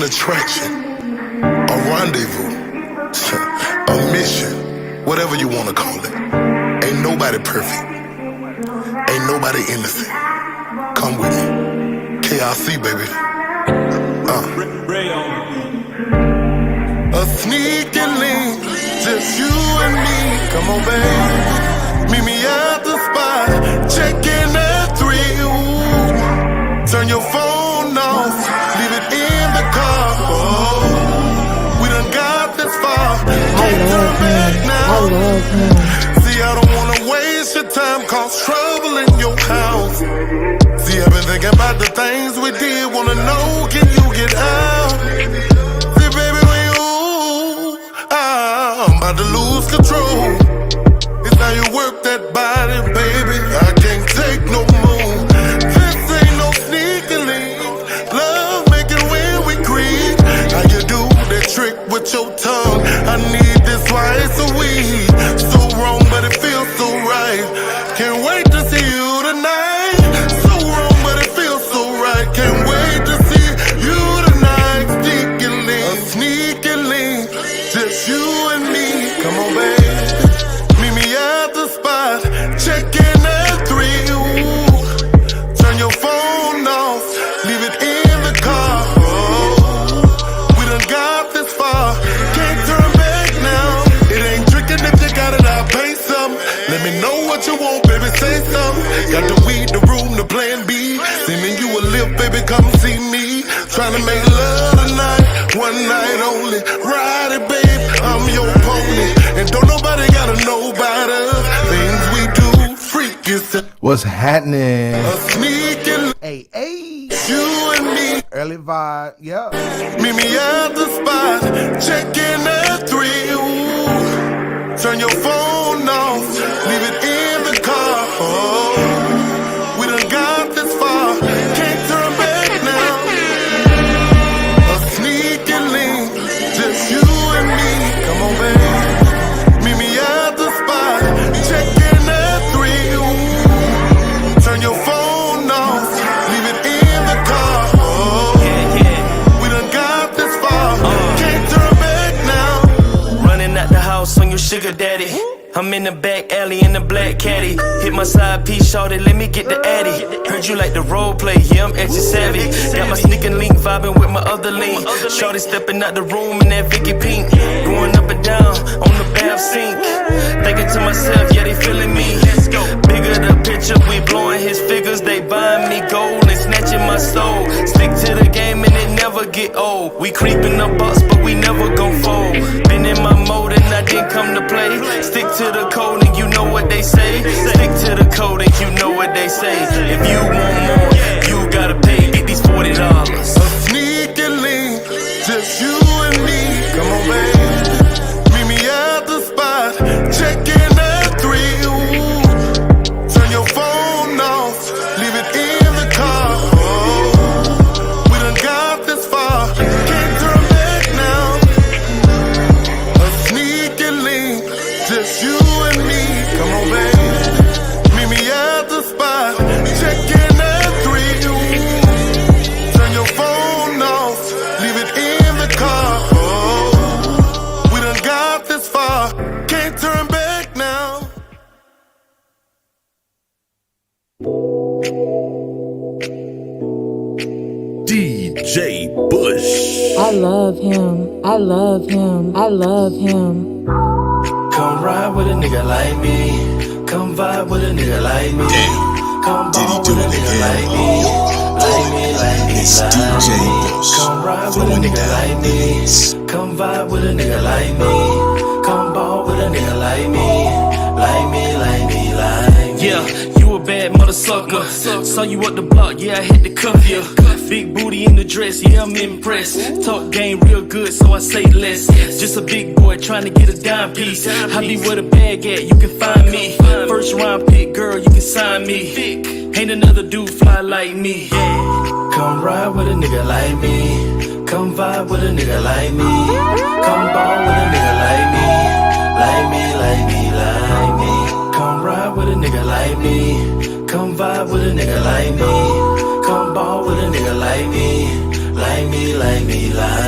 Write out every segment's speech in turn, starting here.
attraction, a rendezvous, a mission, whatever you want to call it. Ain't nobody perfect. Ain't nobody innocent. Come with me. KRC, baby. A sneaky link, just you and me. Come on, baby. Meet me at the spot. Check in at 3. Ooh. Turn your phone off. Leave it in the car. Oh, we done got this far. Can't turn back now. See, I don't wanna waste your time, cause trouble in your house. See, I've been thinking about the things we did. Wanna know, can you get out? See, baby, when you, I'm about to lose control. It's how you work that body, baby. I can't take no more. This ain't no sneaky link. Love making when we creep. How you do that trick with your tongue? I need this twice a week. So wrong, but it feels so right. Can't wait to see you tonight. So wrong, but it feels so right. Can't wait to see you tonight. Sneaky link, a sneaky link. Just you and me. Come on, baby. Meet me at the spot. Check in at 3. Ooh. Turn your phone off. Leave it in the car. Oh, we done got this far. Can't turn back now. It ain't tricking if you got it, I'll pay some. Let me know what you want, baby, say something. Got the weed, the room, the plan B. Seeming you a live, baby, come see me. Trying to make love tonight, one night only. Ride it, babe, I'm your pony. And don't nobody gotta know about us. Things we do, freak is What's happening? a sneaking. Hey, hey. You and me. Early vibe, yeah. Meet me at the spot. Check in at 3. Ooh. Turn your phone off. Leave it in the car. Oh, we done got this far. Can't turn back now. A sneaky link. Just you and me. Come on, baby. Meet me at the spot. Check in at 3. Ooh. Turn your phone off. Leave it in the car. Oh, we done got this far. Can't turn back now. Running out the house on your sugar daddy. I'm in the back alley in the black caddy. Hit my side piece, shorty, let me get the addy. Heard you like the role play, yeah, I'm extra savvy. Got my sneaking link vibing with my other link. Shorty stepping out the room in that Vicky Pink. Going up and down on the bath sink. Thinking to myself, yeah, they feeling me. Bigger the picture, we blowing his figures. They buying me gold and snatching my soul. Stick to the game and it never get old. We creeping the box, but we never gon' fold. Been in my mode and I didn't come to play. Stick to the code and you know what they say. Stick to the code and you know what they say. If you want more, you gotta pay. Get these $40. A sneaky link, just you and me. Come on, baby. Meet me at the spot. Check in at 3. Ooh. Turn your phone off. Leave it in the car. Oh, we done got this far. Can't turn back now. A sneaky link, just you and me. Come on, baby. Meet me at the spot. Check in at 3. Ooh. Turn your phone off. Leave it in the car. Oh, we done got this far. Can't turn back now. DJ Bush. I love him. I love him. I love him. Come ride with a nigga like me. Come vibe with a nigga like me. Come ball with a nigga like me. Like me, like me, like me. Come ride with a nigga like me. Come vibe with a nigga like me. Come ball with a nigga like me. Like me, like me, like me. Yeah, you a bad mother sucker. Saw you up the block, yeah, I had to cuff you. Big booty in the dress, yeah, I'm impressed. Talk game real good, so I say less. Just a big boy trying to get a dime piece. I be where the bag at, you can find me. First round pick, girl, you can sign me. Ain't another dude fly like me. Come ride with a nigga like me. Come vibe with a nigga like me. Come ball with a nigga like me. Like me, like me, like me. Come ride with a nigga like me. Come vibe with a nigga like me. Come ball with a nigga like me. Like me, like me, like me.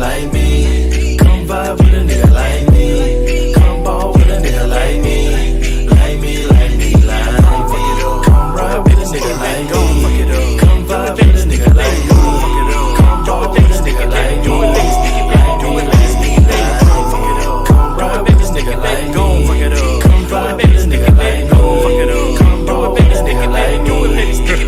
like me. Come vibe with a nigga like me. Come ball with a nigga like me. Like me, like me, like me. Come ride with a nigga like me. Come vibe with a nigga like me. Come ball with a nigga like me. Like me, like me, like me. Come ride with a nigga like me. Come vibe with a nigga like me. Come ball with a nigga like me.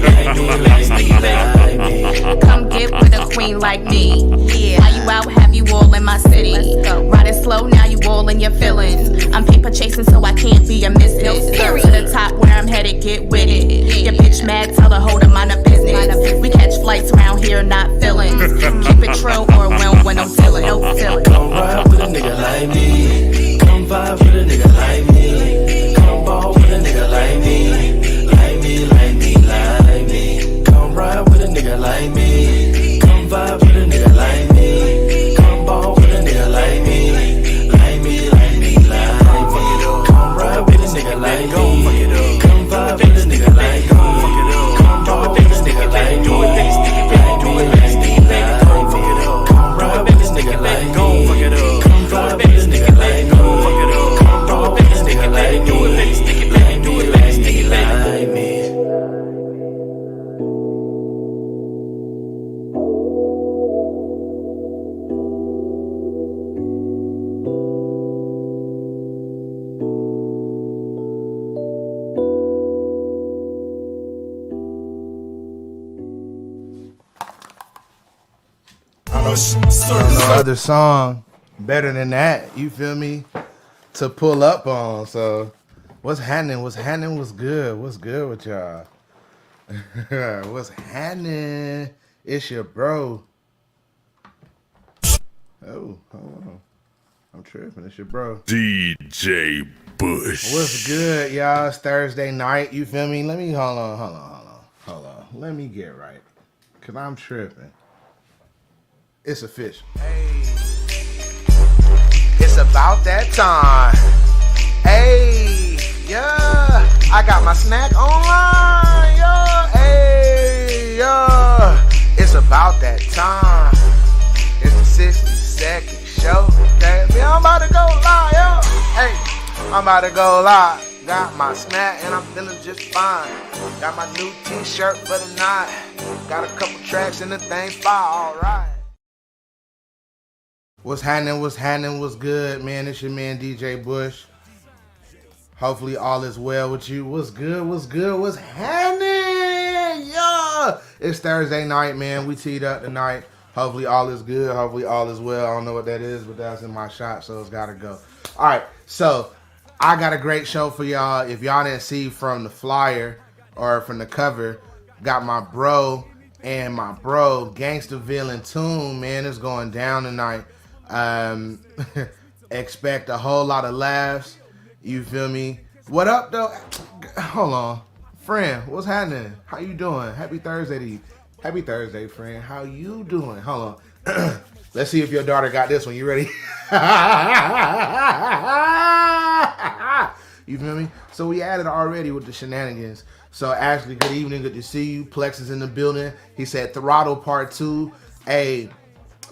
Like me, like me, like me. Come get with a queen like me. Yeah. While you out, have you all in my city. Riding slow, now you all in your feelings. I'm paper chasing, so I can't be a misfit. To the top where I'm headed, get with it. Your bitch mad, tell her hold her mind of business. We catch flights around here, not feelings. Keep it true or well when I'm feeling. No feeling. Come ride with a nigga like me. Come vibe with a nigga like me. Come ball with a nigga like me. Like me, like me, like me. Come ride with a nigga like me. Come vibe with a nigga like me. Come ball with a nigga like me. Like me, like me, like me. Come ride with a nigga like me. Come vibe with a nigga like me. Come ball with a nigga like me. Like me, like me, like me. Come ride with a nigga like me. Come vibe with a nigga like me. Come ball with a nigga like me. Like me, like me, like me. No other song better than that, you feel me, to pull up on. So what's happening? What's happening? What's good? What's good with y'all? What's happening? It's your bro. Oh, hold on. I'm tripping. It's your bro. DJ Bush. What's good, y'all? It's Thursday night. You feel me? Let me hold on. Let me get right. Cause I'm tripping. It's official. Hey. It's about that time. Hey, yeah. I got my snack online, yeah. Hey, yeah. It's about that time. It's the 60-second show. Okay, man, I'm about to go live, yo. Hey, I'm about to go live. Got my snack and I'm feeling just fine. Got my new t-shirt for the night. Got a couple tracks and the thing's fire, alright. What's happening? What's happening? What's good, man? It's your man DJ Bush. Hopefully all is well with you. What's good? What's good? What's happening? Yeah, it's Thursday night, man. We teed up tonight. Hopefully all is good. Hopefully all is well. I don't know what that is, but that's in my shot, so it's gotta go. All right, so I got a great show for y'all. If y'all didn't see from the flyer or from the cover, got my bro and my bro Gainstaville Toon, man. It's going down tonight. Expect a whole lot of laughs. You feel me? What up, though? Hold on. Friend, what's happening? How you doing? Happy Thursday to you. Happy Thursday, friend. How you doing? Hold on. Let's see if your daughter got this one. You ready? You feel me? So we added already with the shenanigans. So Ashley, good evening. Good to see you. Plex is in the building. He said Throttle Part 2. Hey,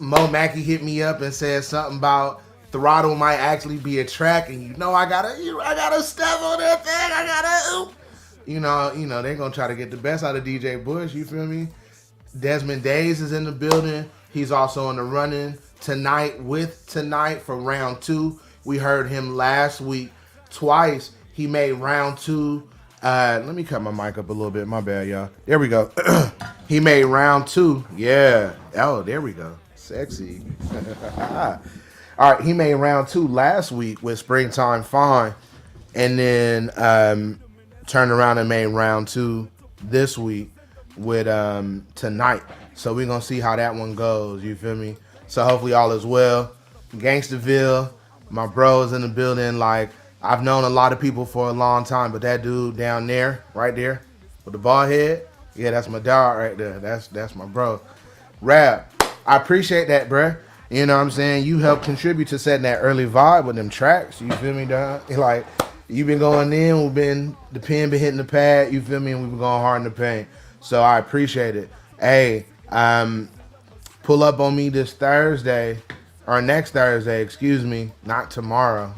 Mo Mackey hit me up and said something about Throttle might actually be a track, and you know I gotta step on that thing. I gotta, you know they're gonna try to get the best out of DJ Bush. You feel me? Desmond Days is in the building. He's also in the running tonight for round 2. We heard him last week twice. He made round 2. Let me cut my mic up a little bit. My bad, y'all. There we go. He made round 2. Yeah. Oh, there we go. Sexy. All right, he made round 2 last week with Springtime Fine, and then turned around and made round 2 this week with Tonight. So we're gonna see how that one goes. You feel me? So hopefully all is well. Gainstaville, my bro is in the building. Like, I've known a lot of people for a long time, but that dude down there, right there, with the bald head, yeah, that's my dog right there. That's my bro. Rap, I appreciate that, bruh. You know what I'm saying? You helped contribute to setting that early vibe with them tracks. You feel me, dog? Like, you've been going in, the pen been hitting the pad, you feel me, and we've been going hard in the paint. So I appreciate it. Hey, pull up on me this Thursday or next Thursday, excuse me, not tomorrow,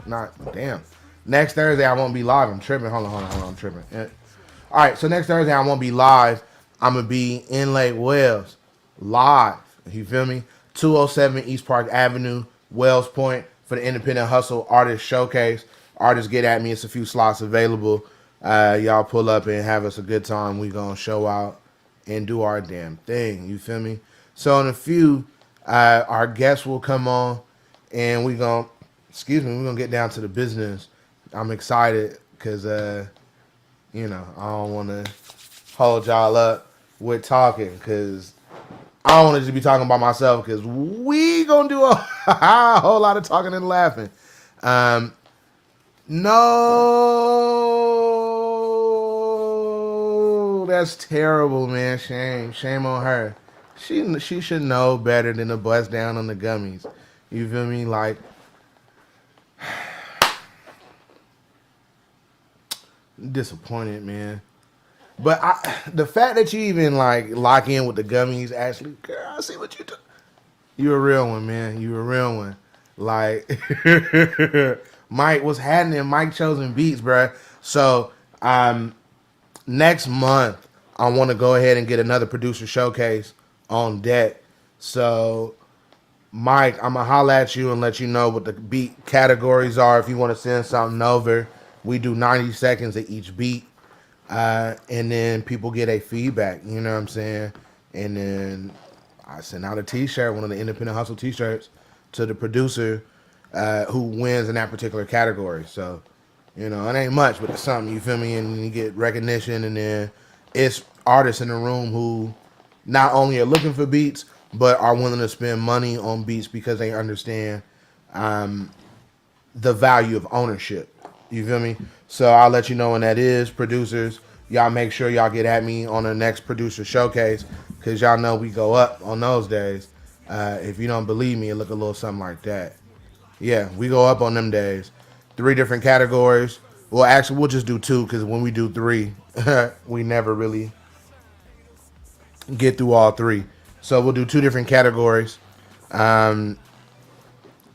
next Thursday I won't be live. I'm tripping. Hold on, I'm tripping. All right, so next Thursday I won't be live. I'm gonna be in Lake Wales, live. You feel me? 207 East Park Avenue, Wells Point, for the Independent Hustle Artist Showcase. Artists get at me. It's a few slots available. Y'all pull up and have us a good time. We gonna show out and do our damn thing. You feel me? So in a few, our guests will come on, and we're gonna get down to the business. I'm excited because I don't want to hold y'all up with talking, because I don't want to just be talking about myself, because we gonna do a whole lot of talking and laughing. No, that's terrible, man. Shame on her. She should know better than to bust down on the gummies. You feel me? Like, disappointed, man. But the fact that you even like lock in with the gummies, Ashley, girl, I see what you do. You a real one, man. You a real one. Like, Mike, what's happening? Mike Chosen Beats, bro. So, next month, I want to go ahead and get another producer showcase on deck. So, Mike, I'm going to holler at you and let you know what the beat categories are. If you want to send something over, we do 90 seconds of each beat. And then people get a feedback, you know what I'm saying? And then I send out a t-shirt, one of the Independent Hustle t-shirts, to the producer who wins in that particular category. So, it ain't much, but it's something, you feel me? And you get recognition, and then it's artists in the room who not only are looking for beats, but are willing to spend money on beats because they understand the value of ownership. You feel me? So I'll let you know when that is. Producers, y'all make sure y'all get at me on the next producer showcase, because y'all know we go up on those days. If you don't believe me, it look a little something like that. Yeah, we go up on them days. 3 different categories. Well, actually, we'll just do 2, because when we do 3, we never really get through all 3. So we'll do 2 different categories. And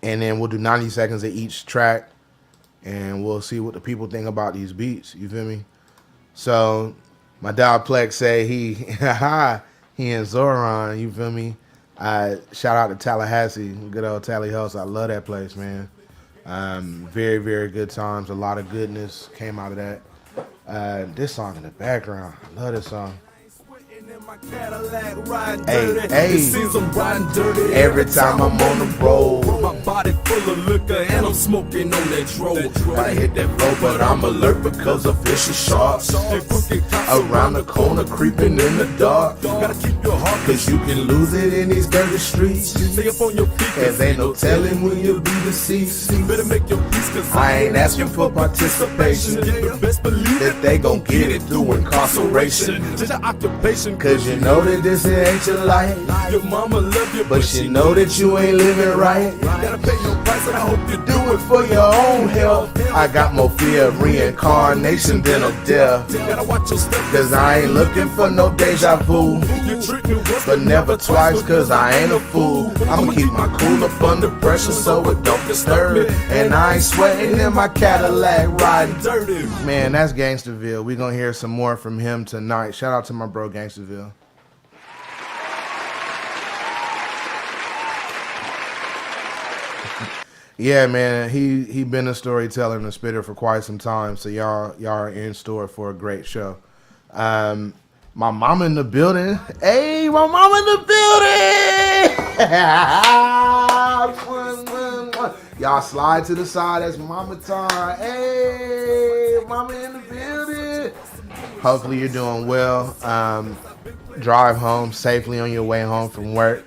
then we'll do 90 seconds of each track. And we'll see what the people think about these beats. You feel me? So my dog Plex say he and Zoran, you feel me? Shout out to Tallahassee, good old Tally House. I love that place, man. Very, very good times. A lot of goodness came out of that. This song in the background, I love this song. Hey, every time I'm on the road, my body full of liquor and I'm smoking on that road. I hit that road, but I'm alert because of vicious sharks around the corner, creeping in the dark. Gotta keep your heart, cause you can lose it in these dirty streets. Stay up on your feet, cause ain't no telling when you'll be deceased. Better make your peace, cause I ain't asking for participation. You best believe that they gon' get it through incarceration. Just your occupation, cause you know that this ain't your life. Your mama love you, but she know that you ain't living right. Gotta pay your price, and I hope you do Do it for your own health. I got more fear of reincarnation than of death. Gotta watch your step, Cause I ain't looking for no deja vu, you treat me once, but never twice, cause I ain't a fool. I'ma keep my cool up under pressure so it don't disturb me. And I ain't sweating in my Cadillac riding dirty. Man, that's Gainstaville. We gonna hear some more from him tonight. Shout out to my bro Gainstaville. Yeah, man, he been a storyteller and a spitter for quite some time. So y'all are in store for a great show. My mama in the building. Hey, my mama in the building. Y'all slide to the side. That's mama time. Hey, mama in the building. Hopefully you're doing well. Drive home safely on your way home from work.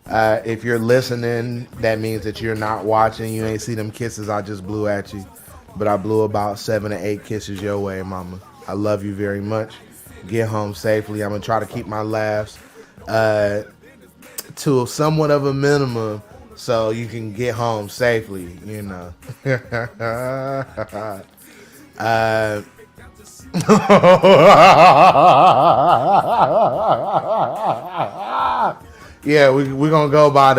If you're listening, that means that you're not watching. You ain't see them kisses I just blew at you. But I blew about 7 to 8 kisses your way, mama. I love you very much. Get home safely. I'm going to try to keep my laughs to somewhat of a minimum so you can get home safely, you know. Yeah, we're gonna go by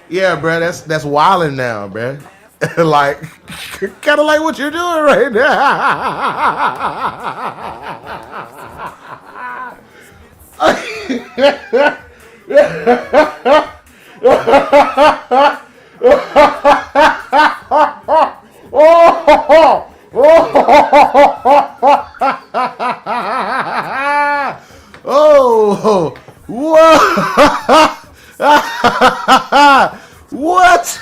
Yeah, bro, that's wildin' now, bro. Like, kind of like what you're doing right now. Oh, whoa. What?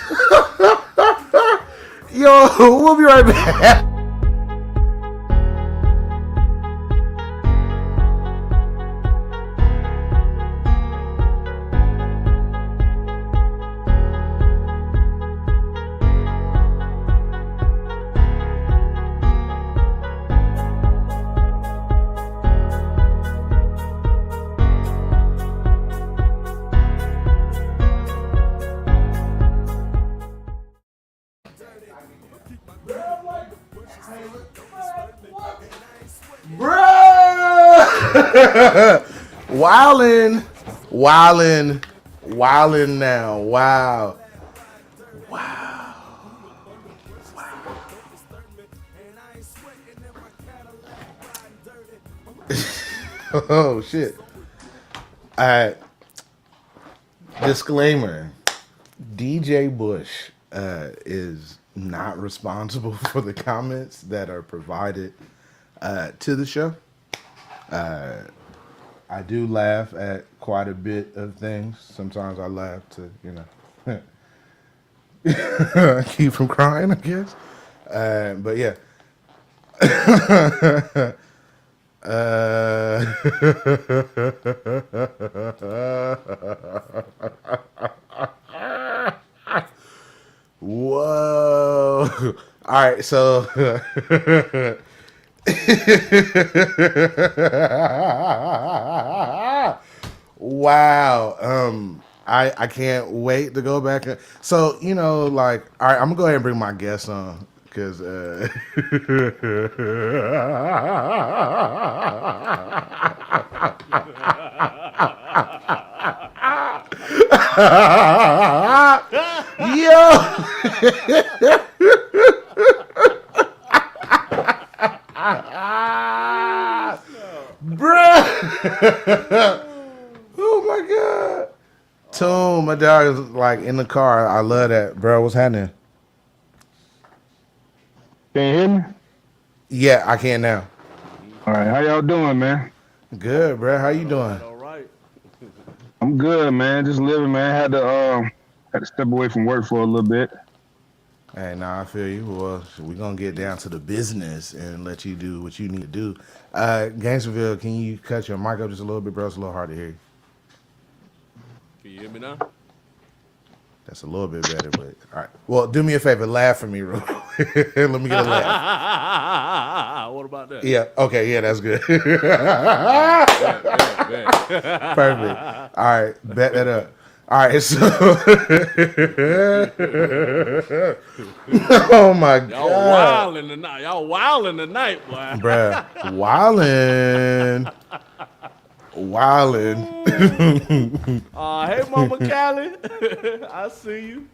Yo, we'll be right back. Wildin' now. Wow. Oh shit. Alright. Disclaimer. DJ Bush is not responsible for the comments that are provided to the show. I do laugh at quite a bit of things. Sometimes I laugh to, keep from crying, I guess. But yeah. Whoa. All right, so wow. I can't wait to go back. So, like, all right, I'm gonna go ahead and bring my guests on because yo. Bruh. Oh my god. Toon, my dog is like in the car. I love that, bro. What's happening? Can you hear me? Yeah, I can now. All right, how y'all doing, man? Good, bro. How you doing? All right. I'm good, man. Just living, man. Had to step away from work for a little bit. Hey, nah, I feel you. Well, we're gonna get down to the business and let you do what you need to do. Gainesville, can you cut your mic up just a little bit, bro? It's a little hard to hear you. Can you hear me now? That's a little bit better, but all right. Well, do me a favor, laugh for me, real quick. Let me get a laugh. What about that? Yeah. Okay. Yeah, that's good. Perfect. All right, bet that up. All right, so oh my god, Y'all wildin' tonight. Y'all wildin' tonight, boy. bruh, wildin'. Hey, Mama Callie. I see you.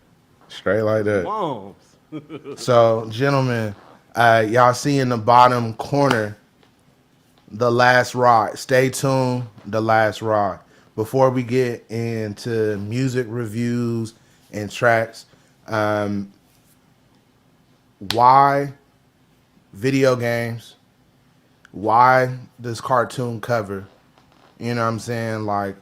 Straight like that. Moms. So, gentlemen, y'all see in the bottom corner the last ride. Stay tuned, the last ride. Before we get into music reviews and tracks, why video games? Why this cartoon cover? You know what I'm saying? Like,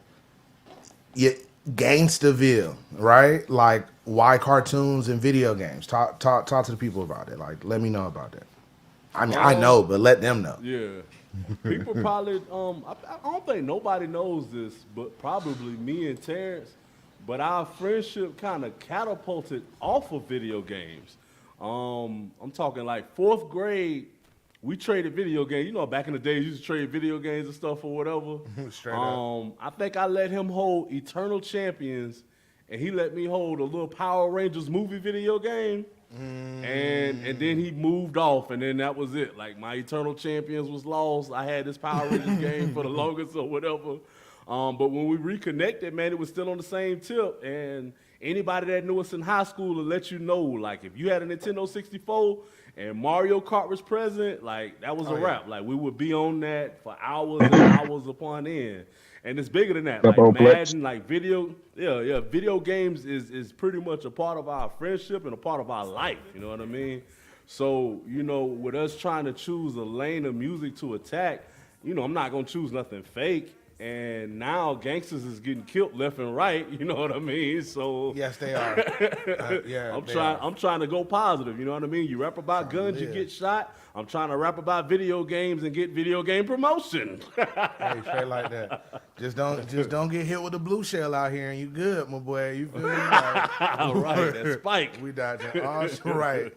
Gainstaville, right? Like, why cartoons and video games? Talk to the people about it. Like, let me know about that. I mean, I know, but let them know. Yeah. People probably, I don't think nobody knows this, but probably me and Terrence, but our friendship kind of catapulted off of video games. I'm talking like 4th grade, we traded video games. You know, back in the day, you used to trade video games and stuff or whatever. Straight up. I think I let him hold Eternal Champions and he let me hold a little Power Rangers movie video game. And then he moved off, and then that was it. Like, my Eternal Champions was lost. I had this Power Rangers game for the longest or whatever. But when we reconnected, man, it was still on the same tip. And anybody that knew us in high school will let you know, like, if you had a Nintendo 64 and Mario Kart was present, like, that was a wrap. Like, we would be on that for hours and hours upon end. And it's bigger than that. Like, Madden, like, video games is pretty much a part of our friendship and a part of our life, you know what I mean? So, you know, with us trying to choose a lane of music to attack, you know, I'm not going to choose nothing fake. And now gangsters is getting killed left and right, you know what I mean? So yes, they are. I'm trying to go positive, you know what I mean? You rap about guns, you get shot. I'm trying to rap about video games and get video game promotion. Hey, straight like that. Just don't get hit with the blue shell out here, and you good, my boy. You feel me? Like, all right, that spike. We dodged that. All right.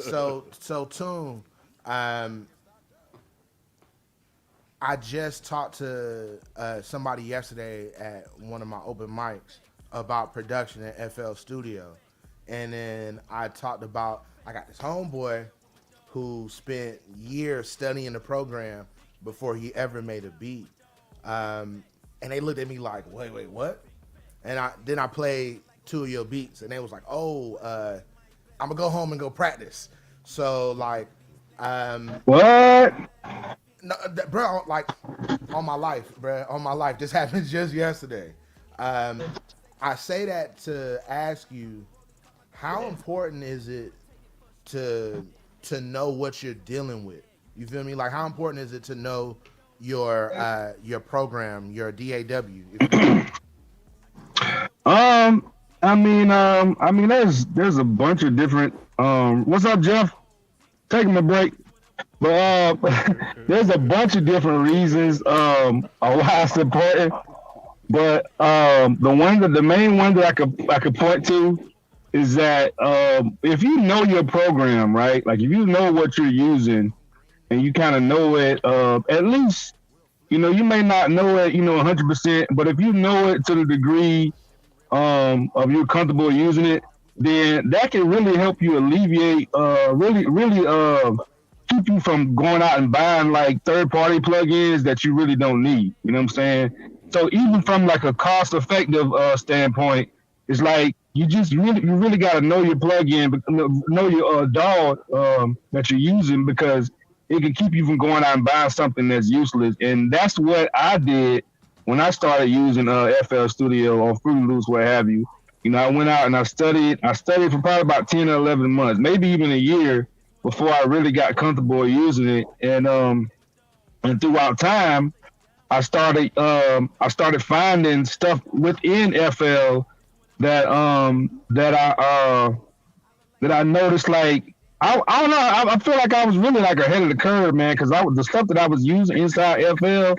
So Toon, I just talked to somebody yesterday at one of my open mics about production at FL Studio. And then I talked about, I got this homeboy who spent years studying the program before he ever made a beat. And they looked at me like, wait, what? And then I played 2 of your beats, and they was like, I'm gonna go home and go practice. So like, What? no, bro, like, on my life. This happened just yesterday. I say that to ask you, how important is it to know what you're dealing with? You feel me? Like, how important is it to know your program, your DAW? I mean, there's a bunch of different. What's up, Jeff? Taking a break. But there's a bunch of different reasons why it's important. But the main one that I could point to is that if you know your program, right? Like, if you know what you're using and you kind of know it, at least, you know, you may not know it, 100%, but if you know it to the degree of you're comfortable using it, then that can really help you alleviate, really keep you from going out and buying like third-party plugins that you really don't need. You know what I'm saying? So even from like a cost-effective standpoint, it's like you really got to know your plugin, know your DAW that you're using, because it can keep you from going out and buying something that's useless. And that's what I did when I started using FL Studio or Fruity Loops, what have you. You know, I went out and I studied for probably about 10 or 11 months, maybe even a year, before I really got comfortable using it. And throughout time, I started finding stuff within FL that I noticed, like, I don't know, I feel like I was really like ahead of the curve, man, because the stuff that I was using inside FL,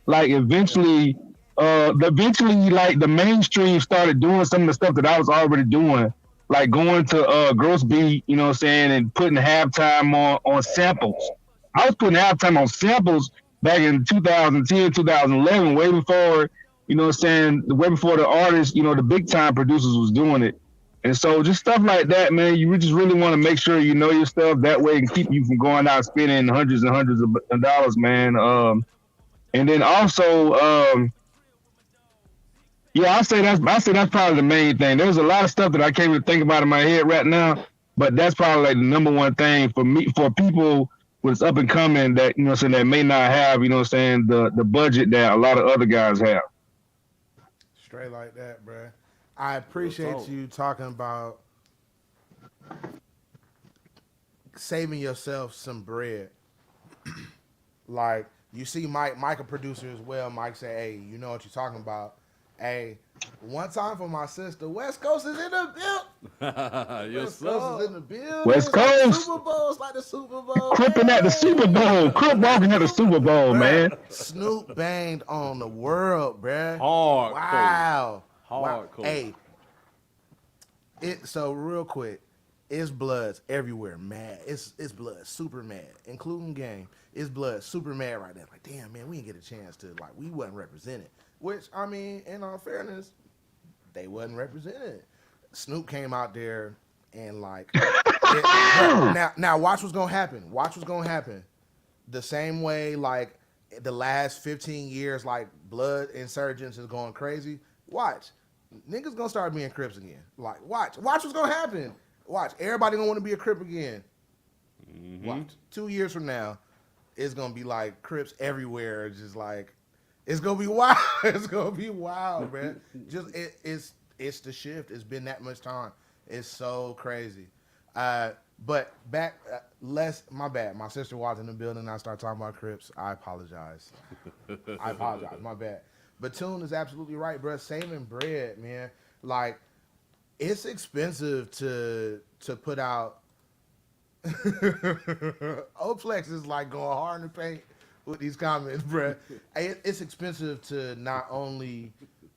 like, eventually like the mainstream started doing some of the stuff that I was already doing, like going to Gross Beat, you know what I'm saying, and putting halftime on samples. I was putting halftime on samples back in 2010, 2011, way before, you know what I'm saying, way before the artists, you know, the big time producers was doing it. And so just stuff like that, man, you just really want to make sure you know your stuff. That way it can keep you from going out spending hundreds and hundreds of dollars, man. And then also, I say that's probably the main thing. There's a lot of stuff that I can't even think about in my head right now, but that's probably like the number one thing for people what's up and coming that, you know what I'm saying, that may not have, you know what I'm saying, the budget that a lot of other guys have. Straight like that, bruh. I appreciate you talking about saving yourself some bread. Like, you see Mike a producer as well. Mike say, hey, you know what you're talking about. Hey, one time for my sister, West Coast is in the building. Yes, West Coast is in the building. West Coast. Like Super Bowl. It's like the Super Bowl. Cripping at the Super Bowl. Crip walking at the Super Bowl, man. Snoop banged on the world, bruh. Hard. Wow. Hard. Hey, so real quick, it's Bloods everywhere, mad. It's Blood super mad, including Game. It's Blood super mad right now. Like, damn, man, we didn't get a chance to, like, we wasn't represented. Which, I mean, in all fairness, they wasn't represented. Snoop came out there and like now watch what's gonna happen. Watch what's gonna happen. The same way like the last 15 years, like blood insurgents is going crazy. Watch. Niggas gonna start being Crips again. Like, watch what's gonna happen. Watch. Everybody gonna want to be a Crip again. Watch. 2 years from now, it's gonna be like Crips everywhere. Just like, it's gonna be wild. It's gonna be wild, man. Just it's the shift. It's been that much time. It's so crazy. But back, my bad. My sister was in the building and I started talking about Crips. I apologize. My bad. But Toon is absolutely right, bro. Saving bread, man. Like, it's expensive to put out. Oplex is like going hard in the paint with these comments, bro. It's expensive to not only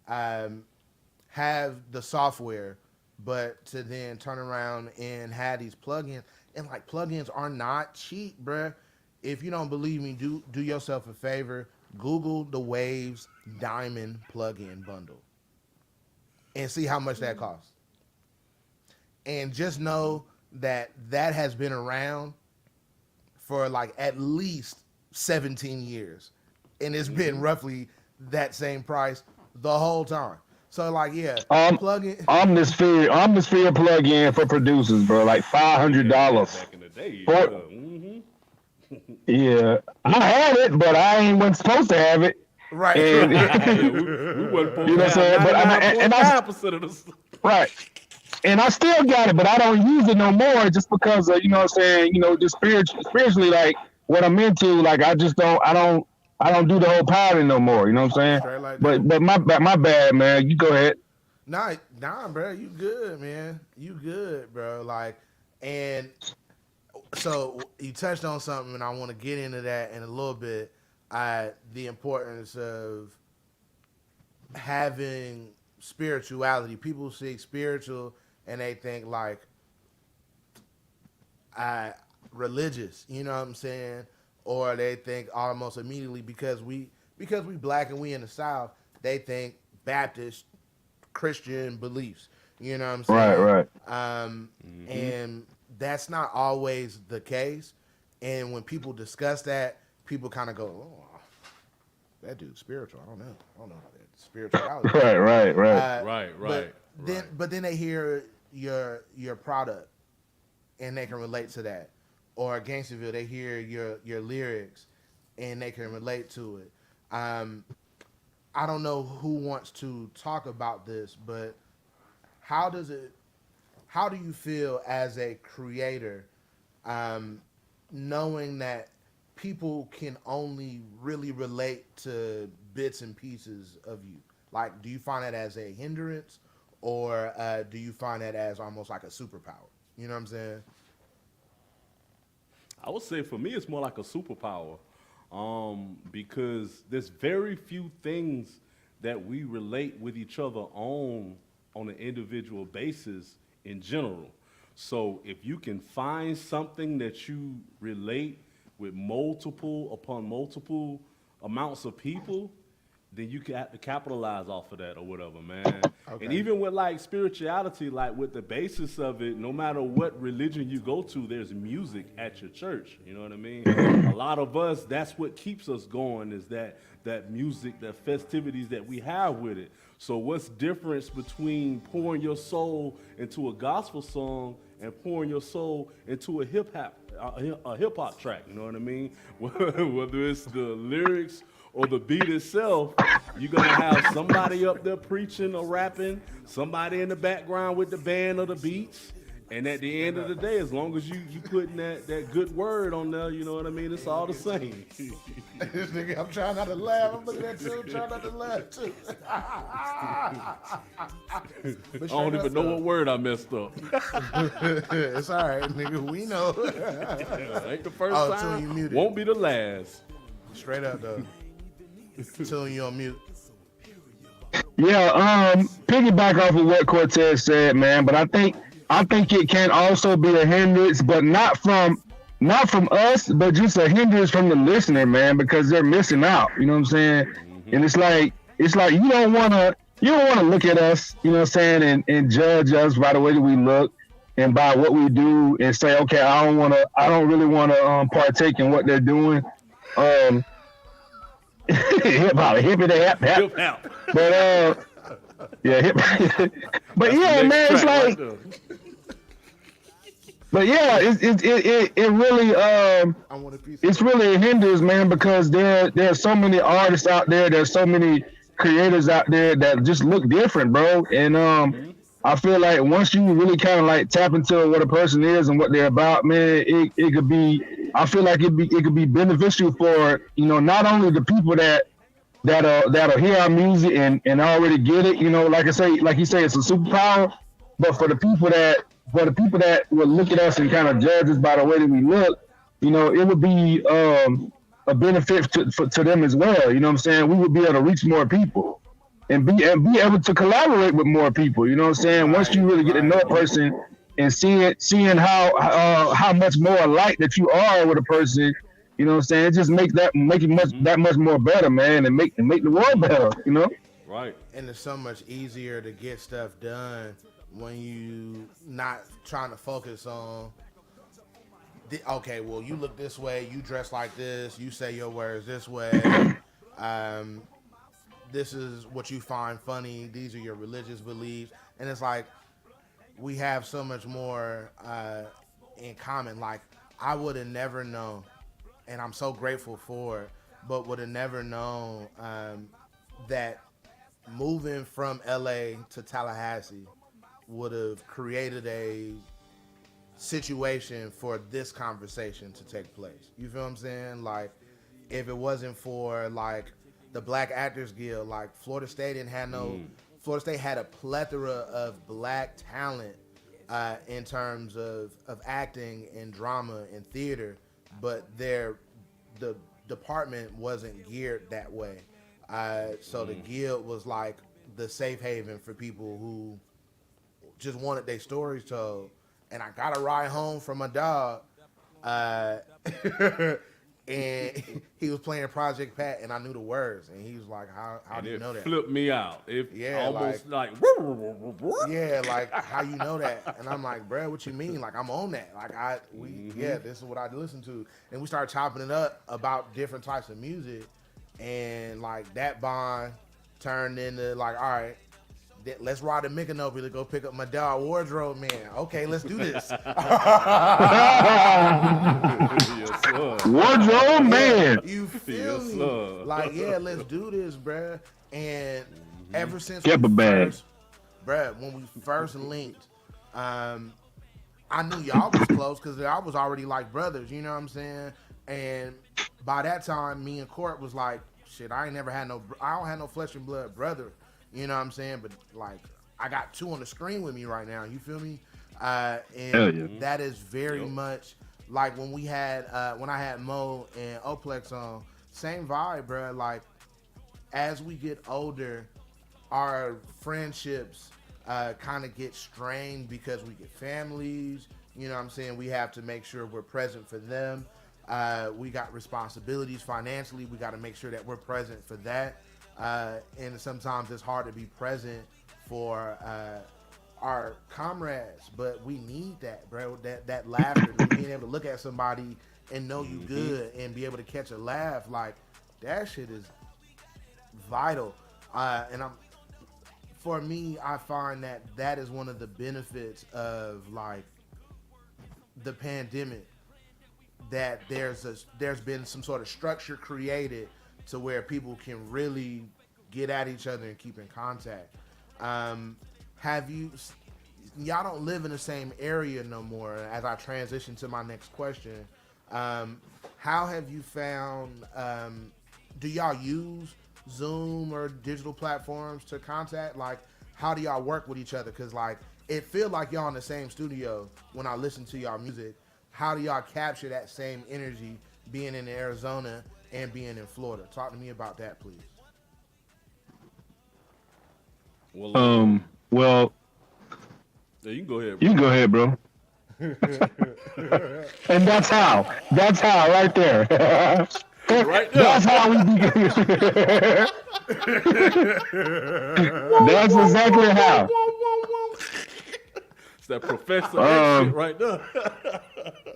have the software, but to then turn around and have these plugins. And like, plugins are not cheap, bruh. If you don't believe me, do yourself a favor. Google the Waves Diamond plugin bundle and see how much that costs. And just know that has been around for like at least 17 years. And it's been roughly that same price the whole time. So like, yeah, plug-in. Omnisphere plug-in for producers, bro, like $500. Back in the day, yeah, I had it, but I wasn't supposed to have it. Right. And, we wasn't supposed you know what I'm saying? But right. And I still got it, but I don't use it no more just because of, you know what I'm saying, you know, just spiritually, like what I'm into, like I don't do the whole piloting no more, you know what I'm saying? Like but my bad, man. You go ahead. Nah, bro, you good, man. You good, bro. Like, and so you touched on something, and I want to get into that in a little bit. The importance of having spirituality. People see spiritual and they think like religious, you know what I'm saying? Or they think almost immediately because we black and we in the South, they think Baptist Christian beliefs. You know what I'm saying? Right. And that's not always the case. And when people discuss that, people kind of go, "Oh, that dude's spiritual. I don't know about that spirituality." Right. But then they hear your product, and they can relate to that. Or Gainstaville, they hear your lyrics, and they can relate to it. I don't know who wants to talk about this, but how do you feel as a creator, knowing that people can only really relate to bits and pieces of you? Like, do you find that as a hindrance, or do you find that as almost like a superpower? You know what I'm saying? I would say for me, it's more like a superpower, because there's very few things that we relate with each other on an individual basis in general. So if you can find something that you relate with multiple upon multiple amounts of people, then you can capitalize off of that or whatever, man. Okay. And even with like spirituality, like with the basis of it, no matter what religion you go to, there's music at your church. You know what I mean? A lot of us, that's what keeps us going, is that music, the festivities that we have with it. So what's the difference between pouring your soul into a gospel song and pouring your soul into a hip hop track? You know what I mean? Whether it's the lyrics or the beat itself, you're gonna have somebody up there preaching or rapping, somebody in the background with the band or the beats, and at the end of the day, as long as you putting that good word on there, you know what I mean, it's all the same. This nigga, I'm trying not to laugh. I'm looking at you, trying not to laugh too. I don't even know what word I messed up. It's all right, nigga. We know. Ain't the first time. You muted. Won't be the last. Straight up though. Till you on mute. Yeah, piggyback off of what Cortez said, man. But I think it can also be a hindrance, but not from us, but just a hindrance from the listener, man, because they're missing out. You know what I'm saying? Mm-hmm. And it's like you don't want to you don't want to look at us, you know what I'm saying, and judge us by the way that we look and by what we do and say, okay, I don't really want to partake in what they're doing. Hip hop, hip hop. But yeah, but yeah, man, it's like, but yeah, it really it's really hinders, man, because there's so many artists out there, there's so many creators out there that just look different, bro, and I feel like once you really kind of like tap into what a person is and what they're about, man, it could be. I feel like it could be beneficial for, you know, not only the people that'll hear our music and already get it, you know, like you say, it's a superpower. But for the people that will look at us and kind of judge us by the way that we look, you know, it would be a benefit to them as well. You know what I'm saying? We would be able to reach more people and be able to collaborate with more people. You know what I'm saying? Once you really get to know a person and seeing how much more alike that you are with a person, you know what I'm saying? It just make it that much more better, man, and make the world better, you know? Right. And it's so much easier to get stuff done when you not trying to focus on, okay, well, you look this way, you dress like this, you say your words this way, this is what you find funny, these are your religious beliefs, and it's like, we have so much more in common. Like, I would have never known, and I'm so grateful for it, but would have never known that moving from LA to Tallahassee would have created a situation for this conversation to take place. You feel what I'm saying? Like, if it wasn't for like the Black Actors Guild, like Florida State didn't have no. Florida State had a plethora of black talent in terms of acting and drama and theater, but the department wasn't geared that way. So the guild was like the safe haven for people who just wanted their stories told. And I got a ride home from my dog. And he was playing Project Pat, and I knew the words, and he was like, "How do you know that?" Flipped me out. Almost like yeah, like how you know that? And I'm like, "Bro, what you mean? Like I'm on that? Like yeah, this is what I listen to." And we started chopping it up about different types of music, and like that bond turned into like, all right, let's ride to Micanopy to go pick up my dog Wardrobe Man. Okay, let's do this. Yes, sir. Wardrobe Man. You feel me? Sir. Like, yeah, let's do this, bruh. And ever since Get the bag. When we first linked, I knew y'all was close because I was already like brothers, you know what I'm saying? And by that time, me and Court was like, shit, I don't have no flesh and blood brother. You know what I'm saying? But like, I got two on the screen with me right now. You feel me? And that is very much like when I had Mo and Oplex on. Same vibe, bro. Like, as we get older, our friendships kind of get strained because we get families. You know what I'm saying? We have to make sure we're present for them. We got responsibilities financially. We got to make sure that we're present for that. And sometimes it's hard to be present for our comrades, but we need that, bro. That laughter, being able to look at somebody and know you good and be able to catch a laugh, like that shit is vital. And for me, I find that is one of the benefits of like the pandemic, that there's been some sort of structure created to where people can really get at each other and keep in contact. Y'all don't live in the same area no more. As I transition to my next question, how have you found, do y'all use Zoom or digital platforms to contact? Like, how do y'all work with each other? Because like, it feel like y'all in the same studio when I listen to y'all music. How do y'all capture that same energy being in Arizona and being in Florida? Talk to me about that, please. Well, yeah, you can go ahead, bro. You can go ahead, bro. And that's how right there. Right there. That's how we begin. That's exactly how. It's that Professor X shit right there.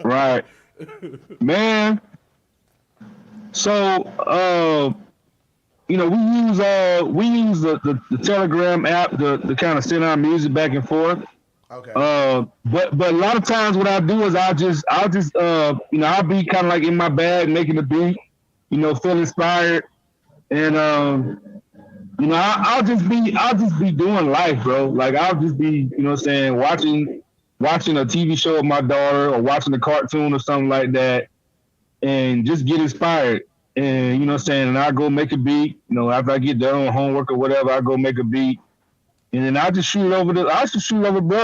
Right. Man. So, you know, we use the Telegram app to kind of send our music back and forth. Okay. But a lot of times what I do is I'll just you know, I'll be kind of like in my bag making the beat, you know, feel inspired, and you know, I'll just be doing life, bro. Like I'll just be, you know what I'm saying, watching a TV show with my daughter or watching a cartoon or something like that, and just get inspired. And you know what I'm saying, and I go make a beat, you know, after I get done on homework or whatever, I go make a beat. And then I just shoot over bro,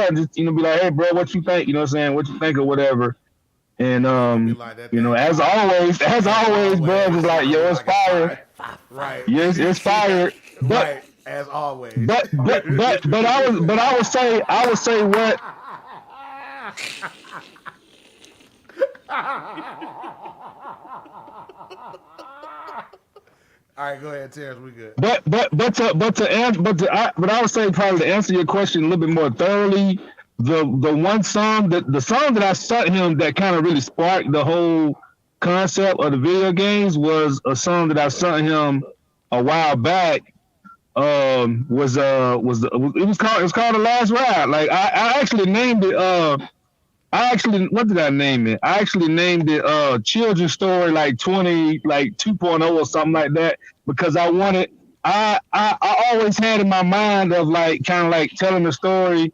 and just, you know, be like, hey bro, what you think? You know what I'm saying? What you think or whatever. And you know, as always, bro, it was like, yo, it's fire. Right. Yes, it's fire. But Right. As always. but I would say what All right, go ahead, Terrence. We good. But I would say probably to answer your question a little bit more thoroughly, the one song the song that I sent him that kind of really sparked the whole concept of the video games was a song that I sent him a while back. It was called The Last Ride. Like I actually named it what did I name it? I actually named it Children's Story like 2.0 or something like that, because I always had in my mind of like kind of like telling the story,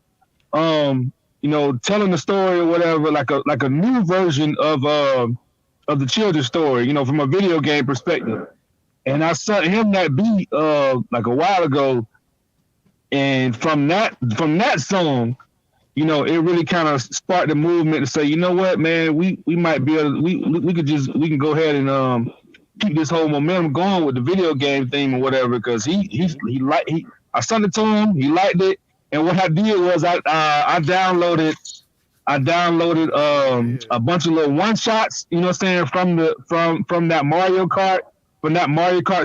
you know, telling the story or whatever, like a new version of the children's story, you know, from a video game perspective. And I sent him that beat like a while ago, and from that song, you know, it really kind of sparked the movement to say, you know what, man, we might be able to, we can go ahead and keep this whole momentum going with the video game theme or whatever, because I sent it to him, he liked it, and what I did was I downloaded a bunch of little one shots, you know what I'm saying, from that Mario Kart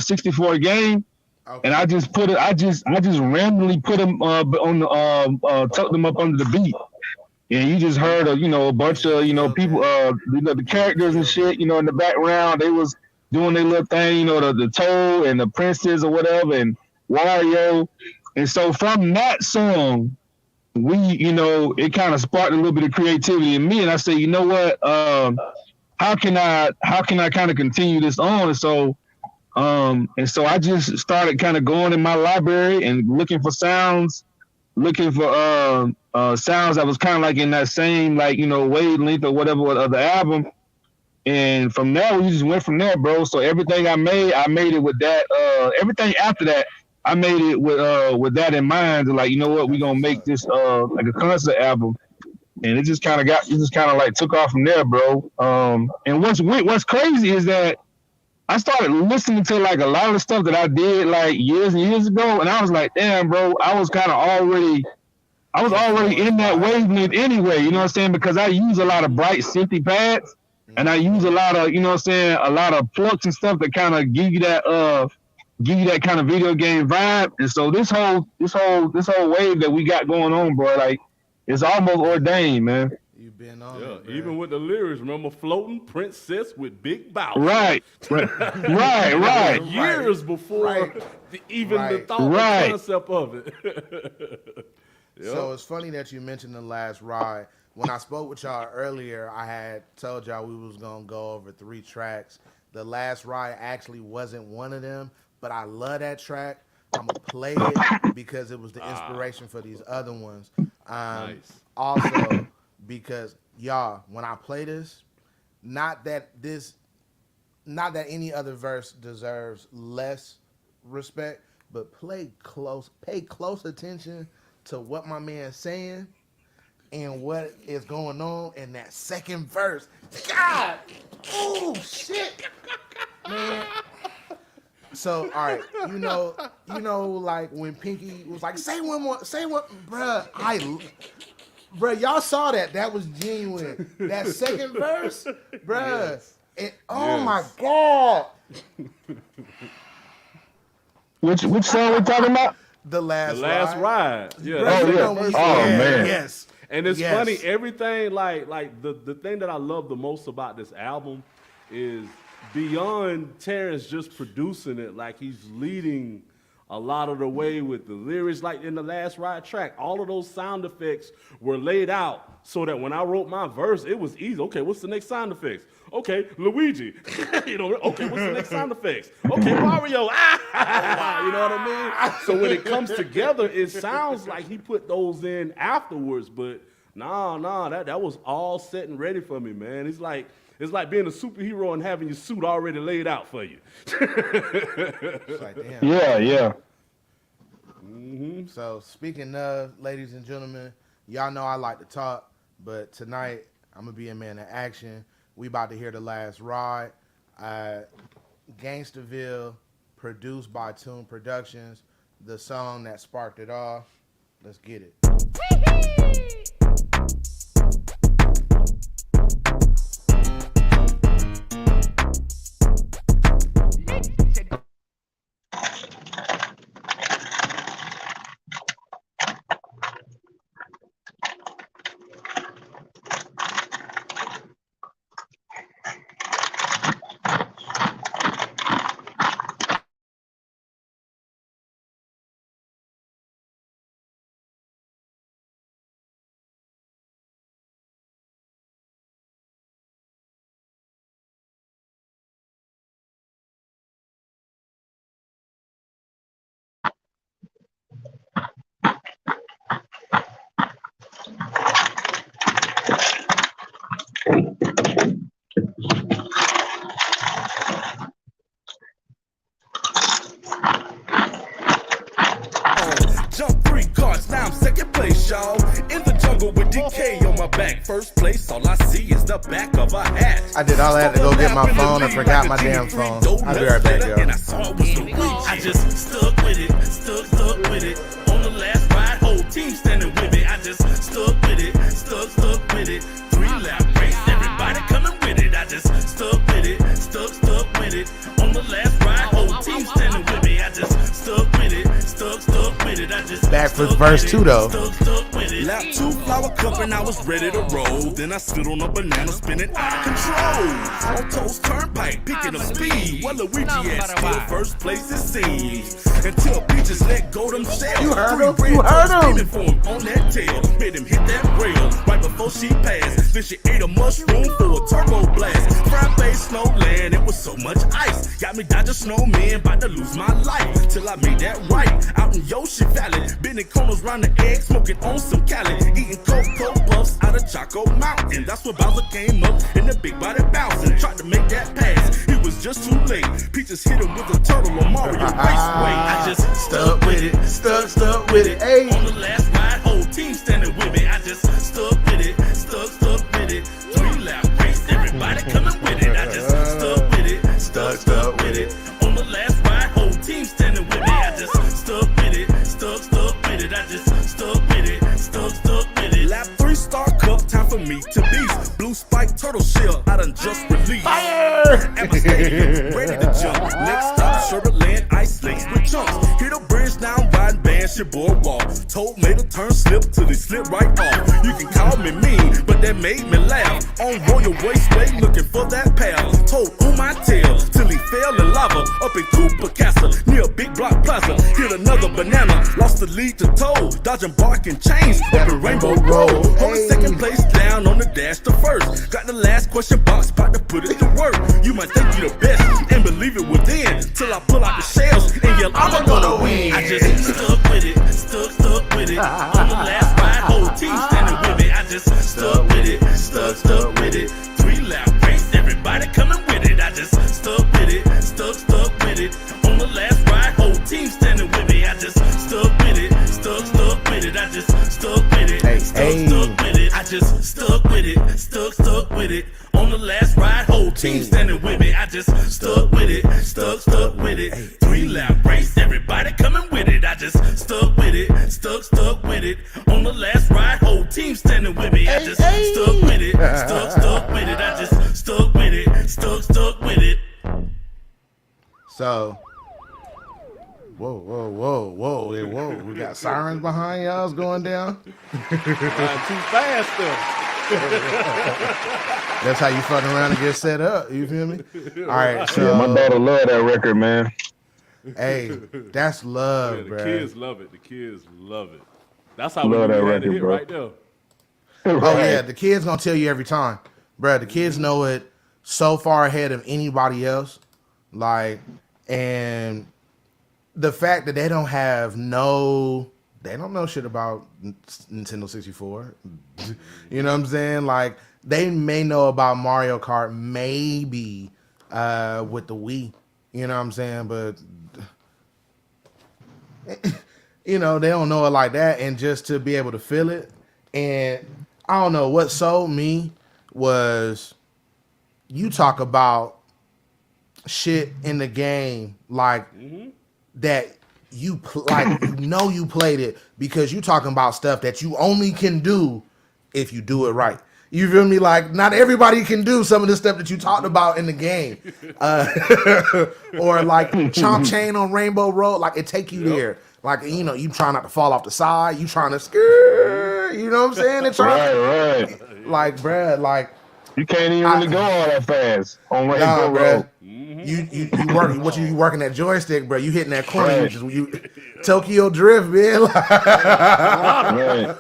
64 game. Okay. And I just randomly put them tucked them up under the beat, and you just heard a bunch of people, the characters and shit, in the background. They was doing their little thing, the Toad and the Princess or whatever, and Wario. And so from that song, it kind of sparked a little bit of creativity in me, and I said, you know what, how can I kind of continue this on? And so I just started kind of going in my library and looking for sounds that was kind of like in that same, wavelength or whatever of the album. And from there, we just went from there, bro. So everything I made it with that. Everything after that, I made it with that in mind. Like, you know what, we're gonna make this like a concert album. And it just kind of like took off from there, bro. And what's crazy is that I started listening to like a lot of the stuff that I did like years and years ago, and I was like, damn, bro, I was already in that wavelength anyway, you know what I'm saying? Because I use a lot of bright synthy pads, and I use a lot of, a lot of plucks and stuff that kind of give you that kind of video game vibe. And so this whole wave that we got going on, bro, like, it's almost ordained, man. You've been on it, man. Even with the lyrics, remember Floating Princess with Big Bowser. Right. Years before the thought and concept of it. Yep. So it's funny that you mentioned The Last Ride. When I spoke with y'all earlier, I had told y'all we was going to go over 3 tracks. The Last Ride actually wasn't one of them, but I love that track. I'm going to play it because it was the inspiration for these other ones. Nice. Also, because y'all, when I play this, not that any other verse deserves less respect, but pay close attention to what my man's saying and what is going on in that second verse. God, oh shit, man. So, all right, like when Pinky was like, say one, bruh, y'all saw that. That was genuine. That second verse, bruh. Yes. And, my God. Which song we talking about? The last ride. Yeah. Bro, yeah. Man. Yes. And it's Yes. funny, everything like the thing that I love the most about this album is beyond Terrence just producing it, like he's leading a lot of the way with the lyrics. Like in the last ride track, all of those sound effects were laid out so that when I wrote my verse, it was easy. Okay, what's the next sound effects? Okay, Luigi. You know, okay, what's the next sound effects? Okay, Mario. Ah! You know what I mean? So when it comes together, it sounds like he put those in afterwards, but nah, that was all set and ready for me, man. It's like being a superhero and having your suit already laid out for you. It's like, damn. Yeah. So speaking of, ladies and gentlemen, y'all know I like to talk, but tonight I'm gonna be a man of action. We about to hear The Last Ride. Gainstaville, produced by Toon Productions. The song that sparked it off. Let's get it. Jump 3 cards, now I'm second place, y'all. In the jungle with DK on my back. First place, all I see is the back of a hat. I did all that to go get my phone and forgot my damn phone. I'll be right back, y'all. And I saw it was the reach. I just stuck with it, stuck with it. On the last ride, whole team standing with me. I just stuck with it, stuck with it. 3-lap race, everybody coming with it. I just stuck with it, stuck with it. On the last ride, whole team standing with me. I just stuck with it, stuck with it. I just Back for verse 2 though. Stuck with it. Lap 2 flower cup and I was ready to roll. Then I stood on a banana spinning out of control. On Toast Turnpike, picking up speed. While Luigi had still first place it seems. Until Peaches let go them shells. You heard him? You heard him? For him on that tail. Made him hit that rail right before she passed. Then she ate a mushroom for a turbo blast. Fried base snowland, it was so much ice. Got me dodging snowman, about to lose my life. Till I made that right out in Yoshi Valley. Bending corners round the egg, smoking on some Cali. Eating Cocoa Puffs out of Choco Mountain. That's when Bowser came up in the big body bouncing. Tried to make that pass, he was just too late. Peaches hit him with a turtle on Mario Raceway. I just stuck with it, stuck with it. Hey. On the last ride, whole team standing with me. I just stuck with it, stuck with it. 3-lap race, everybody coming with it. I just stuck with it, stuck with it. On the last ride, whole team standing with me. I just stuck with it, stuck with it. I just stuck with it, stuck with it. Lap 3 star cup, time for me to beast. Blue spike turtle shell, I done just released. Fire! At my stadium, ready to jump. Next stop, Sherbert Land, ice lakes with chunks. Hit a bridge, now I'm riding bands, your boardwalk. Told made a turn slip till they slip right off. You can call me mean, but that made me laugh. On Royal Raceway, looking for that pal. Told my tail till he fell in lava. Up in Cooper Castle, near Big Block Plaza. Hit another banana, lost the lead to toe. Dodging bark and chains up in Rainbow Road. Holding second place down on the dash to first. Got the last question box, about to put it to work. You might think you the best and believe it within. Till I pull out the shells and yell, I'm gonna win. I just stuck with it, stuck with it. On the last ride, whole team standing with me. I just stuck with it, stuck with it. 3-lap race, everybody coming with it. I just stuck with it, stuck with it. On the last ride, whole team standing with me. I just stuck with it, stuck with it. I just stuck with it, stuck with it. I just stuck with it, stuck with it. On the last ride, whole team standing with me. I just stuck with it, stuck with it. 3-lap race, everybody coming with it. I just stuck with it, stuck with it. On the last ride, whole team standing with me. I just stuck with it, stuck with it. I just stuck with it, stuck with it. So, whoa. We got sirens behind y'all's going down. Too fast though. That's how you fucking around and get set up. You feel me? All right, so Yeah, my daughter love that record, man. hey, that's love, Yeah, the bro. kids love it. The kids love it. That's how we Love that had record, to hit bro. right there. Oh yeah, the kids gonna tell you every time, bro. The kids know it so far ahead of anybody else. Like, and the fact that they don't know shit about Nintendo 64. You know what I'm saying? Like, they may know about Mario Kart, maybe with the Wii. You know what I'm saying? But you know, they don't know it like that, and just to be able to feel it. And I don't know, what sold me was you talk about shit in the game like that you you played it because you talking about stuff that you only can do if you do it right. You feel me? Like, not everybody can do some of the stuff that you talked about in the game. Or like Chomp Chain on Rainbow Road, like it take you there. Like, you know, you trying not to fall off the side, you trying to scare, you know what I'm saying? And Right. like, bruh, like, You can't even really go all that fast on Rainbow Road. You working that joystick, bro? You hitting that corner, Right. you Tokyo Drift, man. Right.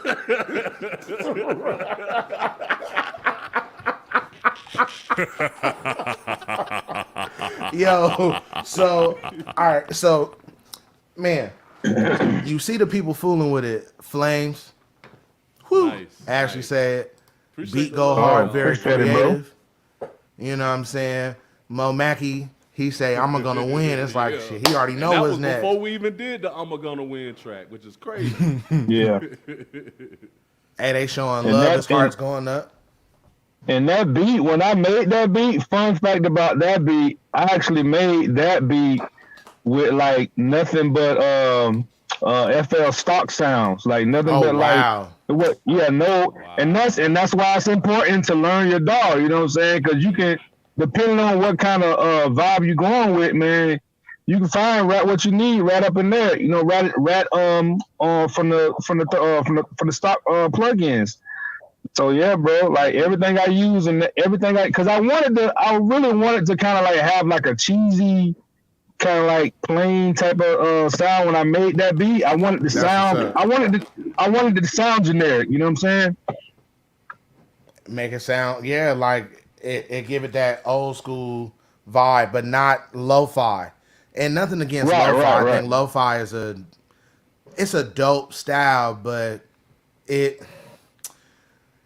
Yo, so all right, so man, you see the people fooling with it. Flames, whoo, Nice, Ashley nice. said, Appreciate beat the go love. hard, very Appreciate it, bro. creative. You know what I'm saying? Mo Mackey, he say, I'm gonna win. It's like, Yeah. shit, he already And know that what's was next. before we even did the I'm gonna win track, which is crazy. Yeah. Hey, they showing And love that- as hearts going up. And that beat, when I made that beat, fun fact about that beat, I actually made that beat with like nothing but FL stock sounds, like nothing Oh, but wow. like what? Yeah, no, and that's why it's important to learn your DAW. You know what I'm saying? Because you can, depending on what kind of vibe you're going with, man, you can find what you need right up in there. You know, from the stock plugins. So yeah, bro, like everything I use and everything because I really wanted to kind of like have like a cheesy, kind of like plain type of sound when I made that beat. I wanted the sound. what's up. I wanted it to sound generic. You know what I'm saying? Make it sound, yeah, like it give it that old school vibe, but not lo-fi. And nothing against Right, lo-fi. right, I think lo-fi is a dope style, but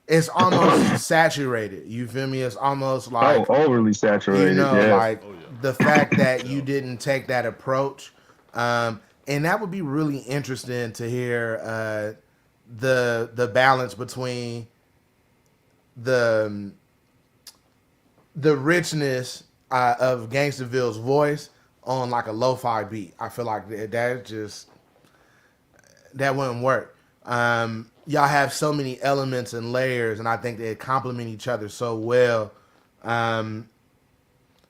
it's almost saturated. You feel me? It's almost like, Overly saturated. you know, yes. like the fact that you didn't take that approach. And that would be really interesting to hear the balance between the richness of Gainstaville's voice on like a lo-fi beat. I feel like that wouldn't work. Y'all have so many elements and layers, and I think they complement each other so well.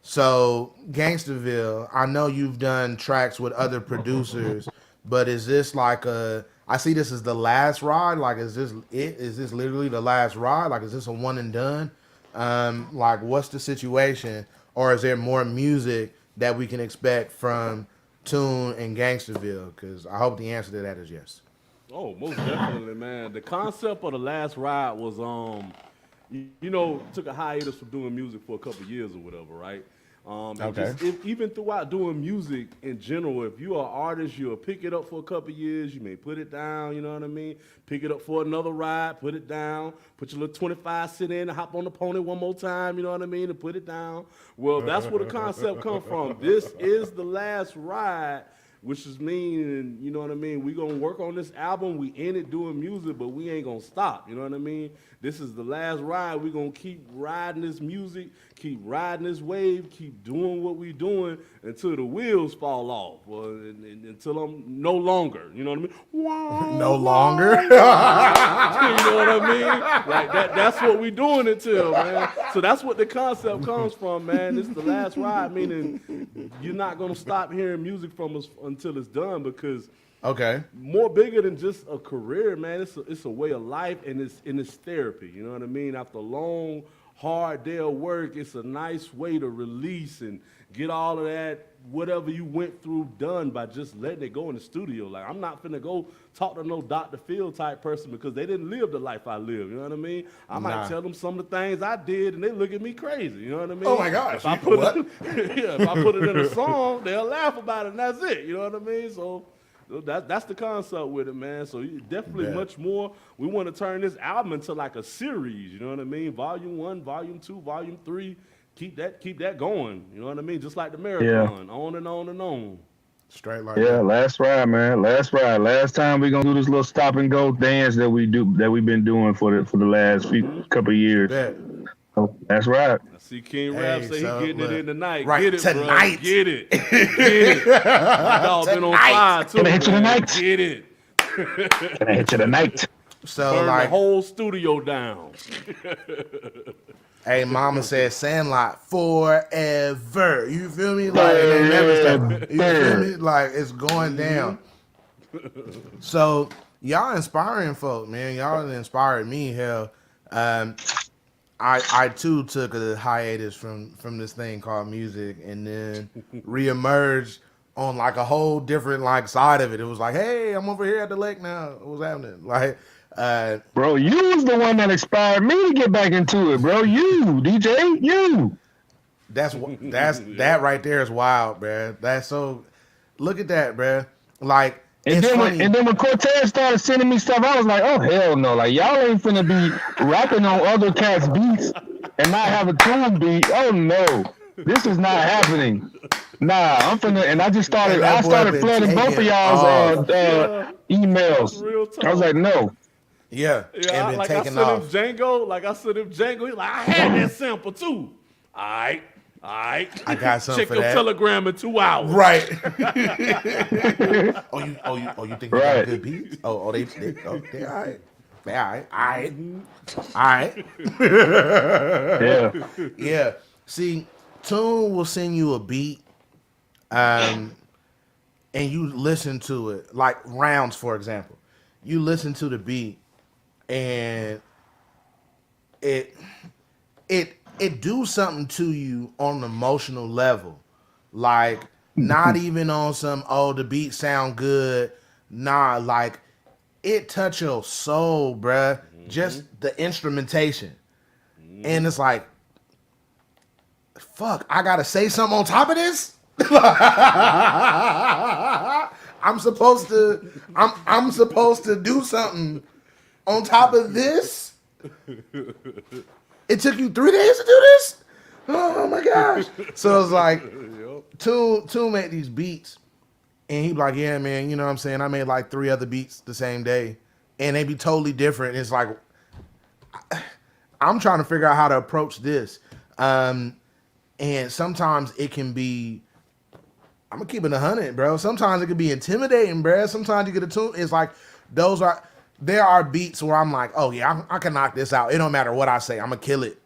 So Gainstaville, I know you've done tracks with other producers, but is this like I see this as the last ride. Like, is this it? Is this literally the last ride? Like, is this a one and done? Like, what's the situation? Or is there more music that we can expect from Toon and Gainstaville? Because I hope the answer to that is yes. Oh, most definitely, man. The concept of the last ride was, took a hiatus from doing music for a couple years or whatever, right? Okay. Even throughout doing music in general, if you're an artist, you'll pick it up for a couple years. You may put it down, you know what I mean? Pick it up for another ride, put it down, put your little 25 cent in, hop on the pony one more time, you know what I mean, and put it down. Well, that's where the concept come from. This is the last ride, which is meaning, you know what I mean, we gonna work on this album, we in it doing music, but we ain't gonna stop, you know what I mean? This is the last ride, we gonna keep riding this music, riding this wave, keep doing what we doing until the wheels fall off, or until I'm no longer. You know what I mean? No longer. You know what I mean? Like that's what we doing until, man. So that's what the concept comes from, man. It's the last ride, meaning you're not gonna stop hearing music from us until it's done, because more bigger than just a career, man. It's a way of life, and it's therapy. You know what I mean? After a long, hard day of work, it's a nice way to release and get all of that, whatever you went through, done by just letting it go in the studio. Like, I'm not finna go talk to no Dr. Phil type person, because they didn't live the life I lived. You know what I mean? I might tell them some of the things I did, and they look at me crazy. You know what I mean? Oh my gosh! If I put it in a song, they'll laugh about it, and that's it. You know what I mean? So that's the concept with it, man. So definitely much more. We want to turn this album into like a series. You know what I mean? Volume 1, Volume 2, Volume 3. Keep that going. You know what I mean? Just like the marathon, on and on and on. Straight like that. Last ride, man. Last ride. Last time we're gonna do this little stop and go dance that we've been doing for the last couple of years. So that's right. I see King Rap say he getting it in tonight. Right, get it, tonight. Bro. Get it. Get it. My dog been on fire too. Can I hit you tonight? Get it. Can I hit you tonight? So Burn like the whole studio down. Hey, mama said Sandlot forever. You feel me? Like it ain't never stop. You feel me? Like it's going down. So y'all inspiring folk, man. Y'all inspired me. Hell, I too took a hiatus from this thing called music, and then reemerged on like a whole different like side of it. It was like, hey, I'm over here at the lake now. What's happening? Like. Bro, you was the one that inspired me to get back into it, bro. You, DJ, you. That right there is wild, bro. That's so. Look at that, bro. Like, and then when Cortez started sending me stuff, I was like, oh hell no! Like y'all ain't finna be rapping on other cats' beats and not have a tune beat. Oh no, this is not happening. Nah, I'm finna, and I started flooding both of y'all's emails. I was like, no. Yeah, and like I sent him Django. He's like, I had that sample too. All right. I got something check for your that. Telegram in 2 hours. Right. you think you got good beats? They all right. They all right. Yeah. See, Toon will send you a beat, and you listen to it, like Rounds, for example. You listen to the beat, and it do something to you on an emotional level, like not even on some the beat sound good. Nah, like it touch your soul, bruh. Just the instrumentation, and it's like, fuck, I gotta say something on top of this. I'm supposed to do something on top of this. It took you 3 days to do this? Oh my gosh. So it's like, Toon made these beats, and he be like, yeah, man, you know what I'm saying? I made like 3 other beats the same day, and they be totally different. It's like, I'm trying to figure out how to approach this. And sometimes it can be, I'm gonna keep it 100, bro. Sometimes it can be intimidating, bro. Sometimes you get a tune. It's like, there are beats where I'm like, oh yeah, I can knock this out. It don't matter what I say, I'm gonna kill it.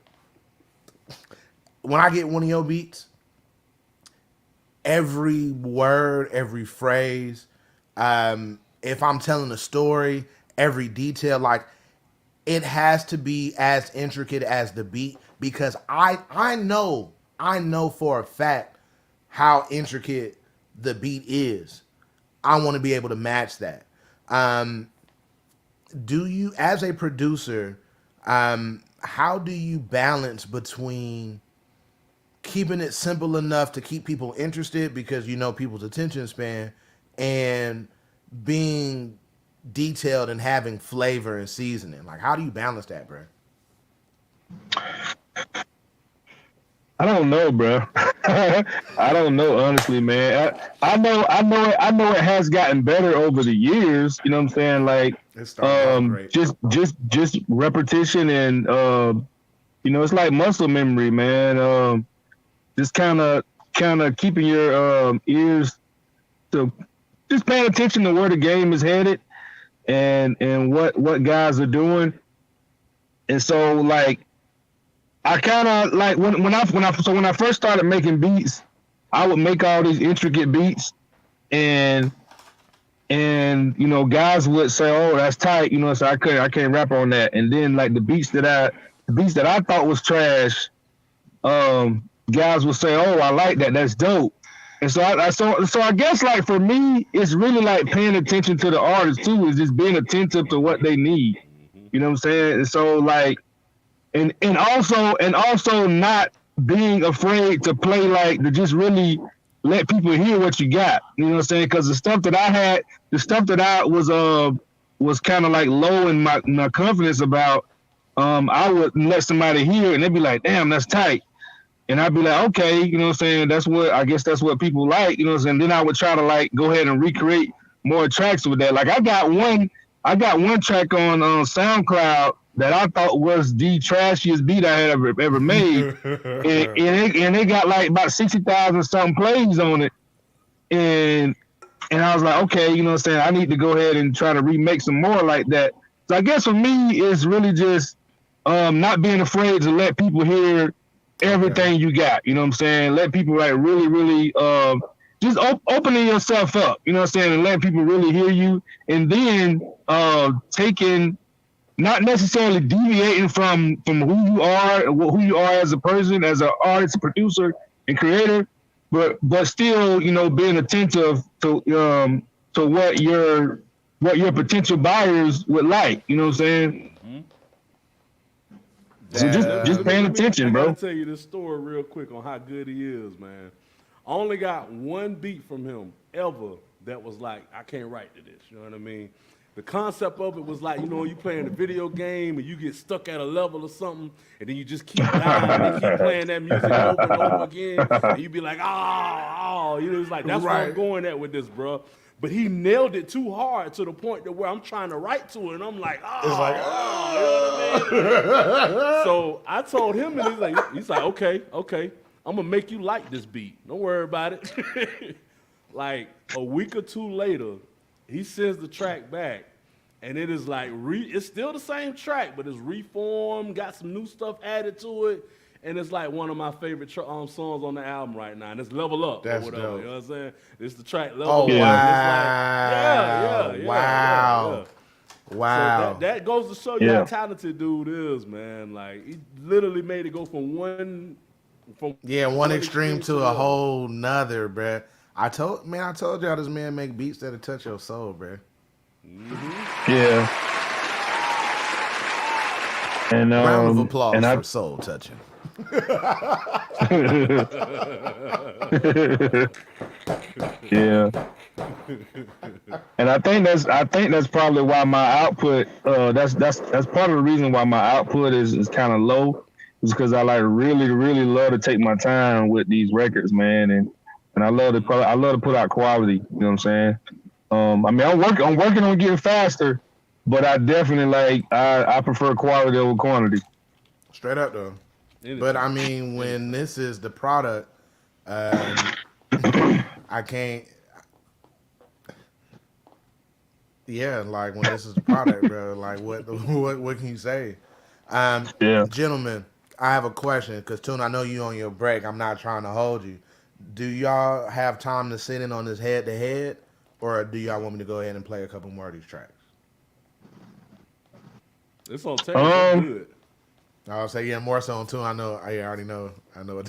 When I get one of your beats, every word, every phrase, if I'm telling a story, every detail, like it has to be as intricate as the beat, because I know for a fact how intricate the beat is. I want to be able to match that. Do you, as a producer, how do you balance between keeping it simple enough to keep people interested, because you know people's attention span, and being detailed and having flavor and seasoning? Like, how do you balance that, bro? I don't know, bro. I don't know, honestly, man. I know it has gotten better over the years. You know what I'm saying? Like, just repetition and it's like muscle memory, man. Just kind of keeping your ears to just paying attention to where the game is headed and what guys are doing. And so like I kind of like when I first started making beats, I would make all these intricate beats and guys would say, "Oh, that's tight," so I can't rap on that. And then like the beats that I thought was trash, guys would say, "Oh, I like that. That's dope." And so I guess like for me, it's really like paying attention to the artist too. Is just being attentive to what they need. You know what I'm saying? And so like, and also not being afraid to play like to just really let people hear what you got. You know what I'm saying? Because the stuff that I was kind of like low in my confidence about, I would let somebody hear it and they'd be like, "Damn, that's tight." And I'd be like, "Okay," you know what I'm saying? I guess that's what people like, you know what I'm saying? Then I would try to like go ahead and recreate more tracks with that. Like I got one track on SoundCloud that I thought was the trashiest beat I had ever made. and it got like about 60,000 something plays on it. And I was like, okay, you know what I'm saying? I need to go ahead and try to remake some more like that. So I guess for me, it's really just not being afraid to let people hear everything you got. You know what I'm saying? Let people like really, really just opening yourself up, you know what I'm saying? And letting people really hear you. And then taking, not necessarily deviating from who you are as a person, as an artist, producer, and creator, but still, being attentive to what your potential buyers would like. You know what I'm saying? So just paying attention, bro. I gotta tell you this story real quick on how good he is, man. I only got one beat from him ever that was like, I can't write to this. You know what I mean? The concept of it was like, you playing a video game and you get stuck at a level or something, and then you just keep dying and keep playing that music over and over again, and you be like, it's like, that's where I'm going at with this, bro. But he nailed it too hard to the point that where I'm trying to write to it, and I'm like, you know what I mean? So I told him, and he's like, okay, I'm gonna make you like this beat. Don't worry about it. Like a week or two later, he sends the track back, and it is like it's still the same track, but it's reformed, got some new stuff added to it, and it's like one of my favorite songs on the album right now. And it's Level Up. That's or whatever. dope. You know what I'm saying? It's the track Level Oh, Up. wow. It's like, Wow. Wow. So that goes to show you how talented dude is, man. Like he literally made it go from one extreme to a whole nother, bruh. I told y'all this man make beats that'll touch your soul, bruh. Mm-hmm. Yeah. And round of applause for soul touching. Yeah. And I think that's probably why my output that's part of the reason why my output is kind of low, is because I like really, really love to take my time with these records, man, and I love to put out quality. You know what I'm saying? I mean, I'm working on getting faster, but I definitely I prefer quality over quantity. Straight up though. But I mean, when this is the product, I can't. Yeah, like when this is the product, bro. Like what can you say? Gentlemen, I have a question because Toon, I know you on your break. I'm not trying to hold you. Do y'all have time to sit in on this head to head, or do y'all want me to go ahead and play a couple more of these tracks? It's on tape. Good. I'll say more so on Toon. I know. I already know. I know.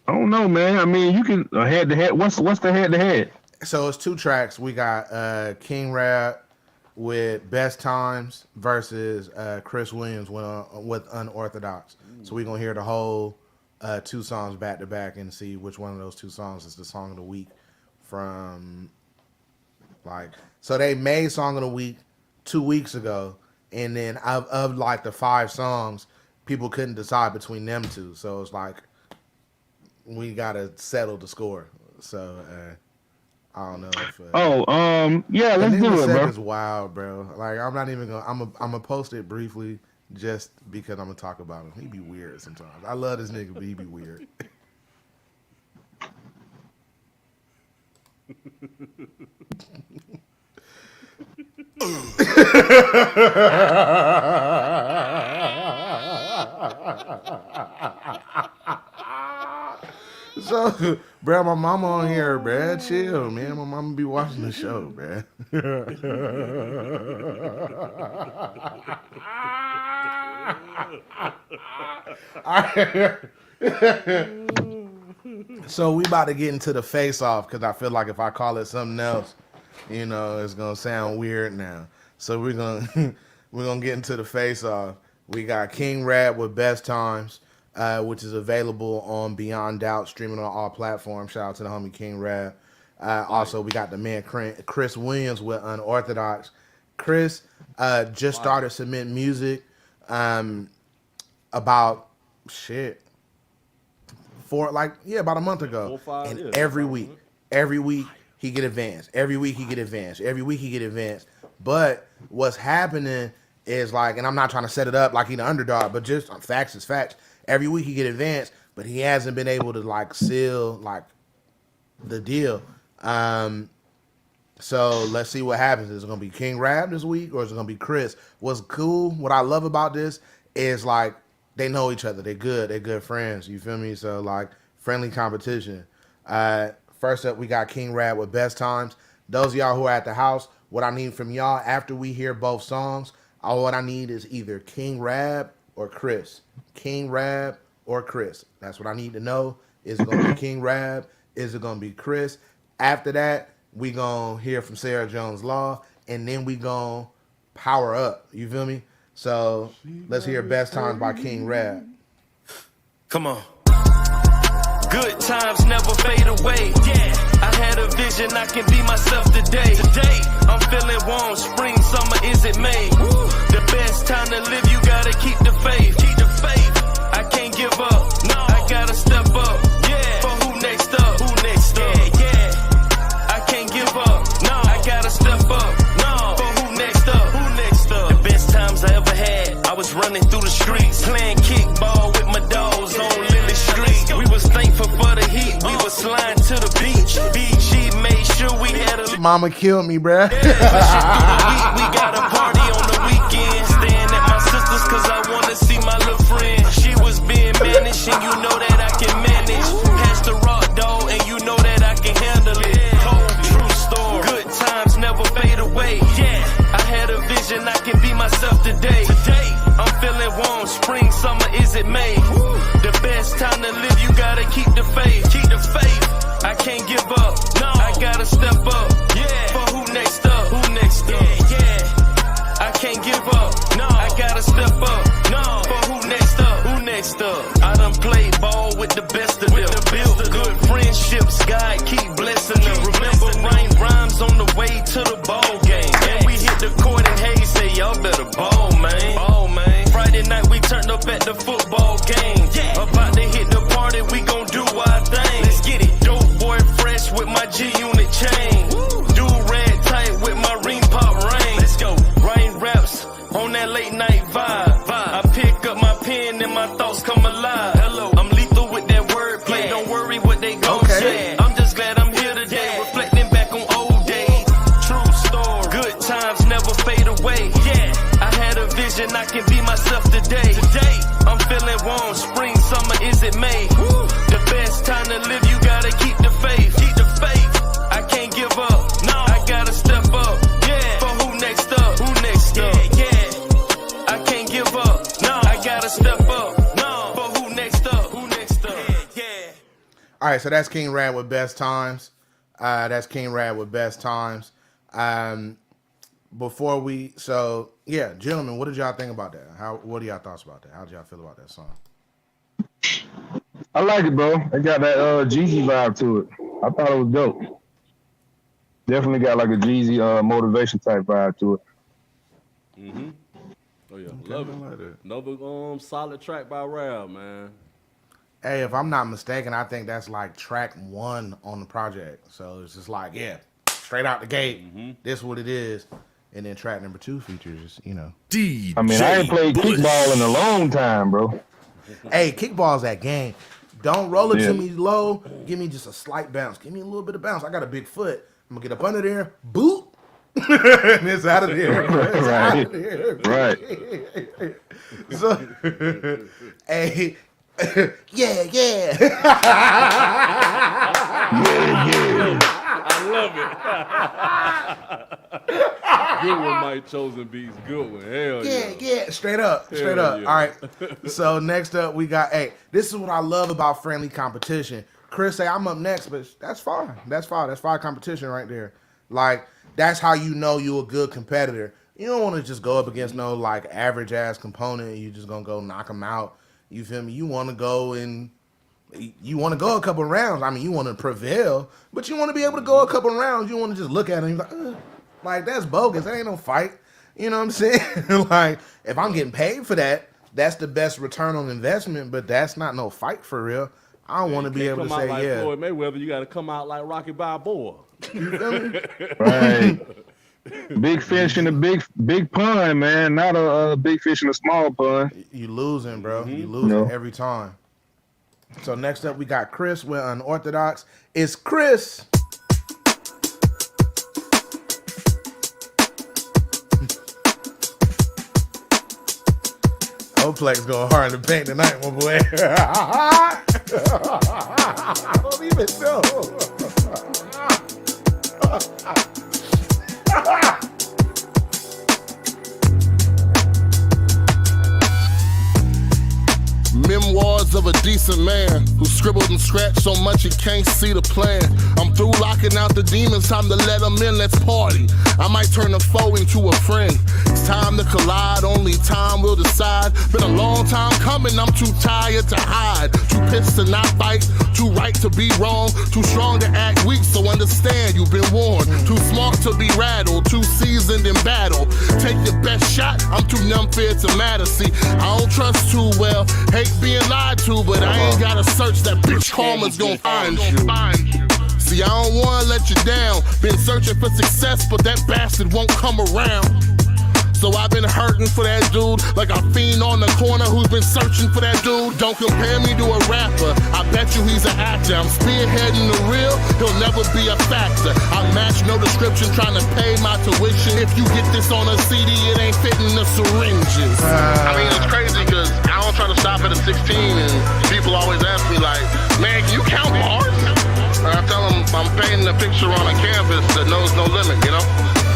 I don't know, man. I mean, you can head to head. What's the head to head? So it's two tracks. We got King Rap with Best Times versus Chris Williams with Unorthodox. So we're gonna hear the whole two songs back to back and see which one of those two songs is the song of the week from so they made Song of the Week 2 weeks ago, and then of like the 5 songs, people couldn't decide between them two. So it's like we gotta settle the score. So I don't know if. Yeah, let's do it, bro. Is wild, bro. Like I'm not even gonna. I'm gonna post it briefly just because I'm gonna talk about him. He be weird sometimes. I love this nigga, but he be weird. So, bro, my mama on here, bro. Chill, man. My mama be watching the show, bro. So we about to get into the face-off because I feel like if I call it something else, you know, it's gonna sound weird now. So we're gonna get into the face-off. We got King Rap with Best Times, which is available on Beyond Doubt, streaming on all platforms. Shout out to the homie King Rap. Also, we got the man Chris Williams with Unorthodox. Chris just started submitting music about about a month ago. And every week he get advanced. Every week he get advanced. But what's happening is like, and I'm not trying to set it up like he's the underdog, but just facts is facts. Every week he get advanced, but he hasn't been able to like seal like the deal. So let's see what happens. Is it gonna be King Rap this week or is it gonna be Chris? What's cool, what I love about this is like they know each other. They're good friends. You feel me? So like friendly competition. First up, we got King Rap with Best Times. Those of y'all who are at the house, what I need from y'all after we hear both songs, what I need is either King Rap or Chris. King Rap or Chris. That's what I need to know. Is it going to be King Rap? Is it going to be Chris? After that, we going to hear from Sarah Jones Law, and then we going to power up. You feel me? So let's hear Best Times by King Rap. Come on. Good times never fade away. Yeah, I had a vision, I can be myself today. Today, I'm feeling warm, spring, summer, is it May? The best time to live, you gotta keep the faith. Keep the faith. I can't give up. No, I gotta step up. Yeah, for who next up? Who next up? Yeah, I can't give up. No, I gotta step up. No, for who next up? Who next up? The best times I ever had. I was running through the streets, playing kickball with my dogs on Lily Street. We was thankful for the heat. We was sliding to the beach. BG made sure we had a Mama killed me, bruh. We got a party on the weekend. Staying at my sister's cause I wanna see my little friend. She was being managed and you know that I can manage. Pass the rock, dog, and you know that I can handle it. Cold, true story. Good times never fade away. Yeah, I had a vision, I can be myself today. Today, I'm feeling warm, spring, summer, is it May? The best time to live, you gotta keep the faith. Keep the faith. I can't give up. No, I gotta step up. Yeah, for who next up? Who next up? Yeah, I can't give up. No, I gotta step up. No, for who next up? Who next up? I done played ball with the best of them. Built good friendships, God keep blessing them. Remember rain rhymes on the way to the ball game. And we hit the court and Hayes say y'all better ball, man. Ball, man. Friday night we turned up at the football game. Yeah, about to hit the party, we gon' do our thing. Let's get it. Dope boy fresh with my G-Unit chain. Do red tight with my ring pop rain. Let's go. Rain raps on that late night vibe. I pick up my pen and my thoughts come alive. Hello, I'm lethal with that wordplay. Don't worry what they gon' say. I'm just glad I'm here today, reflecting back on old days. True story. Good times never fade away. Yeah, I had a vision, I can be myself today. Today, I'm feeling warm, spring, summer, is it May? The best time to live, you gotta keep the faith. Keep the faith. I can't give up. No, I gotta step up. Yeah, for who next up? Who next up? Yeah, I can't give up. No, I gotta step up. No, for who next up? Who next up? Yeah. All right, so that's King Rap with Best Times. That's King Rap with Best Times. Gentlemen, what did y'all think about that? What are y'all thoughts about that? How did y'all feel about that song? I like it, bro. It got that Jeezy vibe to it. I thought it was dope. Definitely got like a Jeezy motivation type vibe to it. Oh yeah, love it. Like that. Another solid track by Rab, man. Hey, if I'm not mistaken, I think that's like track 1 on the project. So it's just like, yeah, straight out the gate. This is what it is. And then track number 2 features, you know. DJ I mean, I ain't played Bush. kickball in a long time, bro. Hey, kickball's that game. Don't roll it to me low. Give me just a slight bounce. Give me a little bit of bounce. I got a big foot. I'm going to get up under there. Boot. And it's out of there. It's out of there. Right. So, hey, yeah. I love it. Good one, Mike Chosen Beats. Good one. Hell yeah. Yeah. Straight up. Yeah. All right. So next up, we got, hey, this is what I love about friendly competition. Chris say, I'm up next, but that's fine. That's fine competition right there. Like, that's how you know you're a good competitor. You don't want to just go up against no, like, average-ass component. You just going to go knock them out. You feel me? You want to go a couple rounds. I mean, you want to prevail, but you want to be able to go a couple rounds. You want to just look at it and be like, that's bogus. That ain't no fight. You know what I'm saying? Like, if I'm getting paid for that, that's the best return on investment, but that's not no fight for real. I don't want to be able to say, like yeah. Floyd Mayweather, you got to come out like Rocky Balboa. You feel me? Right. Big fish in a big pond, man. Not a big fish in a small pond. You losing, bro. You losing every time. So next up, we got Chris with Unorthodox. It's Chris. Oplex going hard in the paint tonight, my boy. I don't even know. Memoirs of a decent man who scribbled and scratched so much he can't see the plan. I'm through locking out the demons, time to let them in, let's party. I might turn a foe into a friend. It's time to collide, only time will decide. Been a long time coming, I'm too tired to hide. Too pissed to not fight, too right to be wrong. Too strong to act weak, so understand you've been warned. Too smart to be rattled, too seasoned in battle. Take your best shot, I'm too numb for it to matter. See, I don't trust too well, hate being lied to, but I ain't gotta search, that bitch karma's gon' find you. See, I don't wanna let you down. Been searching for success, but that bastard won't come around. So I've been hurting for that dude, like a fiend on the corner who's been searching for that dude. Don't compare me to a rapper, I bet you he's an actor. I'm spearheading the real, he'll never be a factor. I match no description, trying to pay my tuition. If you get this on a CD, it ain't fitting the syringes. I mean, it's crazy, cause I don't try to stop at a 16, and people always ask me like, man, can you count bars? And I tell them I'm painting a picture on a canvas that knows no limit, you know?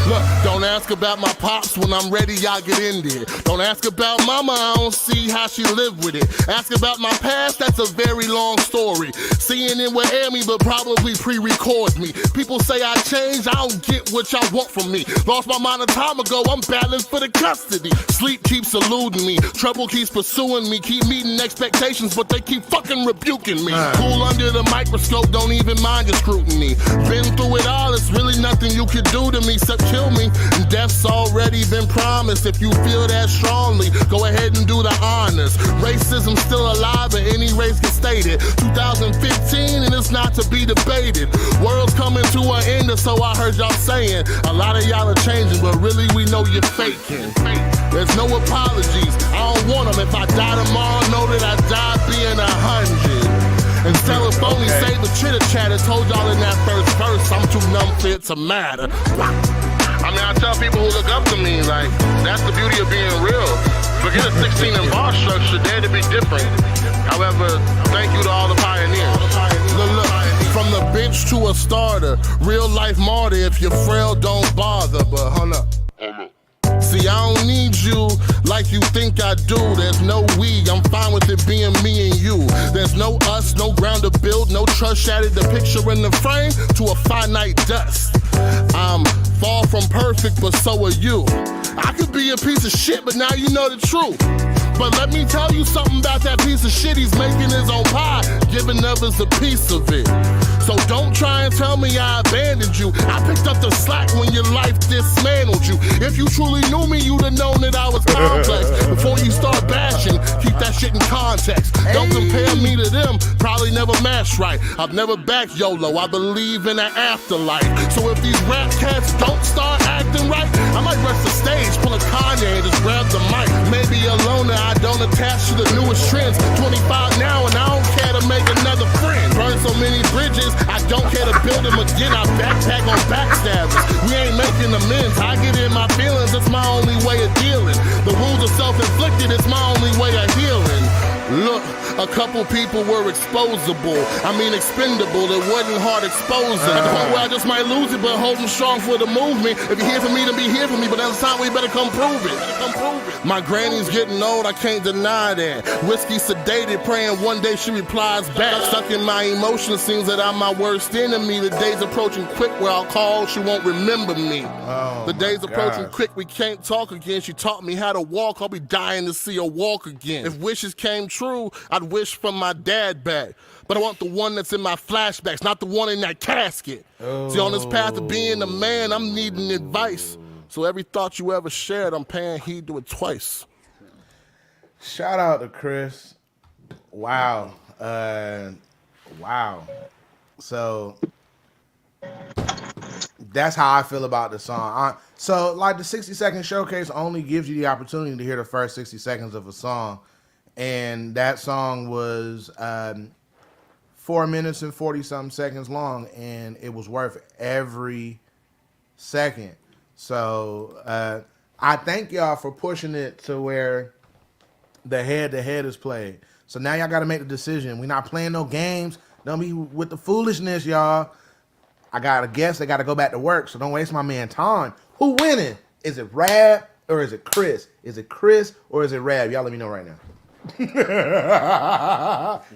Look, don't ask about my pops, when I'm ready, y'all get in there. Don't ask about mama, I don't see how she lived with it. Ask about my past, that's a very long story. CNN will air me, but probably pre-record me. People say I changed, I don't get what y'all want from me. Lost my mind a time ago, I'm battling for the custody. Sleep keeps eluding me, trouble keeps pursuing me. Keep meeting expectations, but they keep fucking rebuking me. Cool under the microscope, don't even mind your scrutiny. Been through it all, it's really nothing you could do to me except kill me. And death's already been promised. If you feel that strongly, go ahead and do the honors. Racism still alive at any race can state it. 2015 and it's not to be debated. World's coming to an end, or so I heard y'all saying. A lot of y'all are changing, but really we know you're faking. There's no apologies, I don't want them. If I die tomorrow, know that I died being 100. And telephone say the chitter chatter. Told y'all in that first verse, I'm too numb for it to matter. I mean, I tell people who look up to me, like, that's the beauty of being real. Forget a 16 and bar structure, dare to be different. However, thank you to all the pioneers. Look, from the bench to a starter, real life martyr. If you're frail, don't bother. But hold up. See, I don't need you like you think I do. There's no we, I'm fine with it being me and you. There's no us, no ground to build, no trust shattered the picture in the frame to a finite dust. I'm far from perfect, but so are you. I could be a piece of shit, but now you know the truth. But let me tell you something about that piece of shit. He's making his own pie, giving others a piece of it. So don't try and tell me I abandoned you. I picked up the slack when your life dismantled you. If you truly knew me, you'd have known that I was complex. Before you start bashing, keep that shit in context. Don't compare me to them, probably never matched right. I've never backed YOLO, I believe in an afterlife. So if these rap cats don't start acting right, I might rush the stage, pull a Kanye and just grab the mic. Maybe a loner, I don't attach to the newest trends. 25 now and I don't care to make another friend. Burn so many bridges, I don't care to build them again. I backpack on backstabbers, we ain't making amends. I get in my feelings, it's my only way of dealing. The wounds are self-inflicted, it's my only way of healing. Look, a couple people were exposable. I mean expendable, it wasn't hard exposing. At the point where I just might lose it, but holding strong for the movement. If you're here for me, then be here for me, but that's the time we better come prove it. My granny's getting old, I can't deny that. Whiskey sedated, praying one day she replies back. Stuck in my emotions, seems that I'm my worst enemy. The day's approaching quick where I'll call, she won't remember me. The day's approaching quick, we can't talk again. She taught me how to walk, I'll be dying to see her walk again. If wishes came true, I'd wish from my dad back. But I want the one that's in my flashbacks, not the one in that casket. See, on this path of being a man, I'm needing advice. So every thought you ever shared, I'm paying heed to it twice. Shout out to Chris. Wow. Wow. So that's how I feel about the song. So like the 60-second showcase only gives you the opportunity to hear the first 60 seconds of a song. And that song was 4 minutes and 40-something seconds long, and it was worth every second. So I thank y'all for pushing it to where the head-to-head is played. So now y'all got to make the decision. We're not playing no games. Don't be with the foolishness, y'all. I got a guess. They got to go back to work, so don't waste my man time. Who winning? Is it Rab or is it Chris? Is it Chris or is it Rab? Y'all let me know right now.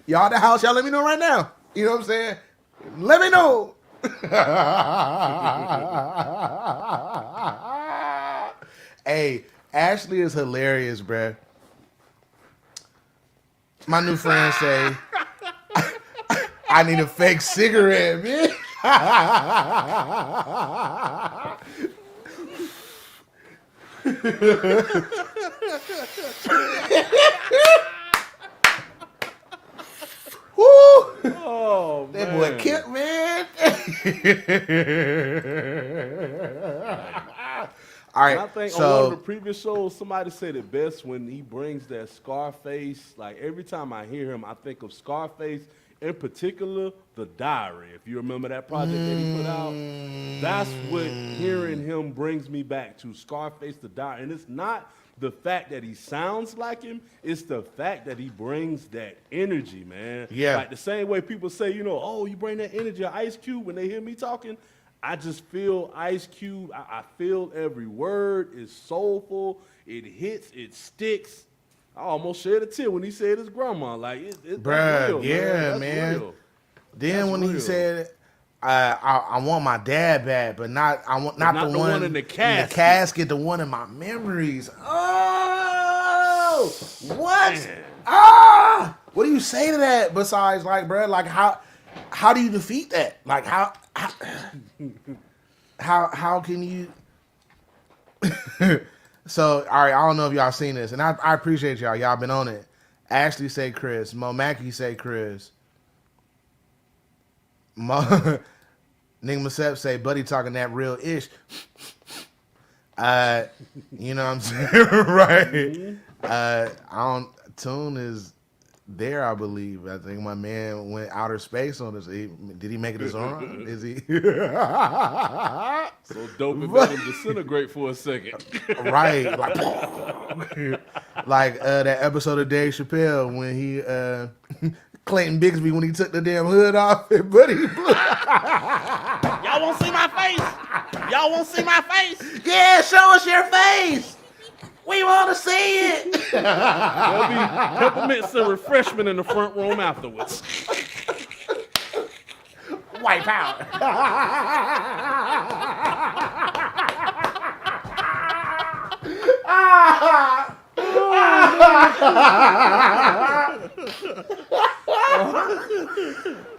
Y'all at the house, y'all let me know right now. You know what I'm saying? Let me know. Hey, Ashley is hilarious, bruh. My new friend say, I need a fake cigarette, man. Woo! Oh, that man. boy Kip, man. All right. And I think so, on one of the previous shows, somebody said it best when he brings that Scarface. Like every time I hear him, I think of Scarface. In particular, The Diary. If you remember that project that he put out, that's what hearing him brings me back to. Scarface, The Diary. And it's not the fact that he sounds like him, it's the fact that he brings that energy, man. Yeah. Like the same way people say, you know, oh, you bring that energy of Ice Cube when they hear me talking. I just feel Ice Cube. I feel every word is soulful. It hits, it sticks. I almost shed a tear when he said his grandma. Like, it's bruh, real, yeah, man. man. Then That's when real. he said, I want my dad back, but not the one in the casket, the one in my memories. Oh, what? Man. Ah, what do you say to that? Besides, like, bruh, like how do you defeat that? Like how can you? So, all right, I don't know if y'all seen this, and I appreciate y'all. Y'all been on it. Ashley say Chris. Mo Mackey say Chris. Nick Masep say Buddy talking that real ish. You know what I'm saying? Right. I don't. Toon is there, I believe. I think my man went outer space on this. Did he make it his own? Is he? So dope it made him disintegrate for a second. Right. Like that episode of Dave Chappelle when he Clayton Bigsby when he took the damn hood off and Buddy blew. Y'all won't see my face. Y'all won't see my face. Yeah, show us your face. We want to see it. There'll be peppermints and refreshment in the front room afterwards. White power.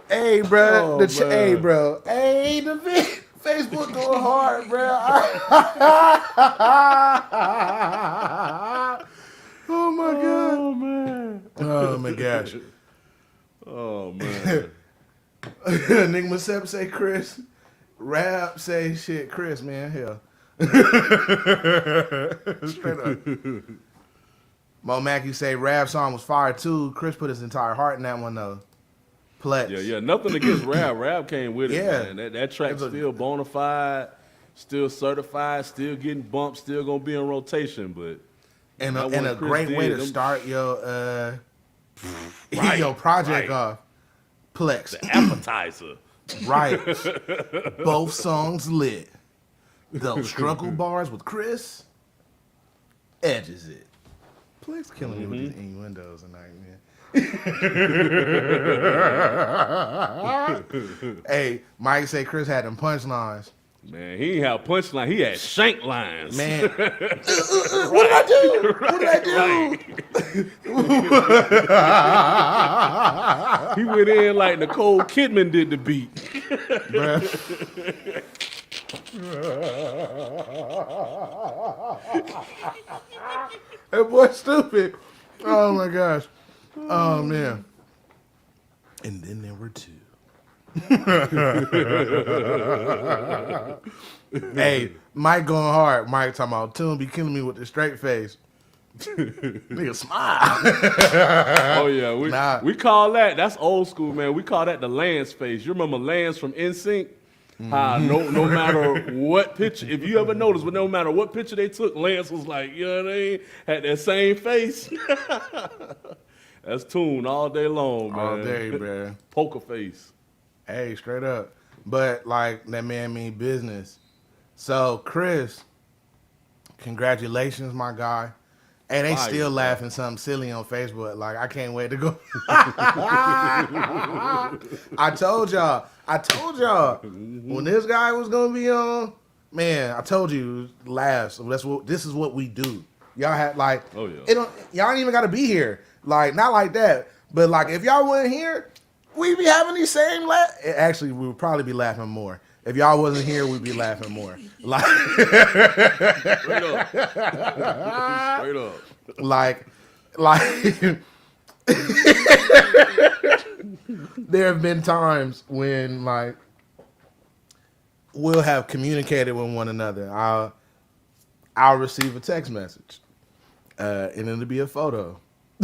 Hey, bro. Hey, bro. Hey, the Facebook going hard, bro. Oh my god. Oh man. Oh my gosh. Oh man. Enigma Sep say Chris. Rap say shit. Chris, man, hell. Straight up. Mo Mackey say Rap song was fire too. Chris put his entire heart in that one though. Plex. Yeah. Nothing against Rap. Rap came with it, Yeah. man. That track's still bona fide, still certified, still getting bumped, still gonna be in rotation, but And that a one Chris great way did, to them- start your Right, your project right. off. Plex. the appetizer. Right. Both songs lit. Those struggle bars with Chris edges it. Plex killing me with these innuendos tonight, man. Hey, Mike say Chris had them punchlines. Man, he ain't have punchline. He had shank lines. Man, what did I do? What did I do? He went in like Nicole Kidman did the beat. That boy stupid. Oh my gosh. Oh man. And then there were two. Hey, Mike going hard. Mike talking about Toon be killing me with the straight face. Nigga smile. Oh yeah, we call that. That's old school, man. We call that the Lance face. You remember Lance from NSYNC? No matter what picture, if you ever noticed, but no matter what picture they took, Lance was like, you know what I mean? Had that same face. That's Toon all day long, man. All day, bro. Poker face. Hey, straight up. But like that man mean business. So Chris, congratulations, my guy. And they Fire, still bro. laughing something silly on Facebook. Like I can't wait to go. I told y'all. When this guy was gonna be on, man, I told you last. This is what we do. Y'all had like, Oh, yeah. Y'all ain't even gotta be here. Like not like that, but like if y'all wasn't here, we'd be having these same laugh. Actually, we would probably be laughing more. If y'all wasn't here, we'd be laughing more. Like, Straight up. Straight up. like, there have been times when like we'll have communicated with one another. I'll receive a text message, and it'll be a photo,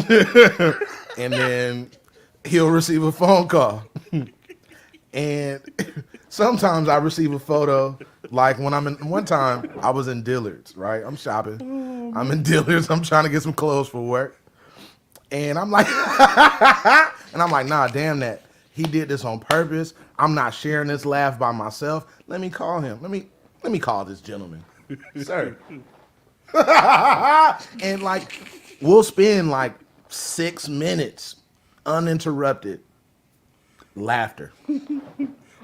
and then he'll receive a phone call, and sometimes I receive a photo. Like when one time I was in Dillard's, right? I'm shopping. I'm in Dillard's. I'm trying to get some clothes for work. And I'm like, nah, damn that. He did this on purpose. I'm not sharing this laugh by myself. Let me call him. Let me call this gentleman. Sir. And like, we'll spend like 6 minutes uninterrupted laughter.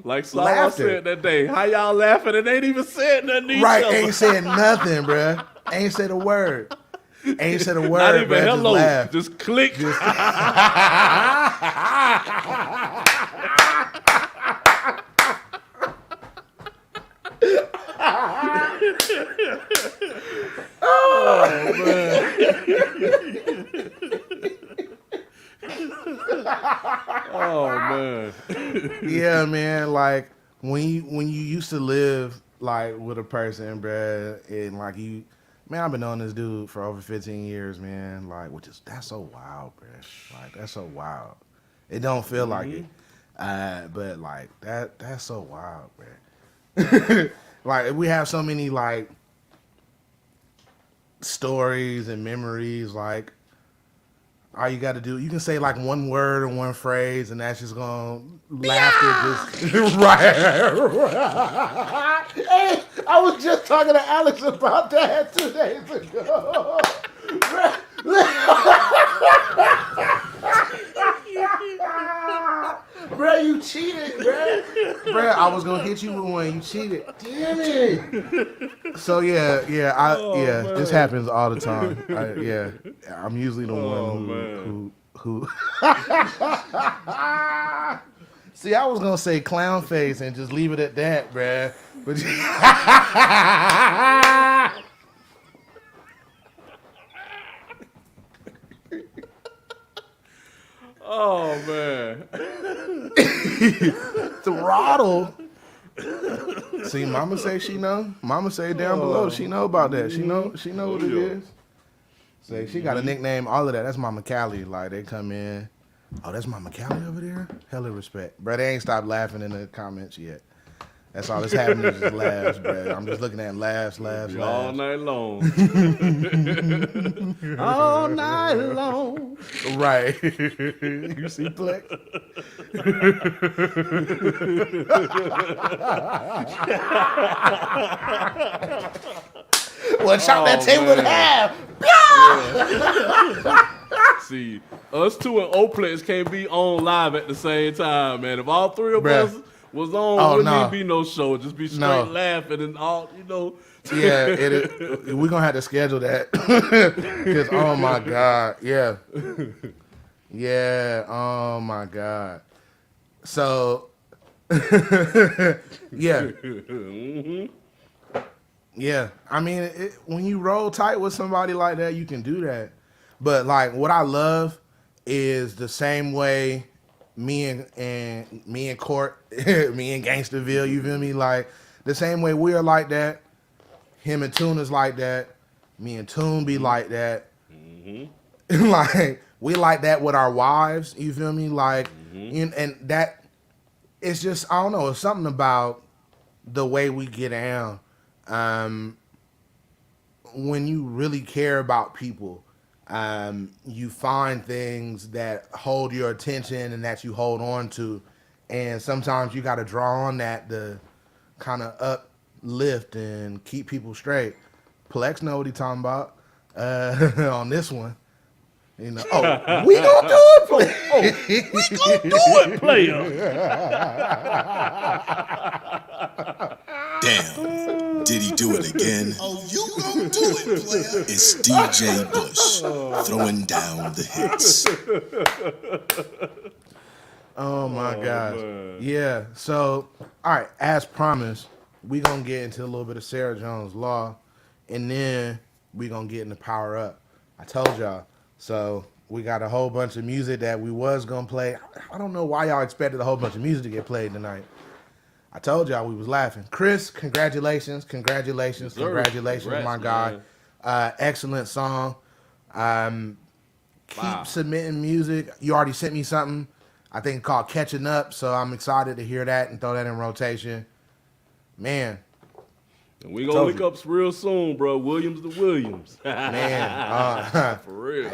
Like Saul Laughter. said that day, how y'all laughing and ain't even said nothing to each Right, other. ain't said nothing, bruh. Ain't said a word. Ain't said a word, Not even bruh. Just hello, laugh. just click. Oh man. Yeah, man. Like when you used to live like with a person, bruh, and like you, man, I've been knowing this dude for over 15 years, man. Like, that's so wild, bruh. Like that's so wild. It don't feel like it, but like that's so wild, bruh. Like we have so many like stories and memories, like. All you got to do, you can say like one word or one phrase, and that's just gonna laughter just right. Hey, I was just talking to Alex about that 2 days ago. Bruh, you cheated, bruh. Bruh, I was gonna hit you with one. You cheated. Damn it. So yeah, this happens all the time. I'm usually the one who See, I was gonna say clown face and just leave it at that, bruh. But Oh man. throttle. See, Mama say she know. Mama say down below she know about that. She know what it is. Say she got a nickname. All of that. That's Mama Callie. Like they come in. Oh, that's Mama Callie over there. Hella respect, bro. They ain't stopped laughing in the comments yet. That's all that's happening is just laughs, bro. I'm just looking at laughs. All night long. All night long. Right. You see Plex? Well, chop that table in half. See, us two and Oplex can't be on live at the same time, man. If all three of us was on, wouldn't be no show. Just be straight laughing and all, you know. Yeah, we're going to have to schedule that. Because, oh, my God. Yeah. Yeah, oh, my God. So, yeah. Yeah. I mean, when you roll tight with somebody like that, you can do that. But, like, what I love is the same way me and Court, me and Gainstaville, you feel me? Like, the same way we're like that, him and Toon is like that, me and Toon be like that. Mm-hmm. Like, we like that with our wives, you feel me? Like, and that, it's just, I don't know, it's something about the way we get down. When you really care about people, you find things that hold your attention and that you hold on to. And sometimes you got to draw on that to kind of uplift and keep people straight. Plex know what he talking about on this one. You know, we gonna do it, player. We gonna do it, player. Damn, did he do it again? Oh, you gonna do it, player. It's DJ Bush throwing down the hits. Oh my gosh. Man. Yeah. So, all right, as promised, we gonna get into a little bit of Sarah Jones Law, and then we gonna get into Power Up. I told y'all. So we got a whole bunch of music that we was gonna play. I don't know why y'all expected a whole bunch of music to get played tonight. I told y'all we was laughing. Chris, congratulations, Congrats, my guy. Excellent song. Keep submitting music. You already sent me something, I think called Catching Up, so I'm excited to hear that and throw that in rotation. Man. And we gonna link up real soon, bro. Williams to Williams. Man. For real.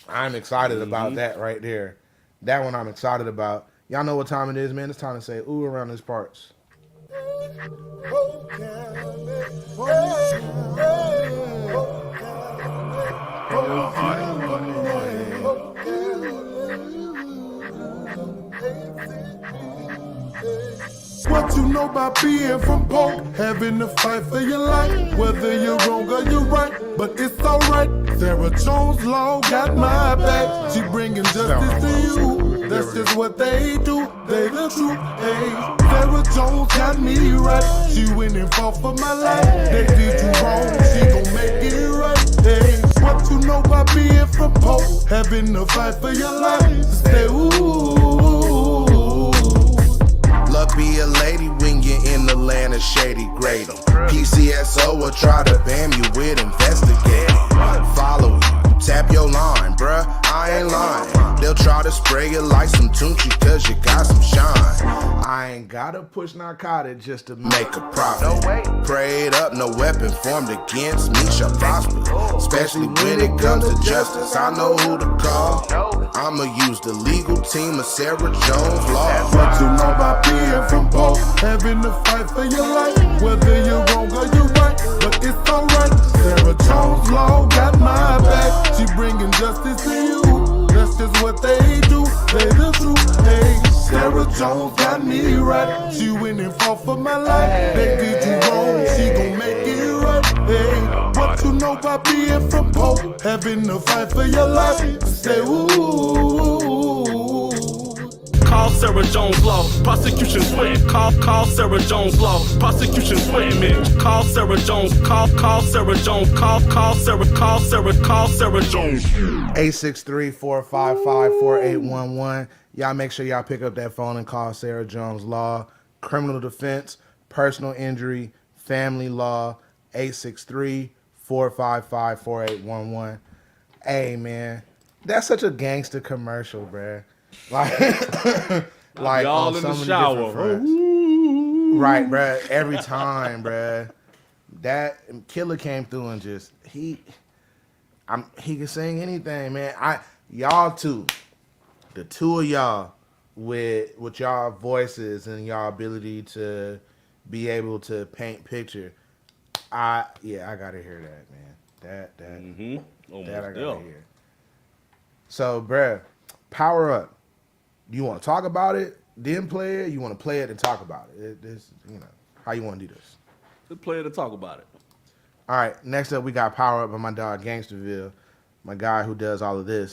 I'm excited about that right there. That one I'm excited about. Y'all know what time it is, man. It's time to say ooh around these parts. What you know about being from Polk, having to fight for your life, whether you're wrong or you're right, but it's alright. Sarah Jones Law got my back. She bringing justice to you. That's just what they do. They the truth. Hey, Sarah Jones got me right. She went and fought for my life. They did you wrong. She gon' make it right. Hey, what you know about being from Polk, having to fight for your life. Stay ooh. Luck be a lady when you're in the land of shady grading. PCSO will try to bam you with investigating. Follow you, tap your line, bruh, I ain't lying. They'll try to spray you like some Tunchi cause you got some shine. I ain't gotta push narcotic just to make a profit. No way. Prayed up, no weapon formed against me shall prosper. Especially when it comes to justice, I know who to call. I'ma use the legal team of Sarah Jones Law. What you know about being from Polk, having to fight for your life, whether you're wrong or you're right, but it's alright. Sarah Jones Law got my back. She bringing justice to you. That's just what they do. They the truth. Hey, Sarah Jones got me right. She went and fought for my life. They did you wrong. She gon' make it right. Hey, what you know about being from Poe? Having to fight for your life. Say ooh. Call Sarah Jones Law, prosecution sweating. Call Sarah Jones Law, prosecution sweating me. Call Sarah Jones, call Sarah Jones, call Sarah Jones. 863-455-4811. Y'all make sure y'all pick up that phone and call Sarah Jones Law. Criminal defense, personal injury, family law. 863-455-4811. Hey man, that's such a gangster commercial, bruh. Like y'all on in so the many shower. different fronts. Right, bruh. Every time, bruh. That killer came through and just he can sing anything, man. Y'all two, the two of y'all with y'all voices and y'all ability to be able to paint picture. I gotta hear that, man. That I gotta hear. So, bruh, power up. You want to talk about it, then play it? You want to play it and talk about it? How you want to do this? Let's play it and talk about it. All right, next up we got Power Up by my dog Gainstaville, my guy who does all of this.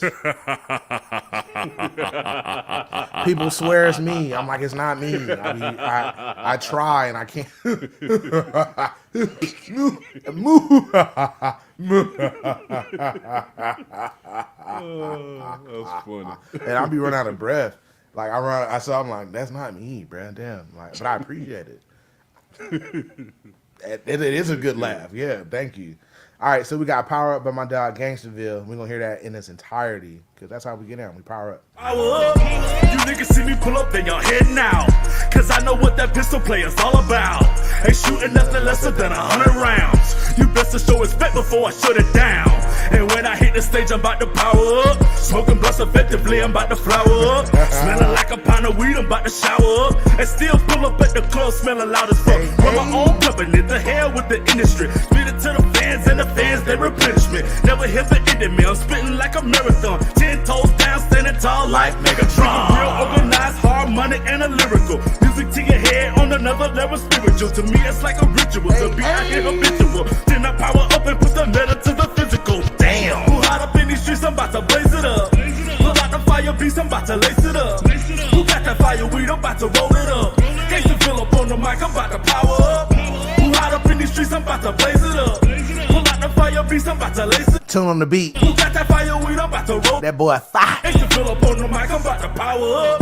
People swear it's me. I'm like, it's not me. I mean, I try and I can't. That's funny. And I'll be running out of breath. Like I'm like, that's not me, bro. Damn. Like, but I appreciate it. It is a good laugh. Yeah, thank you. All right, so we got Power Up by my dog Gainstaville. We're going to hear that in its entirety because that's how we get down. We power up. Power up. You niggas see me pull up, then y'all head now. Cause I know what that pistol play is all about. Ain't shooting nothing lesser than 100 rounds. You best to show respect before I shut it down. And when I hit the stage, I'm about to power up. Smoking blunts effectively, I'm about to flower up. Smelling like a pound of weed, I'm about to shower up. And still pull up at the club, smelling loud as fuck. Run my own company, the hell with the industry. Spit it to the fans, and the fans, they replenish me. Never hit the end of me, I'm spitting like a marathon. 10 toes down, standing tall like Megatron. Real organized, hard money, and a lyrical. Music to your head on another level spiritual. To me, it's like a ritual. To be out here habitual. Then I power up and put the metal to the physical. Damn. Who hot up in these streets, I'm about to blaze it up. Pull out the fire beast, I'm about to lace it up. Who got that fire weed, I'm about to roll it up. Gainstaville up on the mic, I'm about to power up. Who hot up in these streets, I'm about to blaze it up. Pull out the fire beast, I'm about to lace it. Tune on the beat. Who got that fire weed, I'm about to roll. That boy fire. Gainstaville up on the mic, I'm about to power up.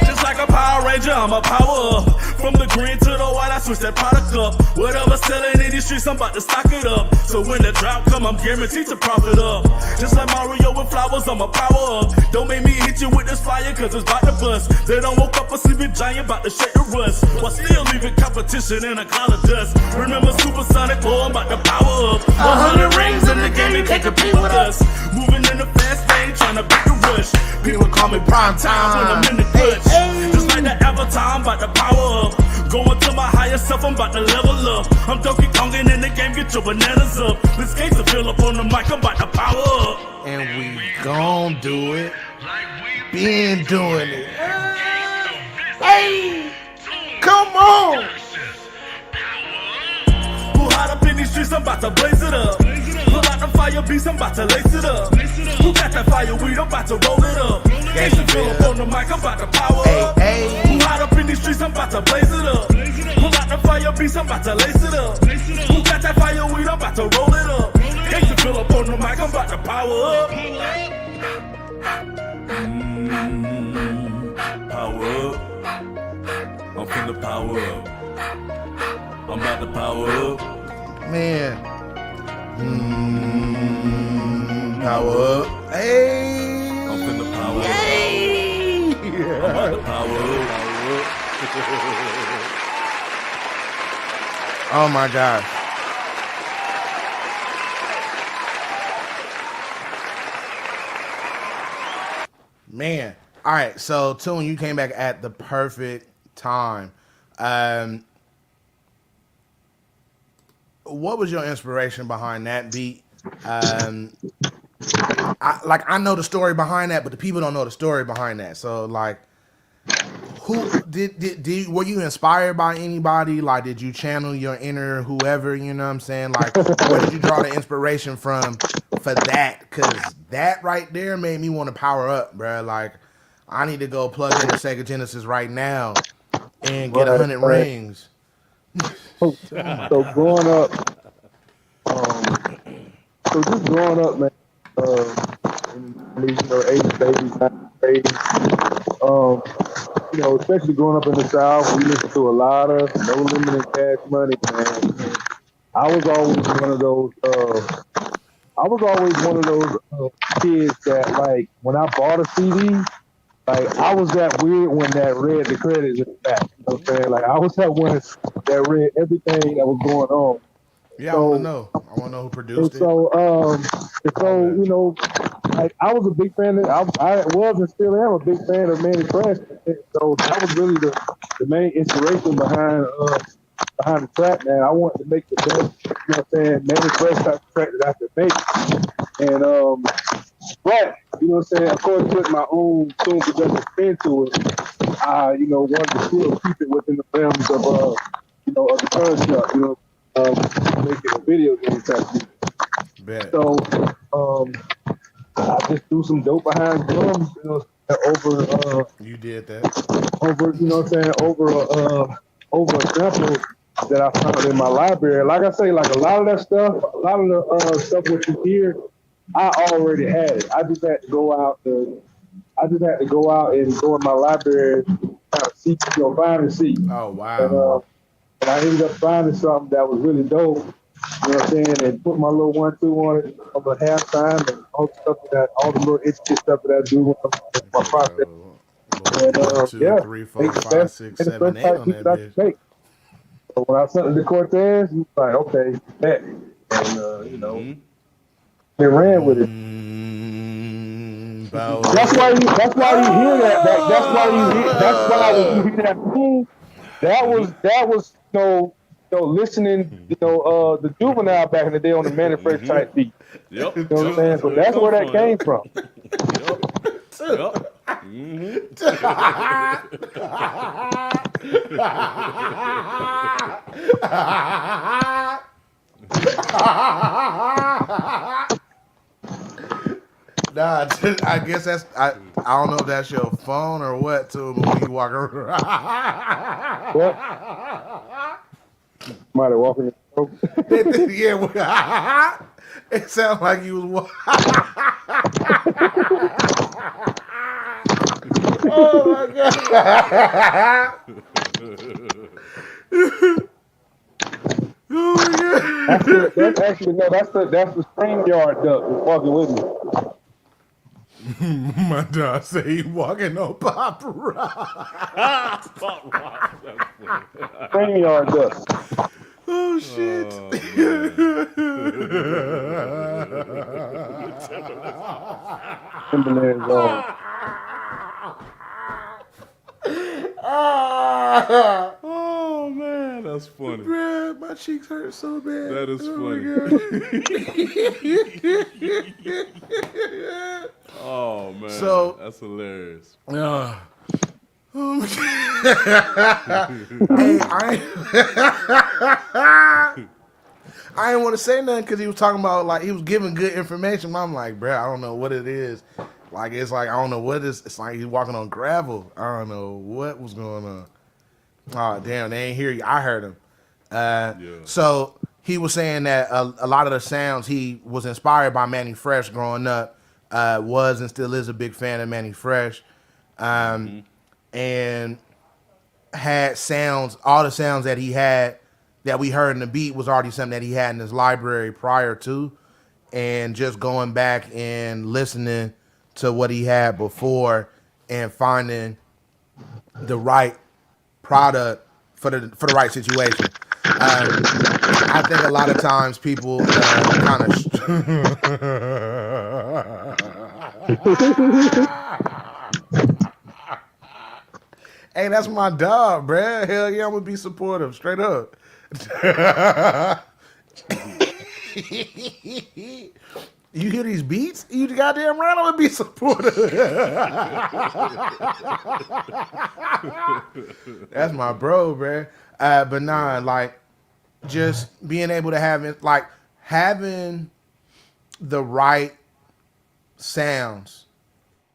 Just like a Power Ranger, I'm a power up. From the green to the white, I switch that product up. Whatever selling in these streets, I'm about to stock it up. So when the drought come, I'm guaranteed to profit up. Just like Mario with flowers, I'm a power up. Don't make me hit you with this fire, cause it's about to bust. They don't woke up a sleeping giant, about to shake the rust. While still leaving competition in a cloud of dust. Remember Supersonic, boy, I'm about to power up. 100 rings in the game, you can't compete with us. Moving in the fast lane, trying to beat the rush. People call me prime time when I'm in the clutch. Just like the Avatar, I'm about to power up. Going to my higher self, I'm about to level up. I'm Donkey Kongin in the game, get your bananas up. This Gainstaville up on the mic, I'm about to power up. And we gon' do it. Been doing it. Hey! Come on! Who hot up in these streets, I'm about to blaze it up. Pull out the fire beast, I'm about to lace it up. Who got that fire weed, I'm about to roll it up. Gainstaville up on the mic, I'm about to power up. Who hot up in these streets, I'm about to blaze it up. Pull out the fire beast, I'm about to lace it up. Who got that fire weed, I'm about to roll it up. Gainstaville up on the mic, I'm about to power up. Power up. I'm finna power up. I'm about to power up. Man. Power up. Hey. I'm finna power Hey. up. I'm about to power up. Oh my God. Man. All right. So, Toon, you came back at the perfect time. What was your inspiration behind that beat? I know the story behind that, but the people don't know the story behind that. So, like, Who did were you inspired by anybody? Like, did you channel your inner whoever? You know what I'm saying? Like, where did you draw the inspiration from for that? Because that right there made me want to power up, bro. Like, I need to go plug in the Sega Genesis right now and get 100 rings. So growing up, so just growing up, man. You know, 80s, babies, 90s, especially growing up in the South, we listened to a lot of No Limit and Cash Money, man. I was always one of those. Kids that, like, when I bought a CD, like, I was that weird one that read the credits in the back. You know what I'm saying? Like, I was that one that read everything that was going on. Yeah, so, I want to know. I want to know who produced it. So, you know, like, I was a big fan of, I was and still am a big fan of Manny Fresh. So that was really the main inspiration behind the track, man. I wanted to make the best, you know what I'm saying, Manny Fresh type of track that I could make. And, but, you know what I'm saying, of course, put my own tune production spin to it. I, you know, wanted to still keep it within the realms of, you know, of the concept, you know, making a video game type of thing. So, I just threw some dope behind drums, you know, over. You did that. Over, you know what I'm saying, over a sample that I found in my library. Like I say, like a lot of that stuff, a lot of the stuff what you hear, I already had it. I just had to go out and go in my library, kind of see, you know, find and see. Oh wow. And I ended up finding something that was really dope. You know what I'm saying? And put my little 1-2 on it on the halftime and all the stuff all the little itchy stuff that I do with my process. And 1, 2, 3, 4, 5, 6, 7, 8 on that bitch. So when I sent it to Cortez, he was like, okay, bet. And you know, they ran with it. That's why you hear that. That's why you hear that. That was listening, the Juvenile back in the day on the Manny Fresh type beat. Yep. You know what I'm saying? So that's where that came from. Yep. Nah, I guess that's I don't know if that's your phone or what too, but when you walk around. What? Somebody walking in the room? Yeah, it sounds like you was walking. Oh my god. Oh my god. That's actually that's the StreamYard duck that's walking with me. My dog say he walking on Pop Rock. StreamYard duck. Oh shit. Timberland's on. Oh man, that's funny. Bruh, my cheeks hurt so bad. That is funny. Oh man, so that's hilarious. Oh my hey, I didn't want to say nothing because he was talking about, like, he was giving good information. I'm like, bruh, I don't know what it is. Like, it's like, I don't know what it is. It's like he's walking on gravel. I don't know what was going on. Oh, damn, they ain't hear you. I heard him. So he was saying that a lot of the sounds, he was inspired by Manny Fresh growing up, was and still is a big fan of Manny Fresh, and had sounds, all the sounds that he had that we heard in the beat was already something that he had in his library prior to, and just going back and listening to what he had before and finding the right product for the right situation. I think a lot of times people kind of hey, that's my dog, bruh. Hell yeah, I'm gonna be supportive, straight up. You hear these beats? You goddamn right I'm a beat supporter. That's my bro, bruh. But nah, like just being able to have it, like having the right sounds,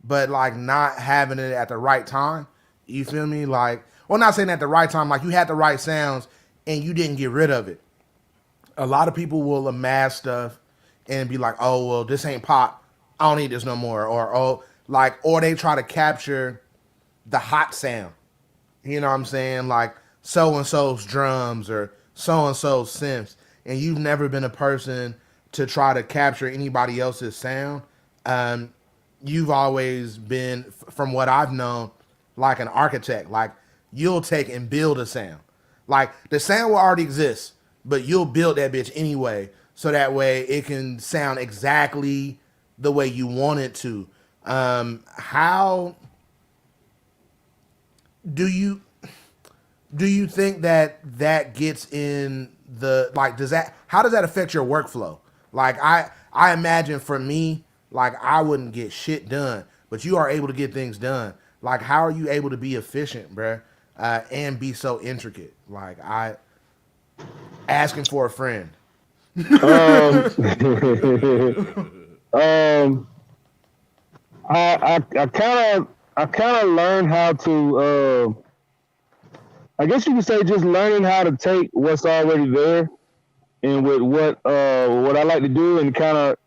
but like not having it at the right time. You feel me? Like, well, not saying at the right time, like you had the right sounds and you didn't get rid of it. A lot of people will amass stuff and be like, oh, well, this ain't pop. I don't need this no more. Or, oh, like, or they try to capture the hot sound. You know what I'm saying? Like so and so's drums or so and so's synths. And you've never been a person to try to capture anybody else's sound. Um, you've always been, from what I've known, like an architect. Like you'll take and build a sound. Like the sound will already exist, but you'll build that bitch anyway, so that way it can sound exactly the way you want it to. How do you think that that gets in the, like, does that, how does that affect your workflow? Like I imagine for me, like I wouldn't get shit done, but you are able to get things done. Like how are you able to be efficient, bruh, and be so intricate? Like I asking for a friend. Um, um, I kind of learned how to. I guess you could say just learning how to take what's already there, and with what I like to do, and kind of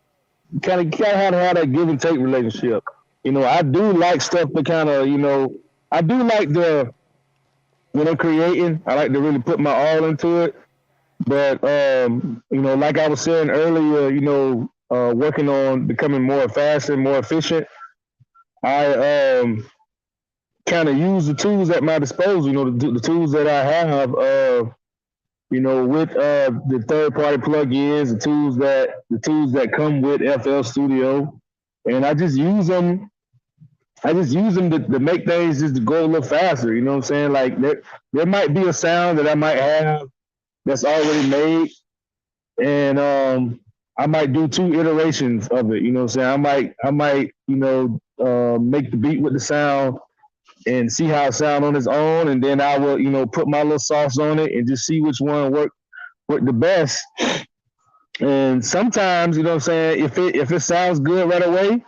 how to have that give and take relationship. I do like stuff to kind of, I do like the when I'm creating, I like to really put my all into it. But like I was saying earlier, working on becoming more fast and more efficient, I kind of use the tools at my disposal. The tools that I have. With the third party plugins, the tools that come with FL Studio, and I just use them. I just use them to make things just to go a little faster. You know what I'm saying? Like there might be a sound that I might have that's already made, and I might do two iterations of it. You know what I'm saying? I might make the beat with the sound and see how it sound on its own, and then I will put my little sauce on it and just see which one work the best. And sometimes, you know what I'm saying, if it sounds good right away,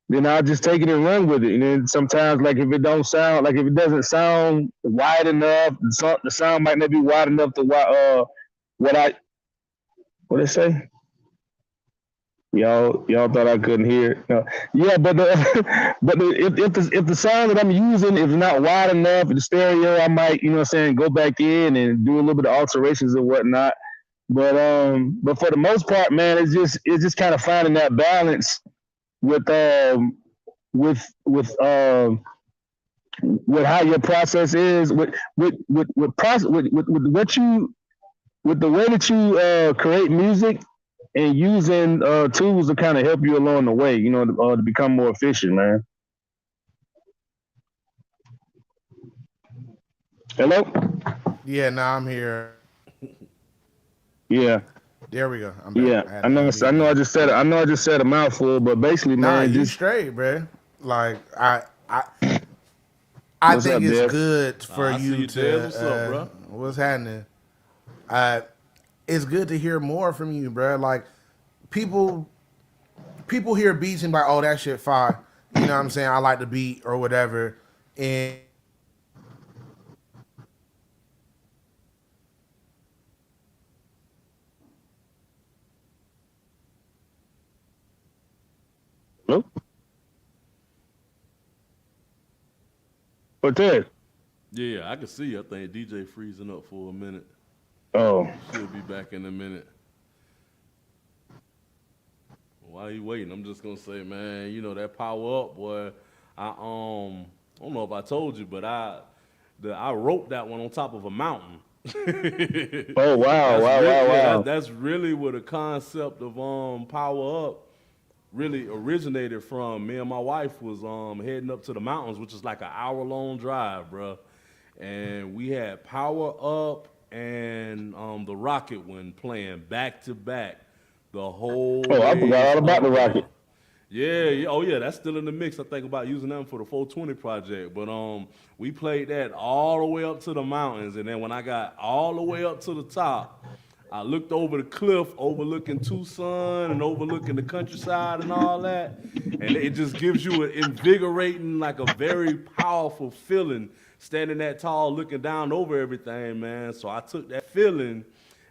then I'll just take it and run with it. And then sometimes, like if it doesn't sound wide enough, the sound might not be wide enough to what I say. Y'all thought I couldn't hear it. No. Yeah, but if the sound that I'm using is not wide enough in the stereo, I might go back in and do a little bit of alterations and whatnot. But for the most part, man, it's just kind of finding that balance with how your process is with the way that you create music, and using tools to kind of help you along the way, to become more efficient, man. Hello? Yeah, now I'm here. Yeah. There we go. I'm back. Yeah. I know. I just said a mouthful, but basically, Nah, man, you just straight, bro. Like I what's think up, it's Dev? good for I see you you, to. Dev. What's up, bro? What's happening? It's good to hear more from you, bro. Like people hear beats and be like, oh, that shit fire. You know what I'm saying? I like the beat or whatever, and Hello? What's that? Yeah, I can see. I think DJ freezing up for a minute. Oh. Should be back in a minute. While you waiting, I'm just gonna say, man, that power up, boy. I don't know if I told you, but I wrote that one on top of a mountain. Oh wow, wow. That's really where the concept of power up really originated from. Me and my wife was heading up to the mountains, which is like an hour-long drive, bro. And we had Power Up and the Rocket one playing back to back the whole. Oh, I forgot all about the way up. rocket. Yeah, oh yeah, that's still in the mix. I think about using them for the 420 project, but we played that all the way up to the mountains, and then when I got all the way up to the top, I looked over the cliff, overlooking Tucson and overlooking the countryside and all that, and it just gives you an invigorating, like a very powerful feeling, standing that tall, looking down over everything, man. So I took that feeling,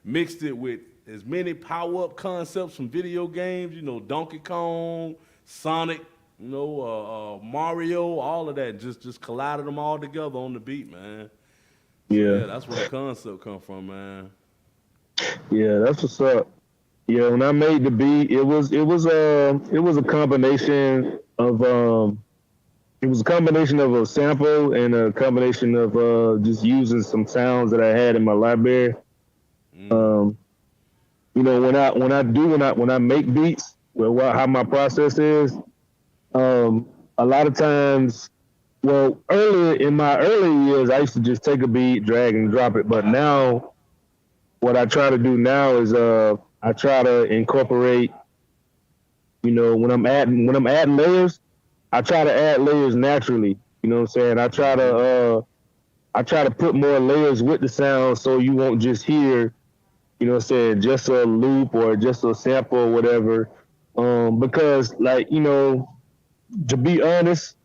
mixed it with as many power-up concepts from video games, you know, Donkey Kong, Sonic, you know, Mario, all of that. Just collided them all together on the beat, man. So, yeah, that's where the concept come from, man. Yeah, that's what's up. Yeah, when I made the beat, it was a combination of a sample and a combination of just using some sounds that I had in my library. You know, when I make beats, how my process is, a lot of times, well, in my early years, I used to just take a beat, drag and drop it. But now, what I try to do now is I try to incorporate, you know, when I'm adding layers, I try to add layers naturally. You know what I'm saying? I try to put more layers with the sound so you won't just hear, you know what I'm saying, just a loop or just a sample or whatever. Because, like, you know, to be honest,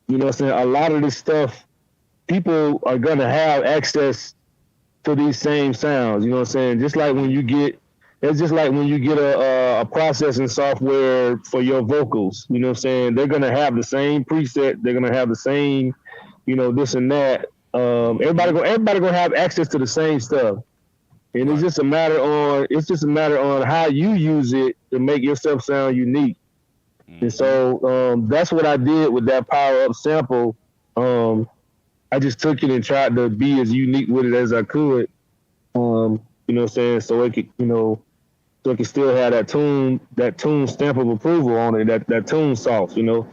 you know what I'm saying, a lot of this stuff, people are going to have access to these same sounds. You know what I'm saying? It's just like when you get a processing software for your vocals. You know what I'm saying? They're going to have the same preset. They're going to have the same, you know, this and that. Everybody going to have access to the same stuff. And it's just a matter on how you use it to make yourself sound unique. And so that's what I did with that power up sample. I just took it and tried to be as unique with it as I could. You know what I'm saying? So it could, you know, so it could still have that tune stamp of approval on it, that tune sauce, you know.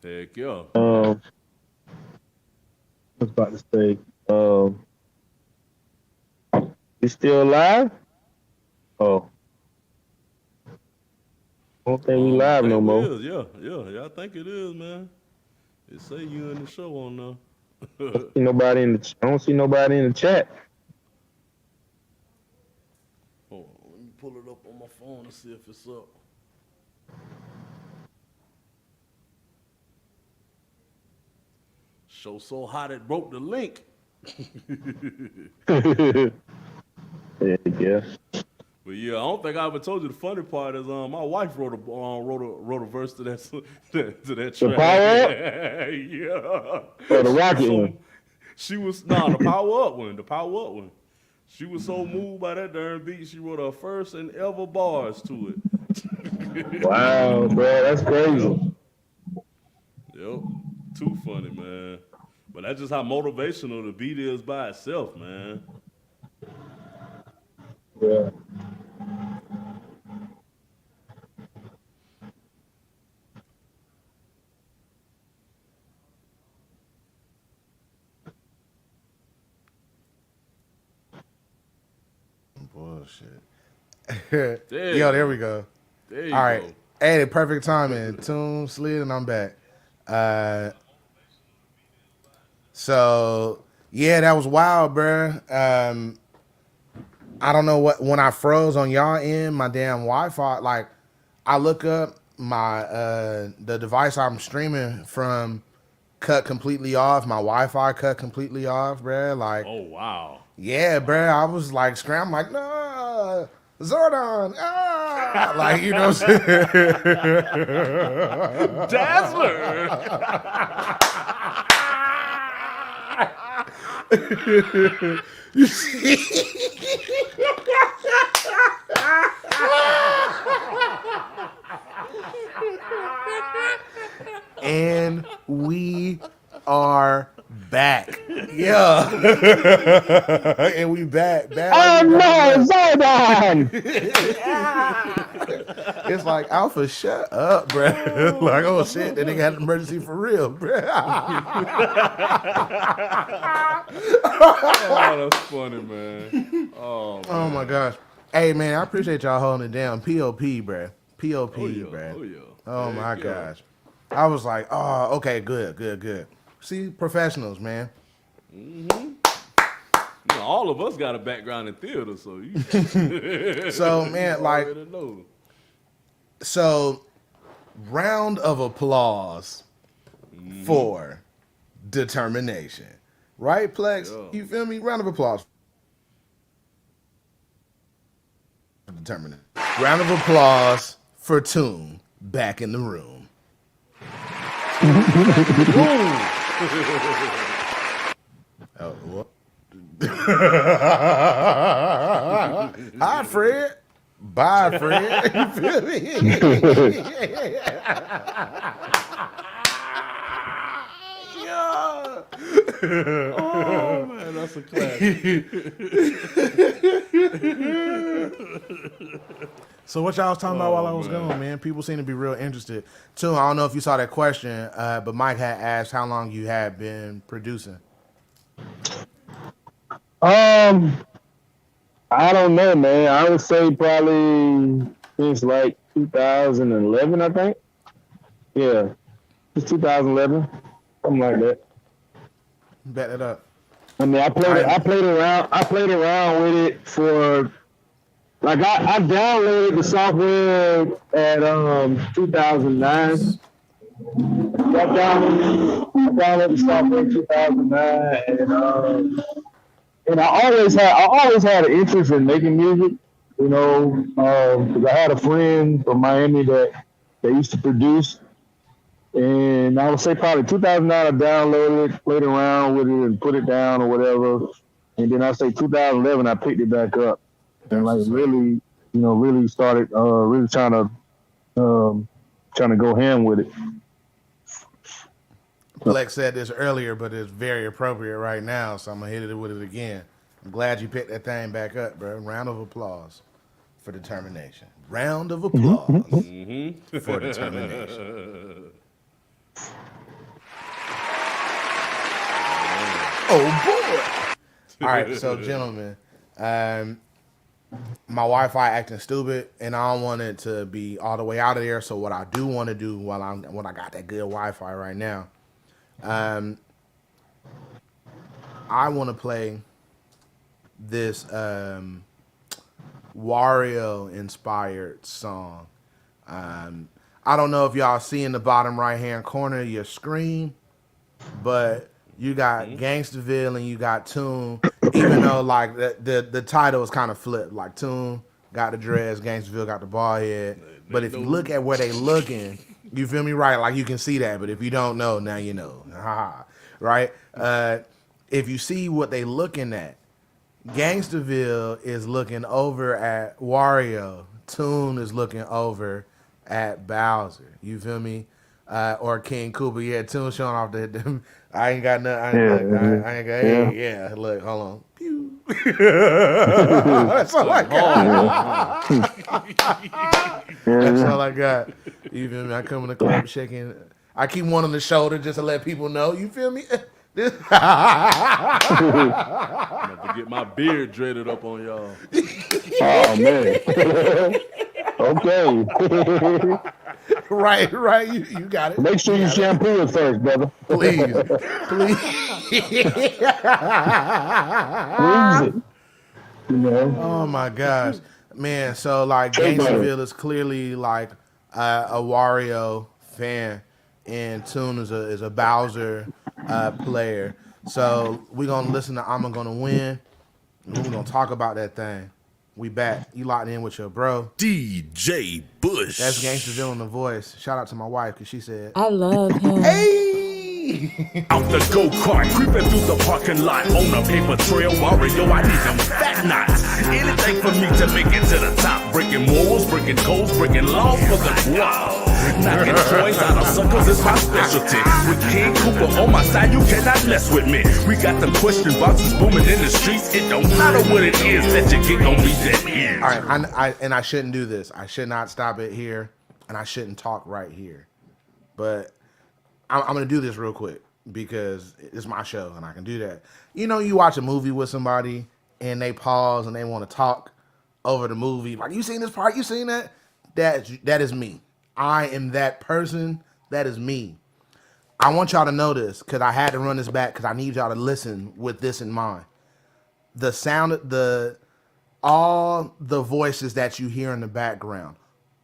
Heck yeah. I was about to say, it's still live? Oh. I don't think we live no more. Yeah, I think it is, man. It say you in the show on there. I don't see nobody in the chat. Hold on, let me pull it up on my phone and see if it's up. Show so hot it broke the link. Yeah. But yeah, I don't think I ever told you the funny part is my wife wrote a verse to that track. The power up? Yeah. Or the rocket one? She was the power up one. The power up one. She was so moved by that darn beat, she wrote her first and ever bars to it. Wow, bro, that's crazy. Yep. Too funny, man. But that's just how motivational the beat is by itself, man. Yeah. Bullshit. There Yo, there we go. There you All right. go. Hey, the perfect timing. Tune slid and I'm back. So yeah, that was wild, bruh. I don't know what, when I froze on y'all end, my damn Wi-Fi, like I look up my the device I'm streaming from cut completely off. My Wi-Fi cut completely off, bruh. Like, Oh wow. yeah, bruh. I was like scrambling, like, no, Zordon, like, you know what I'm saying? Dazzler. You see? And we are back. Yeah. And we back. Oh no, Zordon! It's like, Alpha, shut up, bruh. Like, oh shit, that nigga had an emergency for real, bruh. Oh, that's funny, man. Oh Oh my gosh. Hey man, I appreciate y'all holding it down. POP, bruh. POP, bruh. Oh yeah. Oh my Yeah. gosh. I was like, oh, okay, good. See, professionals, man. You know, all of us got a background in theater, so you. So man, like, already know. so round of applause for determination. Right, Plex? Yeah. You feel me? Round of applause for determination. Round of applause for Toon back in the room. Oh, what? Hi, Fred. Bye, Fred. You feel me? Yeah. Oh man, that's a classic. So what y'all was talking about while I was gone, man? People seem to be real interested. Too, I don't know if you saw that question, but Mike had asked how long you had been producing. I don't know, man. I would say probably since like 2011, I think. Yeah, it's 2011, something like that. Bet it up. I mean, I played around with it for like I downloaded the software at 2009. I downloaded the software in 2009, and I always had an interest in making music, you know, because I had a friend from Miami that used to produce. And I would say probably 2009, I downloaded it, played around with it, and put it down or whatever. And then I say 2011, I picked it back up and like really, you know, really started really trying to go ham with it. Flex said this earlier, but it's very appropriate right now, so I'm gonna hit it with it again. I'm glad you picked that thing back up, bro. Round of applause for determination. Round of applause for determination. Oh boy! All right, so gentlemen, my Wi-Fi acting stupid, and I don't want it to be all the way out of there. So what I do want to do when I got that good Wi-Fi right now, I want to play this Wario inspired song. I don't know if y'all see in the bottom right hand corner of your screen, but you got Gainstaville and you got Toon, even though like the title is kind of flipped. Like Toon got the dreads, Gainstaville got the bald head. But if you look at where they looking, you feel me, right? Like you can see that. But if you don't know, now you know. Right? If you see what they looking at, Gainstaville is looking over at Wario. Toon is looking over at Bowser. You feel me? Or King Koopa. Yeah, Toon showing off the I ain't got nothing. I ain't got. Hey, look, hold on. Pew. That's all I got. That's all I got. You feel me? I come in the club shaking. I keep one on the shoulder just to let people know. You feel me? I'm about to get my beard dreaded up on y'all. Oh man. Okay. Right. You got it. Make sure you shampoo it first, brother. Please. Freeze it. You know? Oh my gosh, man! So like, Gainesville is clearly like a Wario fan, and Toon is a Bowser player. So we're gonna listen to "I'm Gonna Win," and we're gonna talk about that thing. We back. You locked in with your bro, DJ Bush. That's Gainstaville in the voice. Shout out to my wife because she said, I love him. "Hey." Out the go-kart, creeping through the parking lot on a paper trail. Wario, I need them fat knots. Anything for me to make it to the top. Breaking morals, breaking codes, breaking laws for the wow. Knocking coins out of suckers is my specialty. With King Koopa on my side, you cannot mess with me. We got them question boxes booming in the streets. It don't matter what it is that you get gon' be that is. All right, I shouldn't do this. I should not stop it here, and I shouldn't talk right here. But I'm going to do this real quick because it's my show and I can do that. You know, you watch a movie with somebody and they pause and they want to talk over the movie. Like, you seen this part? You seen that? That is me. I am that person. That is me. I want y'all to know this because I had to run this back because I need y'all to listen with this in mind. The sound, all the voices that you hear in the background,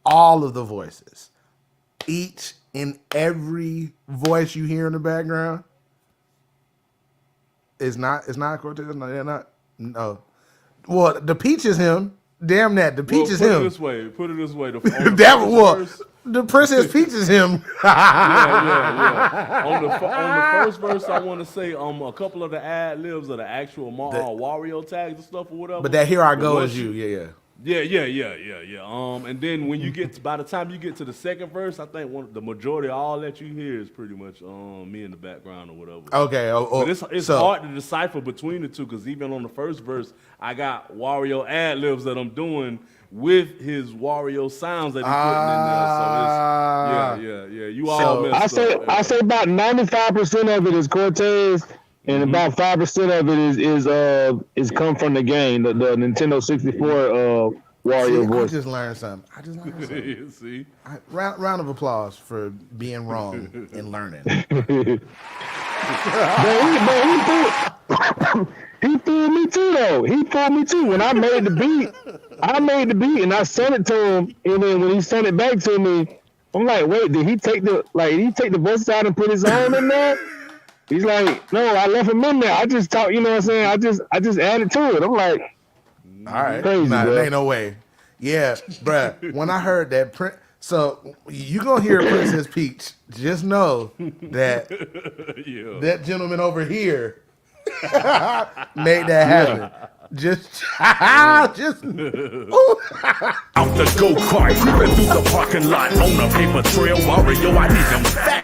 all of the voices, each and every voice you hear in the background is not Cortez. No, they're not. No. Well, the Peach is him. Damn that. The Peach is him. Put it this way. The Princess Peach is him. Yeah. On the first verse, I want to say a couple of the ad libs of the actual Wario tags and stuff or whatever. But that Here I Go is you. Yeah. And then when you by the time you get to the second verse, I think the majority of all that you hear is pretty much me in the background or whatever. Okay. But it's hard to decipher between the two because even on the first verse, I got Wario ad libs that I'm doing with his Wario sounds that he's putting in there. So it's you all messed up. I say about 95% of it is Cortez. And about 5% of it is come from the game, the Nintendo 64 Wario voice. I just learned something. See? Round of applause for being wrong and learning. He fooled me too, though. He fooled me too. When I made the beat, and I sent it to him, and then when he sent it back to me, I'm like, wait, did he take the voice out and put his own in there? He's like, no, I left him in there. I just talk, you know what I'm saying? I just added to it. I'm like, all right, crazy, ain't no way. Yeah, bruh. When I heard that so you gonna hear Princess Peach. Just know that that gentleman over here made that happen. Just out the go-kart, creeping through the parking lot on a paper trail. Wario, I need them fat.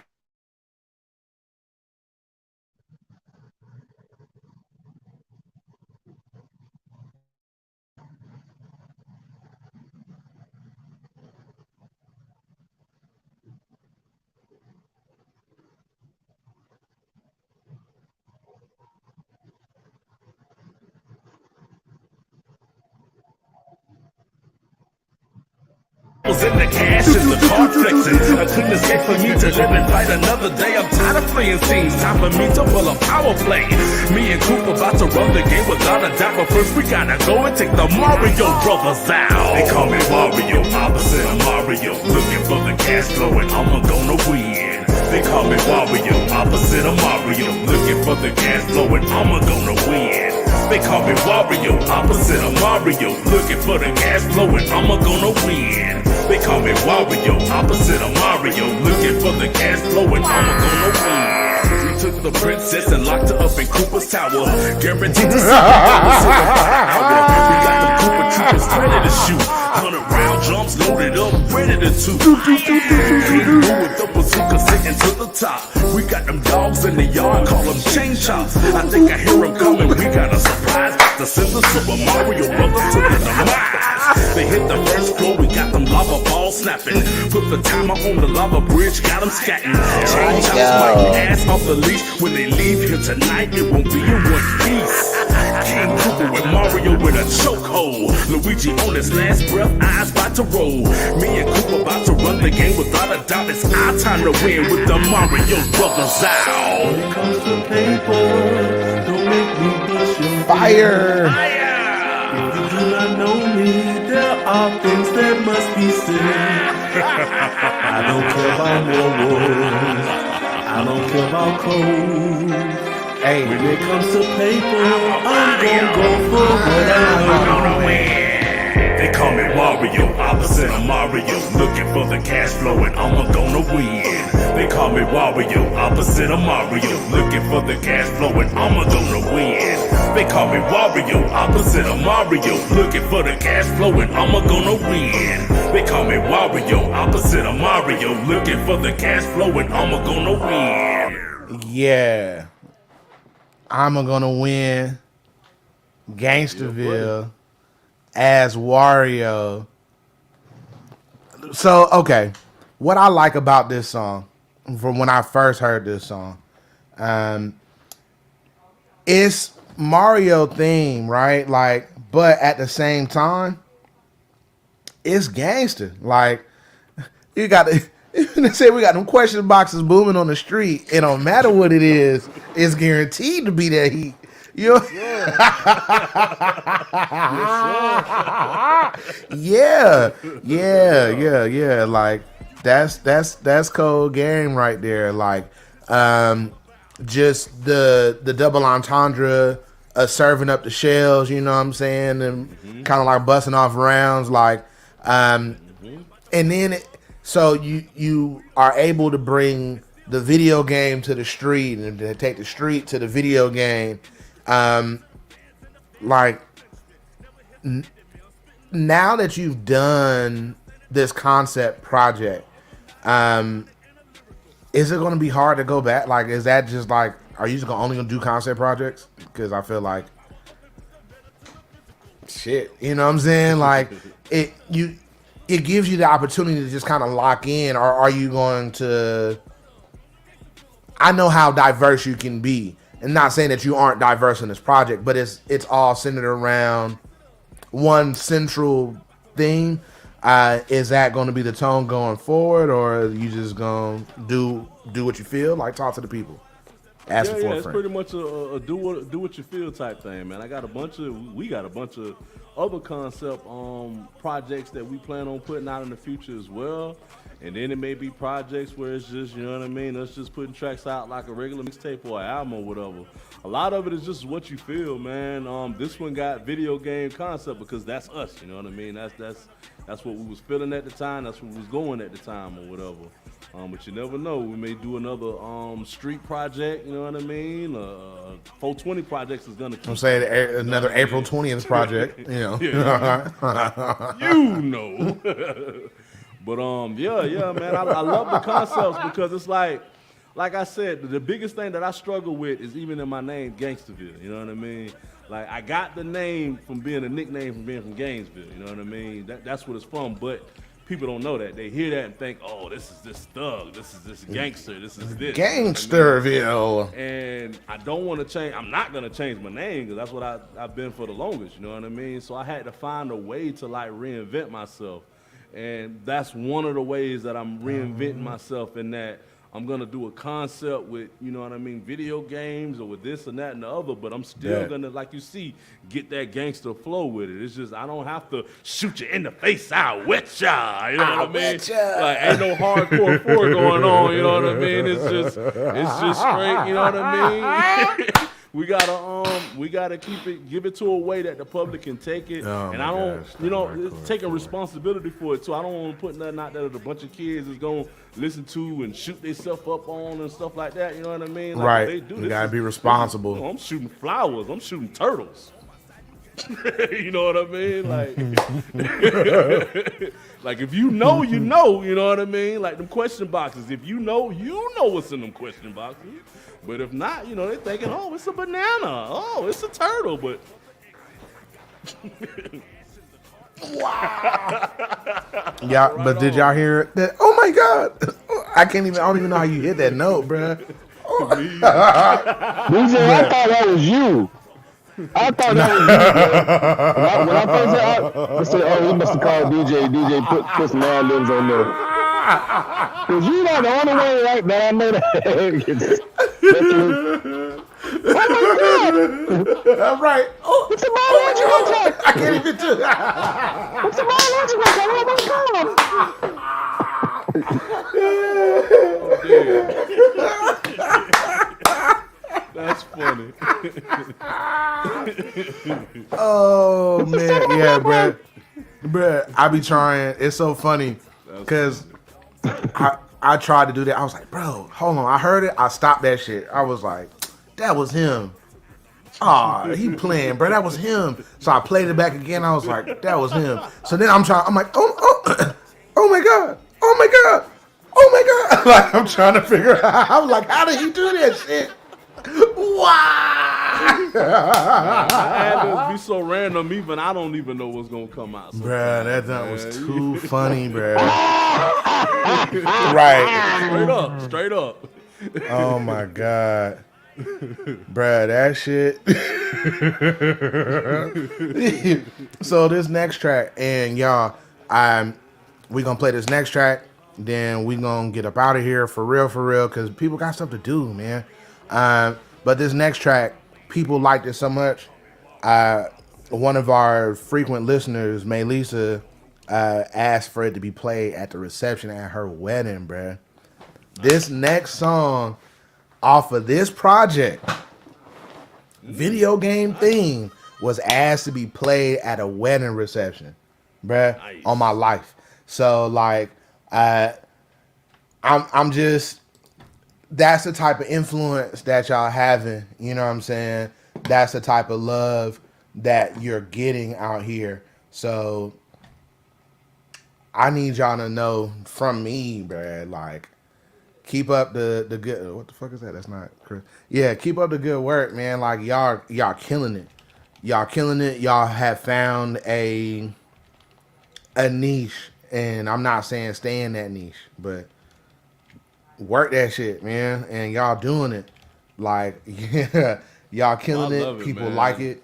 Was in the cash and the card flexing. I couldn't escape for me to live and fight another day. I'm tired of playing scenes. Time for me to pull a power play. Me and Coop about to run the game without a doubt. But first we gotta go and take the Mario Brothers out. They call me Wario, opposite of Mario. Looking for the cash flow and I'm gonna win. They call me Wario, opposite of Mario. Looking for the cash flow and I'm gonna win. They call me Wario, opposite of Mario. Looking for the cash flow and I'm gonna win. They call me Wario, opposite of Mario. Looking for the cash flow and I'm gonna win. We took the princess and locked her up in Cooper's Tower. Guaranteed to see opposite of an hour. We got the Cooper troopers ready to shoot. 100 round jumps loaded up, ready to toot. With the bazooka sitting to the top. We got them dogs in the yard, call them chain chops. I think I hear them coming, we got a surprise. The send the Super Mario Brothers to the demise. They hit the first floor, we got them lava balls snapping. Put the timer on the lava bridge, got them scatting. Chain chops biting ass off the leash. When they leave here tonight, it won't be in one piece. King Koopa with Mario with a chokehold. Luigi on his last breath, eyes about to roll. Me and Koopa about to run the game without a doubt. It's our time to win with the Mario Brothers out. When it comes to paper, don't make me bust your fire. If you do not know me, there are things that must be said. I don't care about more words. I don't care about code. Hey, when it comes to paper, I'm gonna go for what I wanna win. They call me Wario, opposite of Mario. Looking for the cash flow and I'm gonna win. They call me Wario, opposite of Mario. Looking for the cash flow and I'm gonna win. They call me Wario, opposite of Mario. Looking for the cash flow and I'm gonna win. They call me Wario, opposite of Mario. Looking for the cash flow and I'm gonna win. Yeah. I'm gonna win Gainstaville as Wario. So, okay. What I like about this song, from when I first heard this song, it's Mario theme, right? Like, but at the same time, it's gangster. Like, you got to, they say we got them question boxes booming on the street. It don't matter what it is, it's guaranteed to be that heat. You know? Yeah. Like, that's cold game right there. Like, just the double entendre of serving up the shells, you know what I'm saying, and kind of like busting off rounds, like, and then so you are able to bring the video game to the street and to take the street to the video game, like now that you've done this concept project, is it going to be hard to go back? Like, is that just like, are you just only going to do concept projects? Because I feel like, shit, you know what I'm saying? Like, it gives you the opportunity to just kind of lock in, or are you going to? I know how diverse you can be, and not saying that you aren't diverse in this project, but it's all centered around one central theme. Is that going to be the tone going forward, or are you just going to do what you feel? Like, talk to the people. Ask for a friend. It's pretty much a do what you feel type thing, man. We got a bunch of other concept projects that we plan on putting out in the future as well. And then it may be projects where it's just, you know what I mean, us just putting tracks out like a regular mixtape or an album or whatever. A lot of it is just what you feel, man. This one got video game concept because that's us, you know what I mean? That's what we was feeling at the time. That's what was going at the time or whatever. But you never know. We may do another street project, you know what I mean? 420 projects is gonna keep. I'm saying another April 20th project, you know. You know. But yeah, man. I love the concepts because it's like I said, the biggest thing that I struggle with is even in my name, Gainstaville. You know what I mean? Like, I got the name from being a nickname from being from Gainesville. You know what I mean? That's what it's from. But people don't know that. They hear that and think, oh, this is this thug, this is this gangster, this is this. Gangsterville. And I don't want to change. I'm not going to change my name because that's what I've been for the longest. You know what I mean? So I had to find a way to, like, reinvent myself. And that's one of the ways that I'm reinventing myself, in that I'm going to do a concept with, you know what I mean, video games or with this and that and the other, but I'm still going to, like you see, get that gangster flow with it. It's just, I don't have to shoot you in the face, I'll wet ya, you know what I mean? Like, ain't no hardcore 4 going on, you know what I mean? It's just straight, you know what I mean? We gotta give it to a way that the public can take it, and I don't, taking responsibility for it too. I don't want to put nothing out there that a bunch of kids is gonna listen to and shoot themselves up on and stuff like that. You know what I mean? Like, right. They do You gotta be responsible. I'm shooting flowers. I'm shooting turtles. You know what I mean? Like, like if you know, you know what I mean? Like them question boxes. If you know what's in them question boxes. But if not, you know, they're thinking, oh, it's a banana. Oh, it's a turtle. But wow. Yeah, right, but did y'all hear that? Oh my God. I don't even know how you hit that note, bruh. DJ, I thought that was you. I thought that was you. When I first said, oh, he must have called DJ. DJ put some ad-libs on there. Because you're not the only one right now. I know that. Oh my God! I'm right. Oh, it's a biological clock. I can't even do It's a biological clock. Oh my God! That's funny. Oh man, yeah, bruh. I be trying. It's so funny because I tried to do that. I was like, bro, hold on. I heard it. I stopped that shit. I was like, that was him. Aw, he playing, bro. That was him. So I played it back again. I was like, that was him. So then I'm like, oh my God. Oh my God. Oh my God. Like, I'm trying to figure out. I was like, how did he do that shit? Why? I had to be so random, even I don't even know what's gonna come out. Bruh, that was too funny, bruh. Right. Straight up. Oh my God. Bruh, that shit. So this next track, and y'all, We gonna play this next track, then we gonna get up out of here for real, because people got stuff to do, man. But this next track, people liked it so much. One of our frequent listeners, Maylisa, asked for it to be played at the reception at her wedding, bruh. This next song off of this project, video game theme, was asked to be played at a wedding reception, bruh, nice. On my life. So like, I'm just, that's the type of influence that y'all having. You know what I'm saying? That's the type of love that you're getting out here. So I need y'all to know from me, bruh, like, keep up the good. What the fuck is that? That's not Chris. Yeah, keep up the good work, man. Like y'all killing it. Y'all killing it. Y'all have found a niche, and I'm not saying stay in that niche, but work that shit, man. And y'all doing it. Like, yeah, y'all killing it. People man. like it.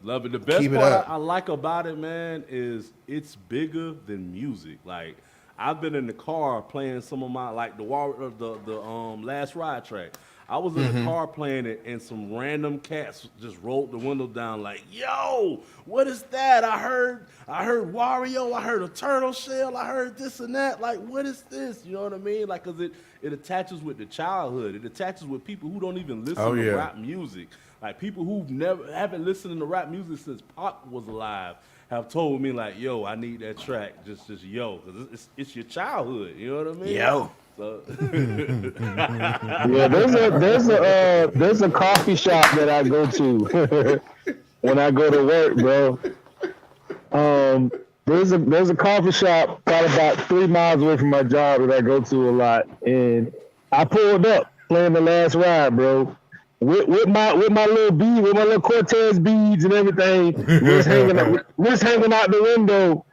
Love it. The best part I like about it, man, is it's bigger than music. Like, I've been in the car playing some of my, like the Last Ride track. I was in the car playing it, and some random cats just rolled the window down like, yo, what is that? I heard Wario, I heard a turtle shell, I heard this and that. Like, what is this? You know what I mean? Like, because it attaches with the childhood. It attaches with people who don't even listen to rap music. Like, people who haven't listened to rap music since Pac was alive have told me, like, yo, I need that track, just yo, because it's your childhood, you know what I mean? Yo. So. Yeah, there's a coffee shop that I go to when I go to work, bro. There's a coffee shop probably about 3 miles away from my job that I go to a lot, and I pulled up playing The Last Ride, bro. With my little bead, with my little Cortez beads and everything, was hanging out the window,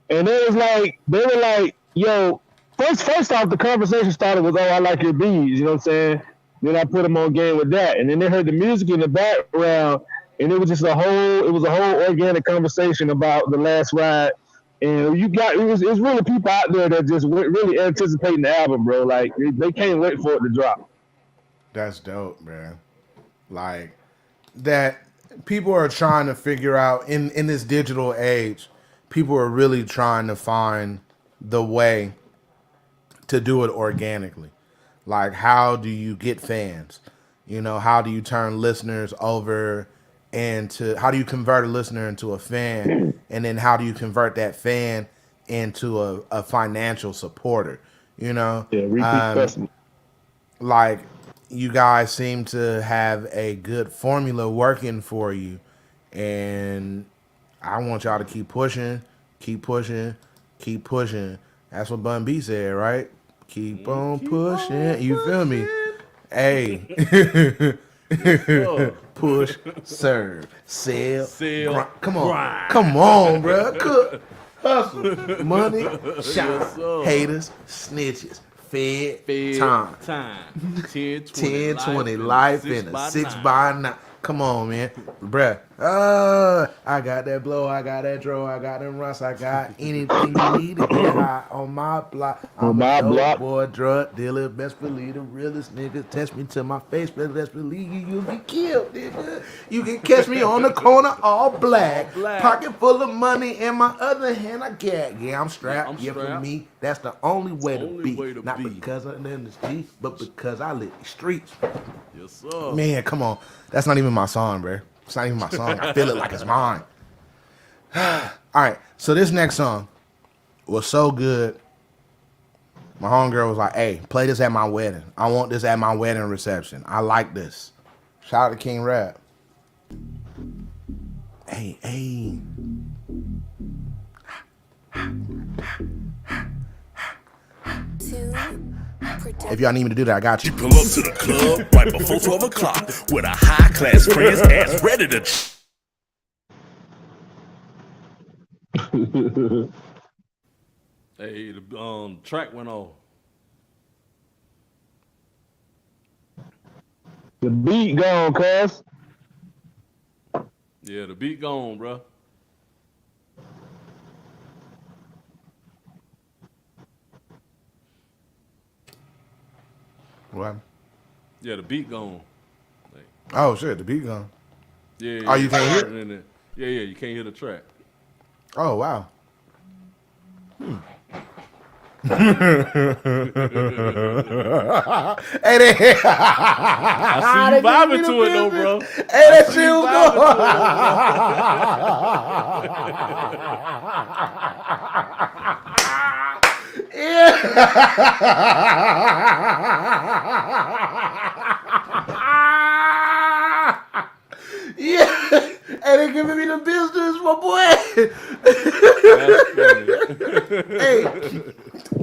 and they were like, yo, first off, the conversation started with, oh, I like your beads, you know what I'm saying? Then I put them on game with that, and then they heard the music in the background, and it was just a whole organic conversation about The Last Ride, and it was really people out there that just really anticipating the album, bro. Like they can't wait for it to drop. That's dope, man. Like, that people are trying to figure out in this digital age, people are really trying to find the way to do it organically. Like, how do you get fans? You know, how do you turn listeners over how do you convert a listener into a fan? And then how do you convert that fan into a financial supporter? You know? Yeah, repeat customer. Like, you guys seem to have a good formula working for you, and I want y'all to keep pushing. That's what Bun B said, right? Keep on pushing. You feel me? Hey. Push, serve, sell, grind. Come on, bro. Cook, hustle, money, shine, haters, snitches. Fed time. 10, 20, life in a 6x9. Come on, man. Bruh. I got that blow, I got that draw, I got them runs, I got anything you need to get high on my block. I'm a dope boy, drug dealer, best believe the realest nigga. Test me to my face, but best believe you'll be killed, nigga. You can catch me on the corner all black. Pocket full of money, in my other hand I gag. Yeah, I'm strapped. For me, that's the only way to be. Not because I'm in the streets, but because I live the streets. Yes, sir. Man, come on. That's not even my song, bro. It's not even my song. I feel it like it's mine. All right, so this next song was so good. My homegirl was like, hey, play this at my wedding. I want this at my wedding reception. I like this. Shout out to King Rap. Hey. If y'all need me to do that, I got you. Pull up to the club right before 12 o'clock with a high-class friend's ass ready to... Hey, the track went on. The beat gone, cuz. Yeah, the beat gone, bro. What? Yeah, the beat gone. Oh shit, the beat gone. Yeah. Oh, you can't hear it? Yeah, you can't hear the track. Oh wow. Hey, I see you vibing to it though, bro. Hey, that shit was yeah. Hey, they giving me the business, my boy. Hey,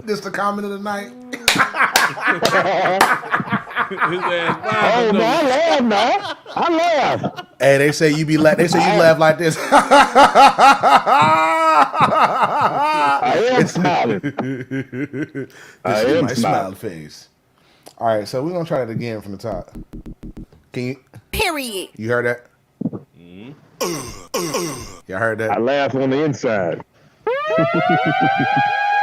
this the comment of the night. His ass Oh no, I laugh now. I laugh. Hey, they say you laugh like this. I am smiling. I am my smile face. All right, so we're gonna try that again from the top. Can you? Period. You heard that? Y'all heard that? I laugh on the inside.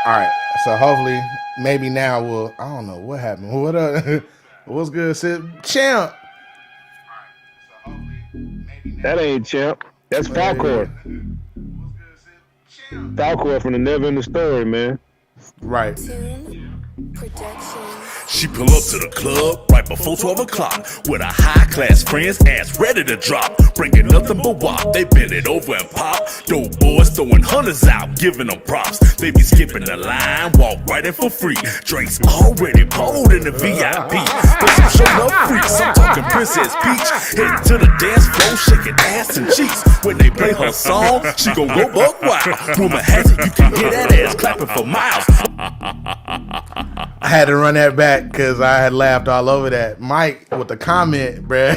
All right, so hopefully, maybe now we'll. I don't know what happened. What up? What's good, Sid? Champ. That ain't Champ. That's Falcor. Falcor from the Never in the Story, man. Right. She pull up to the club right before 12 o'clock with her high-class friends, ass ready to drop. Bringing nothing but wop, they bend it over and pop. Dope boys throwing hunters out, giving them props. They be skipping the line, walk right in for free. Drinks already pulled in the VIP. But some showing up freaks, I'm talking Princess Peach. Heading to the dance floor, shaking ass and cheeks. When they play her song, she gon' go buck wild. Rumor has it, you can hear that ass clapping for miles. I had to run that back because I had laughed all over that. Mike with the comment, bruh.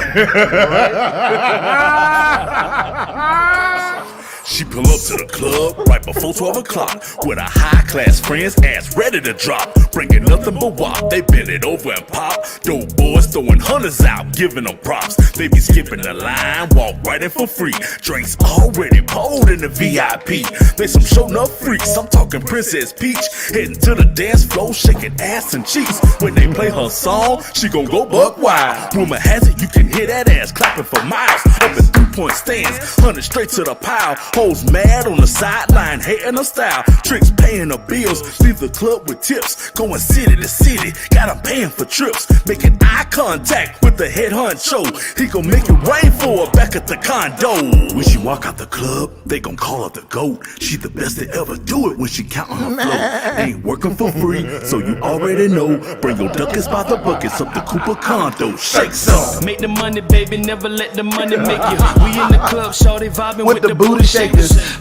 She pull up to the club right before 12 o'clock with her high-class friends, ass ready to drop. Bringing nothing but wop, they bend it over and pop. Dope boys throwing hunters out, giving them props. They be skipping the line, walk right in for free. Drinks already pulled in the VIP. They some show enough freaks, I'm talking Princess Peach. Heading to the dance floor, shaking ass and cheeks. When they play her song, she gon' go buck wild. Rumor has it, you can hear that ass clapping for miles. Up in 3-point stands, 100 straight to the pile. Hoes mad on the sideline, hating her style. Tricks paying her bills, leave the club with tips. Going city to city, got them paying for trips. Making eye contact with the head honcho. He gon' make it rain for her back at the condo. When she walk out the club, they gon' call her the GOAT. She the best to ever do it when she countin' her flow. Ain't working for free, so you already know. Bring your duckets by the buckets up the Cooper condo. Shake some. Make the money, baby, never let the money make you. We in the club, shorty vibing with the booty shakers.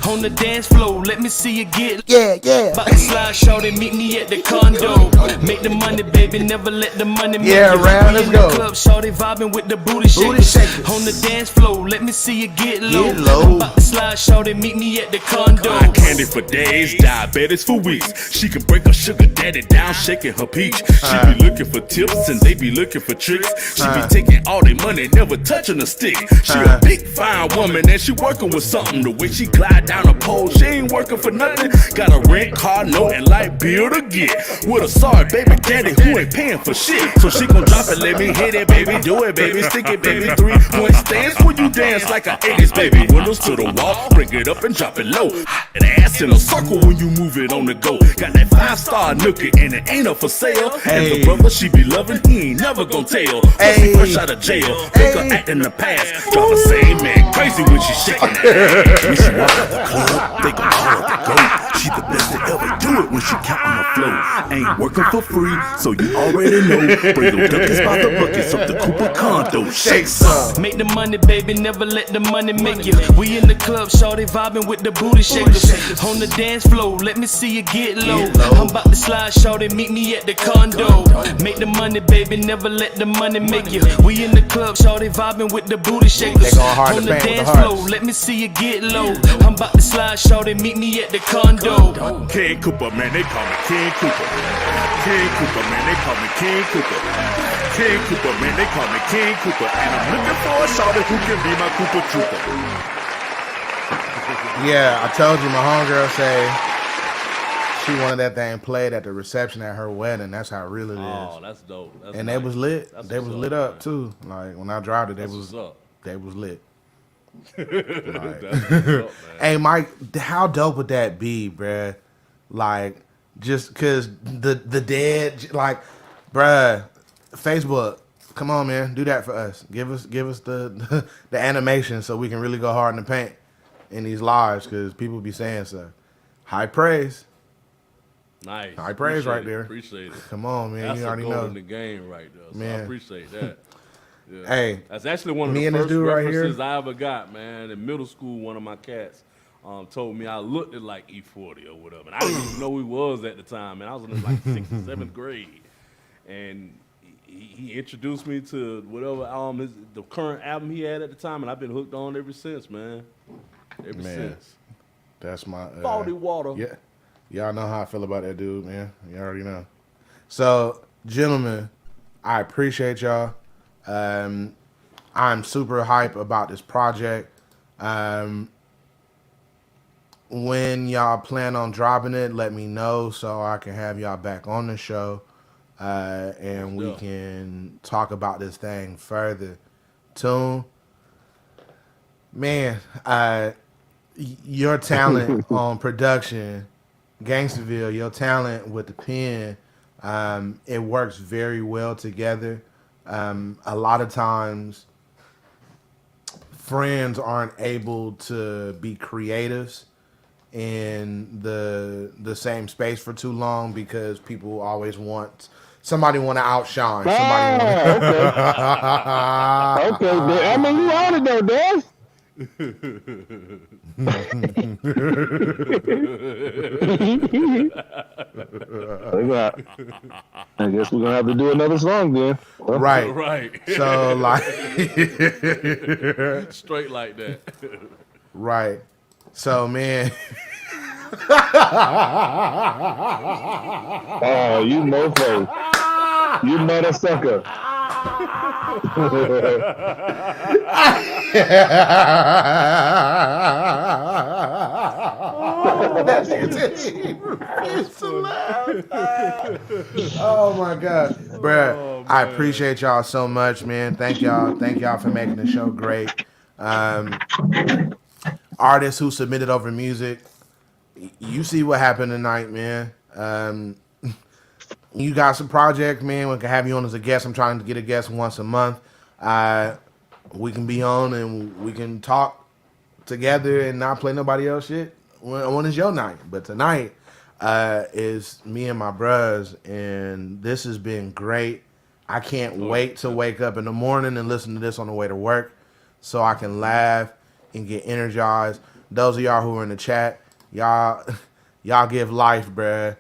On the dance floor, let me see you get. Yeah. About to slide, shorty, meet me at the condo. Make the money, baby, never let the money make Yeah, you. round, We let's in go. the club, shorty vibing with the booty shakers. On the dance floor, let me see you get low. Get low. About to slide, shorty, meet me at the condo. Eye candy for days, diabetes for weeks. She can break her sugar daddy down, shaking her peach. She be looking for tips and they be looking for tricks. She be taking all their money, never touching a stick. She a big fine woman and she working with something. The way she glide down a pole, she ain't working for nothing. Got a rent, car note, and light bill to get. With a sorry baby daddy who ain't paying for shit. So she gon' drop it, let me hit it, baby, do it, baby, stick it, baby. 3-point stance when you dance like a 80s baby. Windows to the wall, bring it up and drop it low. And ass in a circle when you move it on the go. Got that 5-star nookie and it ain't up for sale. And the brother she be loving, he ain't never gon' tell. Pussy fresh out of jail, make her act in the past. Drive the same man crazy when she shaking that ass. When she walk out the club, they gon' call her the GOAT. She the best to ever do it when she countin' her flow. Ain't working for free, so you already know. Bring your duckets by the buckets up the Cooper condo. Shake some. Make the money, baby, never let the money make you. We in the club, shorty vibing with the booty shakers. On the dance floor, let me see you get low. I'm about to slide, shorty, meet me at the condo. Make the money, baby, never let the money make you. We in the club, shorty vibing with the booty shakers. On the dance floor, let me see you get low. I'm about to slide, shorty, meet me at the condo. King Cooper, man, they call me King Cooper. King Cooper, man, they call me King Cooper. King Cooper, man, they call me King Cooper. And I'm looking for a shawty who can be my Cooper Trooper. Yeah, I told you my homegirl say She wanted that thing played at the reception at her wedding. That's how real it is. Oh, that's dope. That's And nice. they was lit. That's They was what's lit up, up man. too. Like when I dropped it, That's what's up. they was lit. That's what's up, man. Hey Mike, how dope would that be, bruh? Like just cause the dead, like, bruh, Facebook, come on, man, do that for us. Give us the the animation so we can really go hard in the paint in these lives, cause people be saying so. High praise. Nice. High praise right there. Appreciate it. Come on, man. That's You already a goal know. in the game right there. So Man. I appreciate that. Yeah. Hey, that's actually one of me the and this first dude right references here. I ever got, man. In middle school, one of my cats told me I looked at like E40 or whatever. And I didn't even know who he was at the time, man. I was in like 6th or 7th grade. And he introduced me to whatever the current album he had at the time, and I've been hooked on ever since, man. Ever since. That's my Faulty water. Yeah. Y'all know how I feel about that dude, man. You already know. So, gentlemen, I appreciate y'all. I'm super hype about this project. When y'all plan on dropping it, let me know so I can have y'all back on the show, and we can talk about this thing further. Toon, man, your talent on production, Gainstaville, your talent with the pen, it works very well together. A lot of times, friends aren't able to be creatives in the same space for too long because people always want somebody to outshine. Somebody Okay. I mean, you on it though, Dad. I guess we're gonna have to do another song then. Right. Right. So like straight like that. Right. So man. Oh, you mofo. You mother sucker. Oh my God, bruh. Oh, I appreciate y'all so much, man. Thank y'all for making the show great. Artists who submitted over music, you see what happened tonight, man. You got some project, man. We can have you on as a guest. I'm trying to get a guest once a month. We can be on and we can talk together and not play nobody else shit when it's your night. But tonight is me and my bros, and this has been great. I can't wait to wake up in the morning and listen to this on the way to work so I can laugh and get energized. Those of y'all who are in the chat, y'all give life, bruh.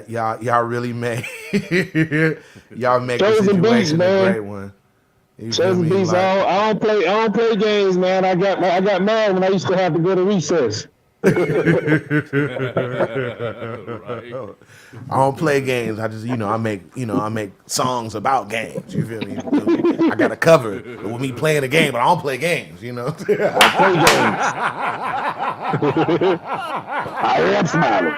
Y'all really make y'all make the situation a great one. Chosen beats. I don't play games, man. I got mad when I used to have to go to recess. Right. I don't play games. I just I make songs about games. You feel me? I got a cover with me playing a game, but I don't play games. You know. I play games. I am smiling.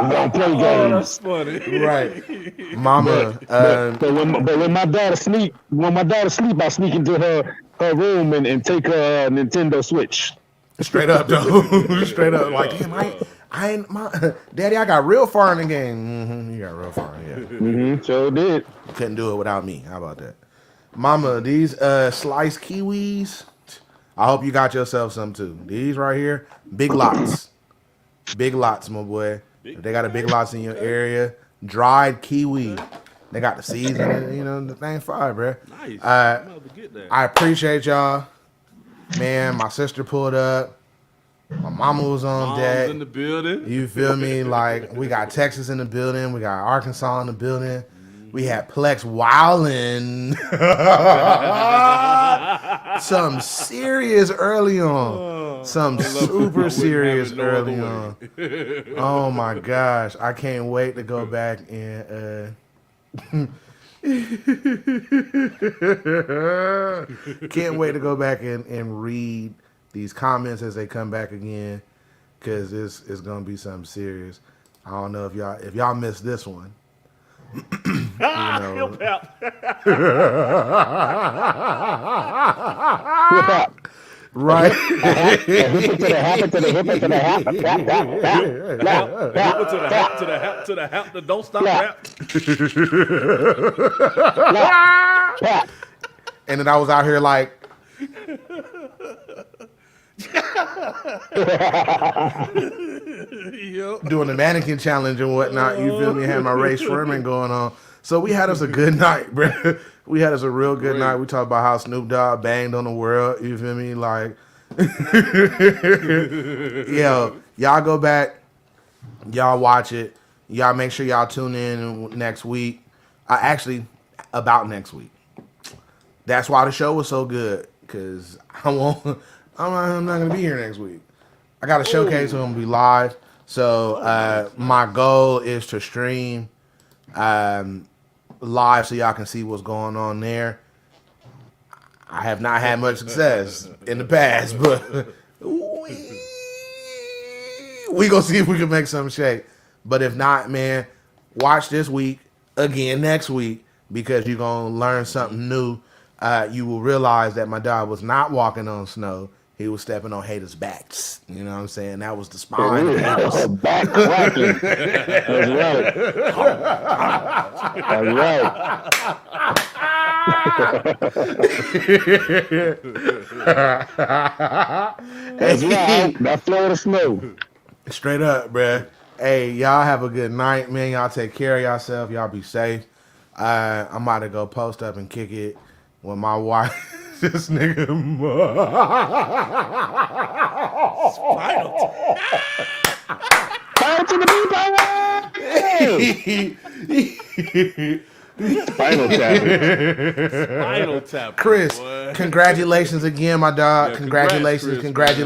Don't play games. That's funny. Right, Mama. But when my daughter sleep, I sneak into her room and take her Nintendo Switch. Straight up, though. Straight up, like, damn, Daddy, I got real far in the game. Mm-hmm, you got real far, yeah. Sure did. Couldn't do it without me. How about that, Mama? These sliced kiwis. I hope you got yourself some too. These right here, big lots, my boy. If they got a big lots in your area, dried kiwi. They got the seeds in it. The thing's fire, bro. Nice. I appreciate y'all, man. My sister pulled up. My mama was on deck. In the building. You feel me? Like, we got Texas in the building. We got Arkansas in the building. We had Plex wildin'. Some serious early on. Some super serious early on. Oh my gosh. I can't wait to go back and Can't wait to go back and read these comments as they come back again, because it's gonna be something serious. I don't know if y'all missed this one. Hip hop. Right. Hip it to the hap to the hap, the don't stop rap. And then I was out here like doing the mannequin challenge and whatnot. You feel me? Had my Ray Sherman going on. So we had us a good night, bro. We had us a real good night. We talked about how Snoop Dogg banged on the world. You feel me? Like, yo, y'all go back, y'all watch it. Y'all make sure y'all tune in next week. Actually, about next week. That's why the show was so good, because I'm not going to be here next week. I got a showcase, so I'm going to be live. So my goal is to stream live so y'all can see what's going on there. I have not had much success in the past, but we gonna see if we can make something shake. But if not, man, watch this week again next week, because you're gonna learn something new. You will realize that my dog was not walking on snow. He was stepping on haters' backs. You know what I'm saying? That was the spine. Back cracking. That's right. That's right. That's right. That Florida snow. Straight up, bruh. Hey, y'all have a good night, man. Y'all take care of yourself. Y'all be safe. I'm about to go post up and kick it with my wife. This nigga. Power to the beat, Spinal tap. Spinal tap. Chris, boy. congratulations again, my dog. Yeah, congratulations. Congrats.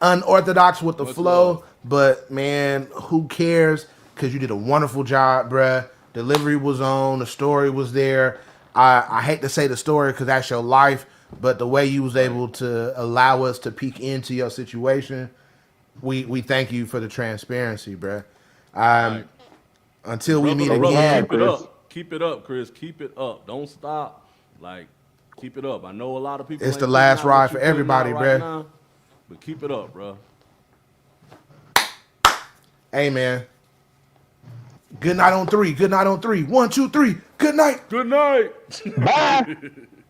Unorthodox with the flow, but man, who cares? Because you did a wonderful job, bruh. Delivery was on. The story was there. I hate to say the story because that's your life, but the way you was able to allow us to peek into your situation, we thank you for the transparency, bruh. Until we meet again. Keep it up, Chris. Keep it up. Don't stop. Like, keep it up. I know a lot of people. It's the last ride for everybody, bruh. Now, but keep it up, bruh. Hey, man. Good night on 3. Good night on 3. 1, 2, 3. Good night. Good night. Bye.